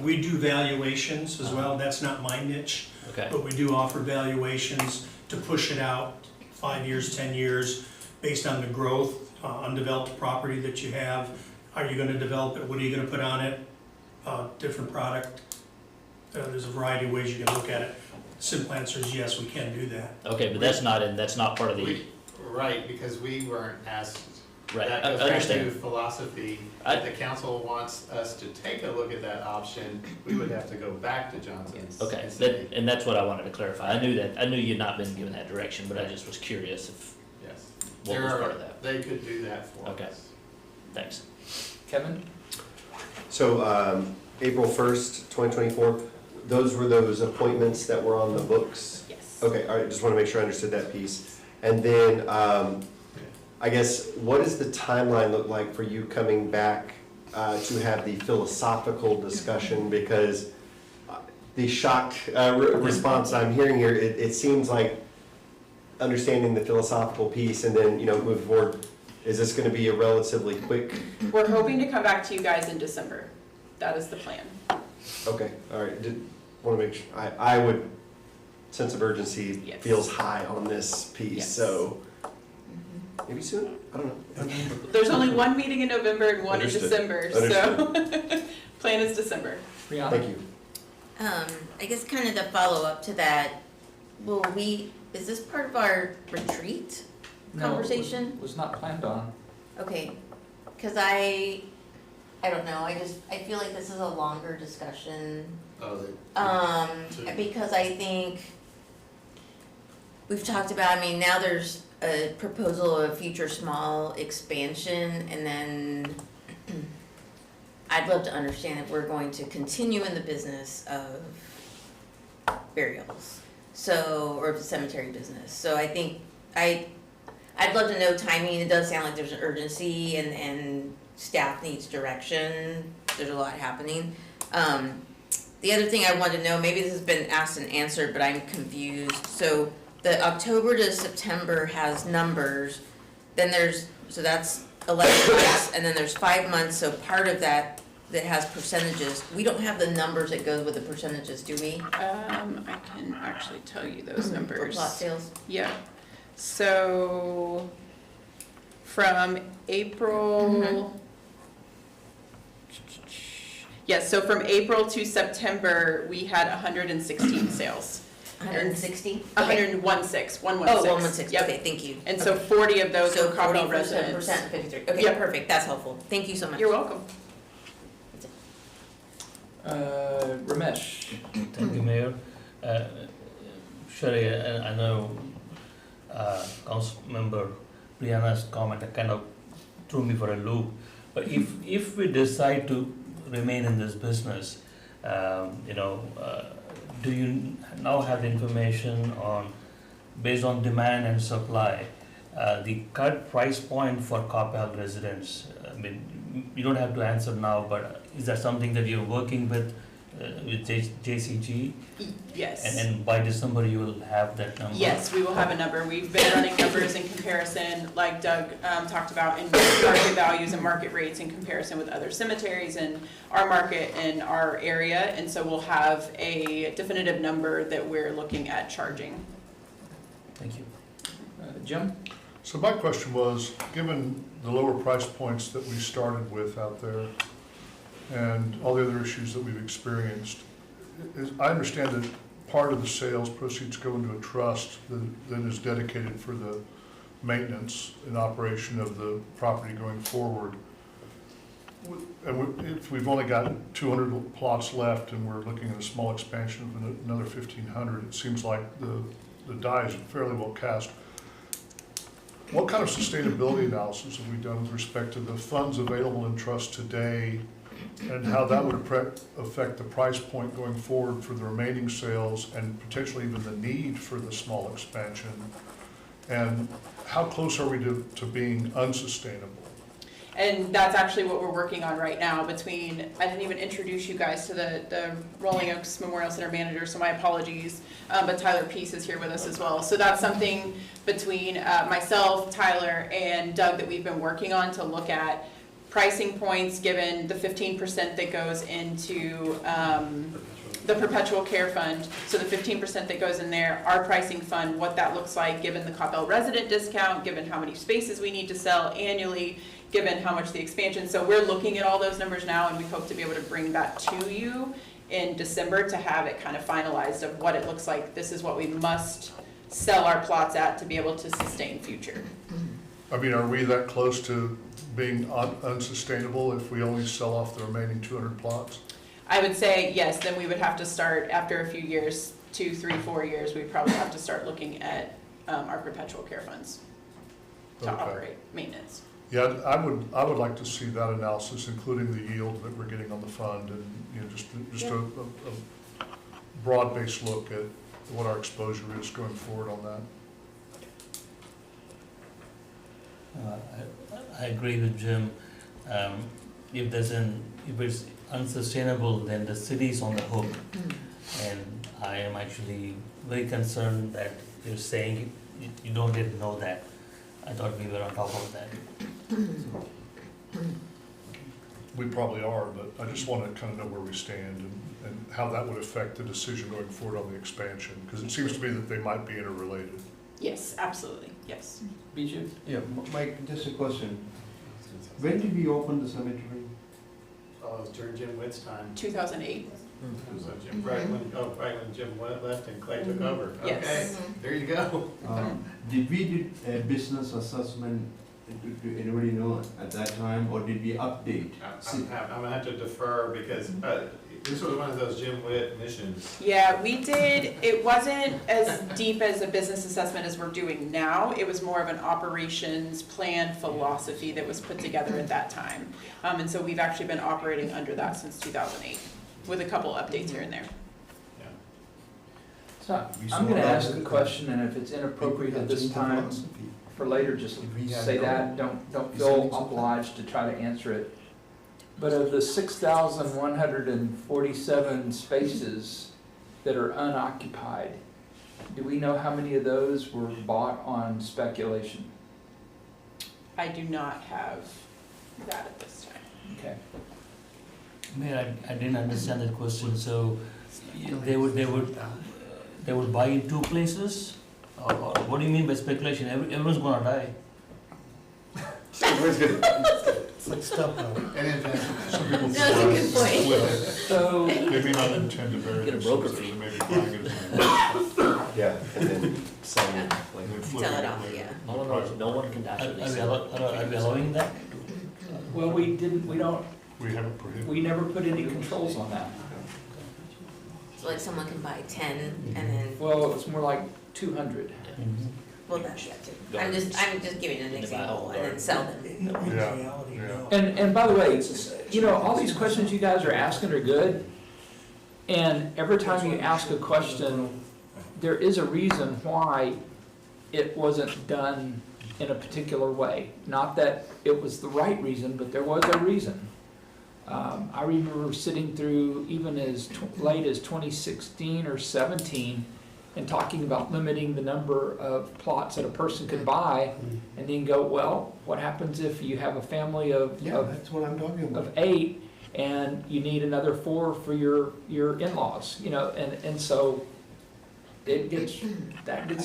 We do valuations as well, that's not my niche. Okay. But we do offer valuations to push it out 5 years, 10 years, based on the growth, undeveloped property that you have. Are you gonna develop it? What are you gonna put on it? Different product. There's a variety of ways you can look at it. Simple answer is yes, we can do that. Okay, but that's not part of the. Right, because we weren't asked. Right, That I goes back understand. to philosophy. If the council wants us to take a look at that option, we would have to go back to Johnson. Okay, and say, and that's what I wanted to clarify. I knew you'd not been given that direction, but I just was curious if yes, what was part of that. they could do that for us. Okay, thanks. Kevin? So, April 1st, 2024, those were those appointments that were on the books? Yes. Okay, all right, just want to make sure I understood that piece. And then, I guess, what does the timeline look like for you coming back to have the philosophical discussion? Because the shocked response I'm hearing here, it seems like understanding the philosophical piece and then, moving forward, is this going to be a relatively quick? We're hoping to come back to you guys in December. That is the plan. Okay, all right, want to make sure, I would, sense of urgency Yes. feels high on this piece, Yes. so maybe soon, I don't know. There's only one meeting in November and one Understood. in December, so plan is December. Thank you. I guess kind of the follow-up to that, is this part of our retreat conversation? No, it was not planned on. Okay, because I don't know, I feel like this is a longer discussion. Because I think we've talked about, now there's a proposal of a future small expansion, and then I'd love to understand if we're going to continue in the business of burials. So, or if it's cemetery business. So I think, I'd love to know timing. It does sound like there's an urgency and staff needs direction. There's a lot happening. The other thing I wanted to know, maybe this has been asked and answered, but I'm confused. So the October to September has numbers, then so that's 11 months, and then there's 5 months, so part of that has percentages. We don't have the numbers that go with the percentages, do we? I can actually tell you those numbers. For plot sales? Yeah. So from April. Yes, so from April to September, we had 116 sales. 160? 116, 116. Oh, 116, Yep. okay, thank you. And so 40 of those So were Coppell 40%, residents. 53. Okay, Yep. perfect, that's helpful. Thank you so much. You're welcome. Ramesh? Thank you, Mayor. Sherry, I know Council Member Brianna's comment kind of threw me for a loop. But if we decide to remain in this business, do you now have the information on, based on demand and supply, the current price point for Coppell residents? I mean, you don't have to answer now, but is that something that you're working with JCG? Yes. And by December, you will have that number? Yes, we will have a number. We've been running numbers in comparison, like Doug talked about, in market values and market rates in comparison with other cemeteries in our market and our area. And so we'll have a definitive number that we're looking at charging. Thank you. Jim? So my question was, given the lower price points that we started with out there and all the other issues that we've experienced, I understand that part of the sales proceeds go into a trust that is dedicated for the maintenance and operation of the property going forward. And if we've only got 200 plots left and we're looking at a small expansion of another 1,500, it seems like the die is fairly well cast. What kind of sustainability analysis have we done with respect to the funds available in trust today and how that would affect the price point going forward for the remaining sales and potentially even the need for the small expansion? And how close are we to being unsustainable? And that's actually what we're working on right now between, I didn't even introduce you guys to the Rolling Oaks Memorial Center manager, so my apologies, but Tyler Peace is here with us as well. So that's something between myself, Tyler, and Doug that we've been working on to look at pricing points given the 15% that goes into the perpetual care fund. So the 15% that goes in there, our pricing fund, what that looks like given the Coppell resident discount, given how many spaces we need to sell annually, given how much the expansion. So we're looking at all those numbers now, and we hope to be able to bring that to you in December to have it kind of finalized of what it looks like. This is what we must sell our plots at to be able to sustain future. I mean, are we that close to being unsustainable if we only sell off the remaining 200 plots? I would say yes, then we would have to start after a few years, 2, 3, 4 years, we'd probably have to start looking at our perpetual care funds to operate maintenance. Yeah, I would like to see that analysis, including the yield that we're getting on the fund, and just a broad-based look at what our exposure is going forward on that. I agree with Jim. If it's unsustainable, then the city's on the hook. And I am actually very concerned that you're saying you don't yet know that. I thought we were on top of that. We probably are, but I just want to kind of know where we stand and how that would affect the decision going forward on the expansion, because it seems to me that they might be interrelated. Yes, absolutely, yes. Bijou? Yeah, Mike, just a question. When did we open the cemetery? Oh, it was during Jim Witt's time. 2008. So Jim, right when Jim left and Clay took over. Yes. Okay, there you go. Did we do a business assessment? Do anybody know at that time, or did we update? I'm gonna have to defer because this was one of those Jim Witt missions. Yeah, we did, it wasn't as deep as a business assessment as we're doing now. It was more of an operations plan philosophy that was put together at that time. And so we've actually been operating under that since 2008 with a couple updates here and there. So I'm going to ask a question, and if it's inappropriate at this time, for later, just say that. Don't feel obliged to try to answer it. But of the 6,147 spaces that are unoccupied, do we know how many of those were bought on speculation? I do not have that at this time. Okay. Mayor, I didn't understand that question, so they would buy in two places? Or what do you mean by speculation? Everyone's gonna die. It's like stuff though. Some people That's a good point. So, They may not intend to bury Get a their broker secrets, fee. they may be buying it. Yeah, and then selling it. Sell it off, yeah. All I know is no one can actually say. Are we allowing that? well, we don't, We haven't prohibited. we never put any controls on that. So like someone can buy 10 and then, Well, it was more like 200. well, that's that too. I'm just giving an example and then sell them. Yeah. And by the way, you know, all these questions you guys are asking are good. And every time you ask a question, there is a reason why it wasn't done in a particular way. Not that it was the right reason, but there was a reason. I remember sitting through even as late as 2016 or 17 and talking about limiting the number of plots that a person could buy, and then go, well, what happens if you have a family of That's what I'm talking about. of 8 and you need another 4 for your in-laws, you know, and so that gets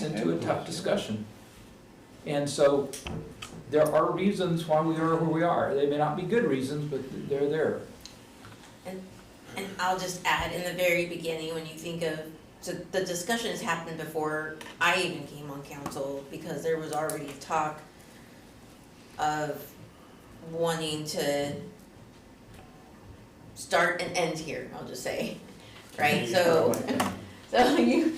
into a tough discussion. And so there are reasons why we are where we are. They may not be good reasons, but they're there. And I'll just add, in the very beginning, when you think of, so the discussion has happened before I even came on council, because there was already talk of wanting to start and end here, I'll just say, right? So you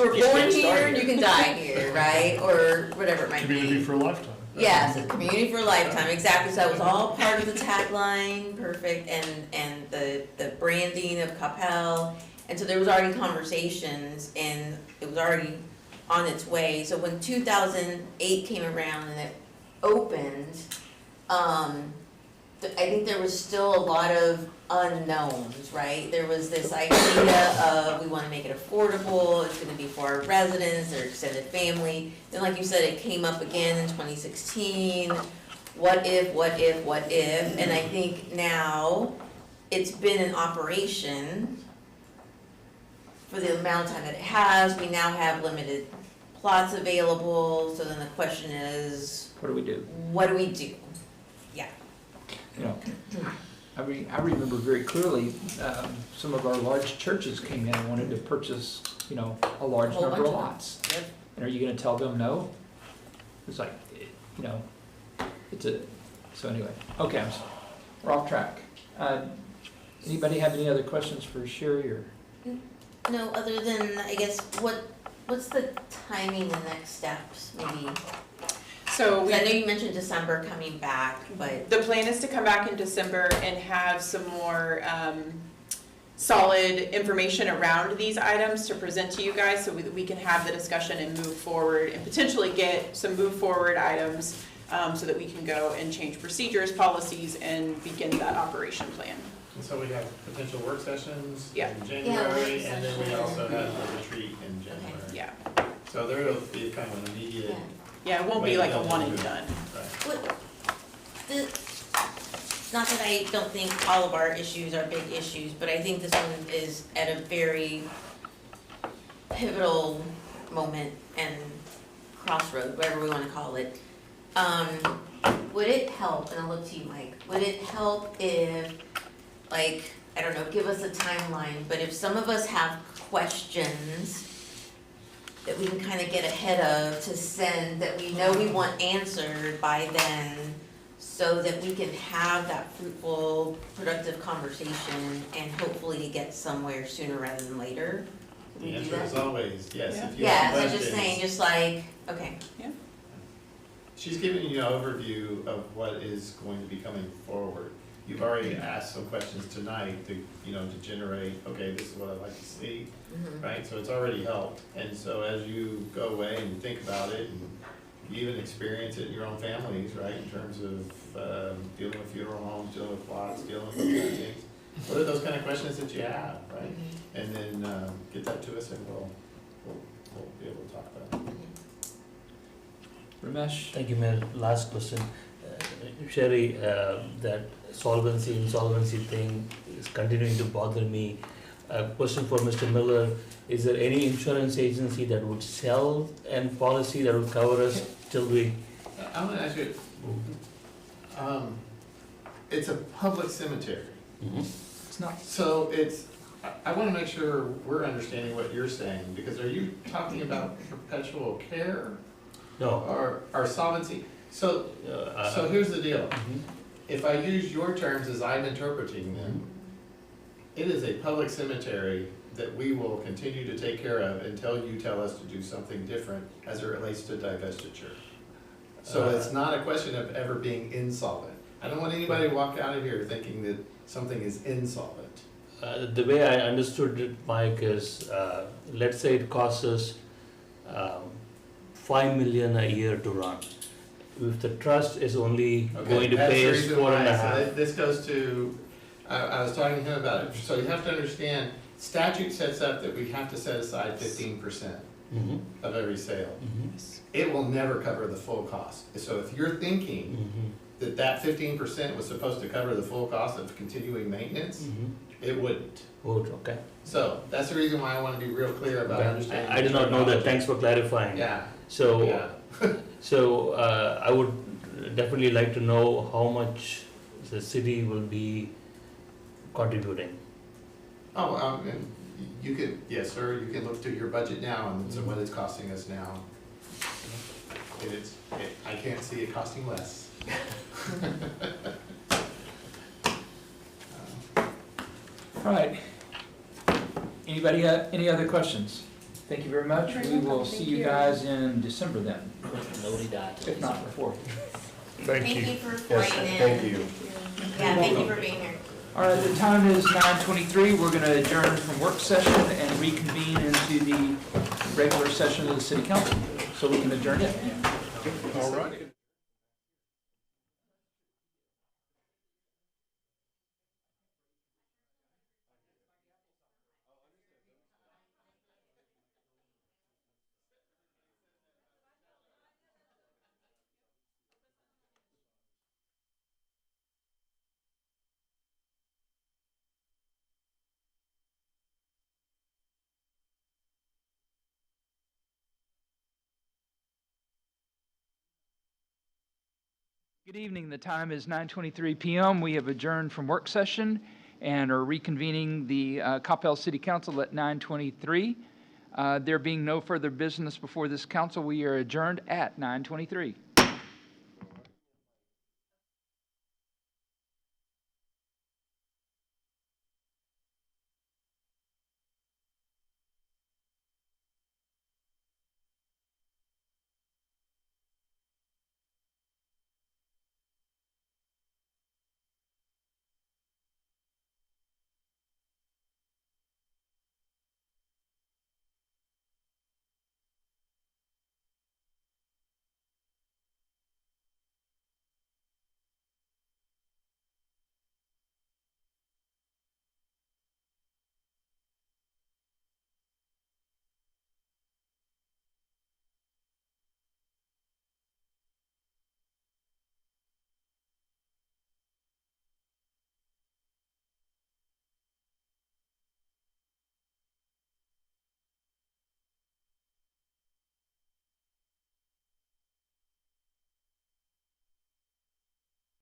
were born here, you can die here, right? Or whatever it might be. Community for a lifetime. Yes, a community for a lifetime, exactly, so that was all part of the tagline, perfect, and the branding of Coppell. And so there was already conversations, and it was already on its way. So when 2008 came around and it opened, I think there was still a lot of unknowns, right? There was this idea of, we wanna make it affordable, it's gonna be for our residents, their extended family. Then like you said, it came up again in 2016, what if? And I think now, it's been in operation for the amount of time that it has. We now have limited plots available, so then the question is, What do we do? what do we do? Yeah. You know, I remember very clearly, some of our large churches came in and wanted to purchase, you know, a large Whole number of bunch of lots. Yep. And are you gonna tell them no? It's like, you know, so anyway, okay, we're off track. Anybody have any other questions for Sherry or? No, other than, I guess, what's the timing, the next steps, maybe? So 'Cause I know you mentioned December coming back, but. the plan is to come back in December and have some more solid information around these items to present to you guys, so we can have the discussion and move forward and potentially get some move forward items, so that we can go and change procedures, policies, and begin that operation plan. And so we have potential work sessions Yeah. in work January, and then we sessions. also have the retreat in January. Yeah, So there will be kind of an immediate. yeah, it won't be like a one and done. Right. Not that I don't think all of our issues are big issues, but I think this one is at a very pivotal moment and crossroad, whatever we wanna call it. Would it help, and I'll look to you, Mike, would it help if, like, I don't know, give us a timeline, but if some of us have questions that we can kind of get ahead of to send, that we know we want answered by then, so that we can have that fruitful, productive conversation and hopefully get somewhere sooner rather than later? Could we The do answer that? is always yes. Yeah. If you Yeah, have so I'm just questions. saying, just like, okay, She's giving you an overview of what is going to be coming forward. you've already asked some questions tonight to, to generate, okay, this is what I'd like to see, right? So it's already helped. And so as you go away and think about it, and you even experience it in your own families, right, in terms of dealing with funeral homes, dealing with plots, dealing with those things. What are those kind of questions that you have, right? And then get that to us and we'll be able to talk about it. Ramesh? Thank you, Mayor. Last question. Sherry, that insolvency thing is continuing to bother me. Question for Mr. Miller, is there any insurance agency that would sell a policy that would cover us till we? I'm gonna ask you, it's a public cemetery. It's not. So I wanna make sure we're understanding what you're saying, because are you talking about perpetual care? No. Or solvency? So here's the deal. If I use your terms as I'm interpreting them, it is a public cemetery that we will continue to take care of until you tell us to do something different as it relates to divestiture. So it's not a question of ever being insolvent. I don't want anybody to walk out of here thinking that something is insolvent. The way I understood it, Mike, is let's say it costs us $5 million a year to run. If the trust is only going to pay us 4.5. So this goes to, I was talking to him about it. So you have to understand, statute sets up that we have to set aside 15% of every sale. It will never cover the full cost. So if you're thinking that 15% was supposed to cover the full cost of continuing maintenance, it wouldn't. Okay. So that's the reason why I want to be real clear about understanding. I did not know that. Thanks for clarifying. Yeah. So, I would definitely like to know how much the city will be contributing. Oh, and you could, yes, sir, you can look through your budget now and so what it's costing us now. I can't see it costing less. All right. Anybody, any other questions? Thank you very much. We will see you guys in December then, if not before. Thank you. for reporting in. Thank you. Yeah, thank you for being here. All right, the time is 9:23. We're going to adjourn from work session and reconvene into the regular session of the city council. So we can adjourn it. All right. Good evening. The time is 9:23 p.m. We have adjourned from work session and are reconvening the Coppell City Council at 9:23. There being no further business before this council, we are adjourned at 9:23.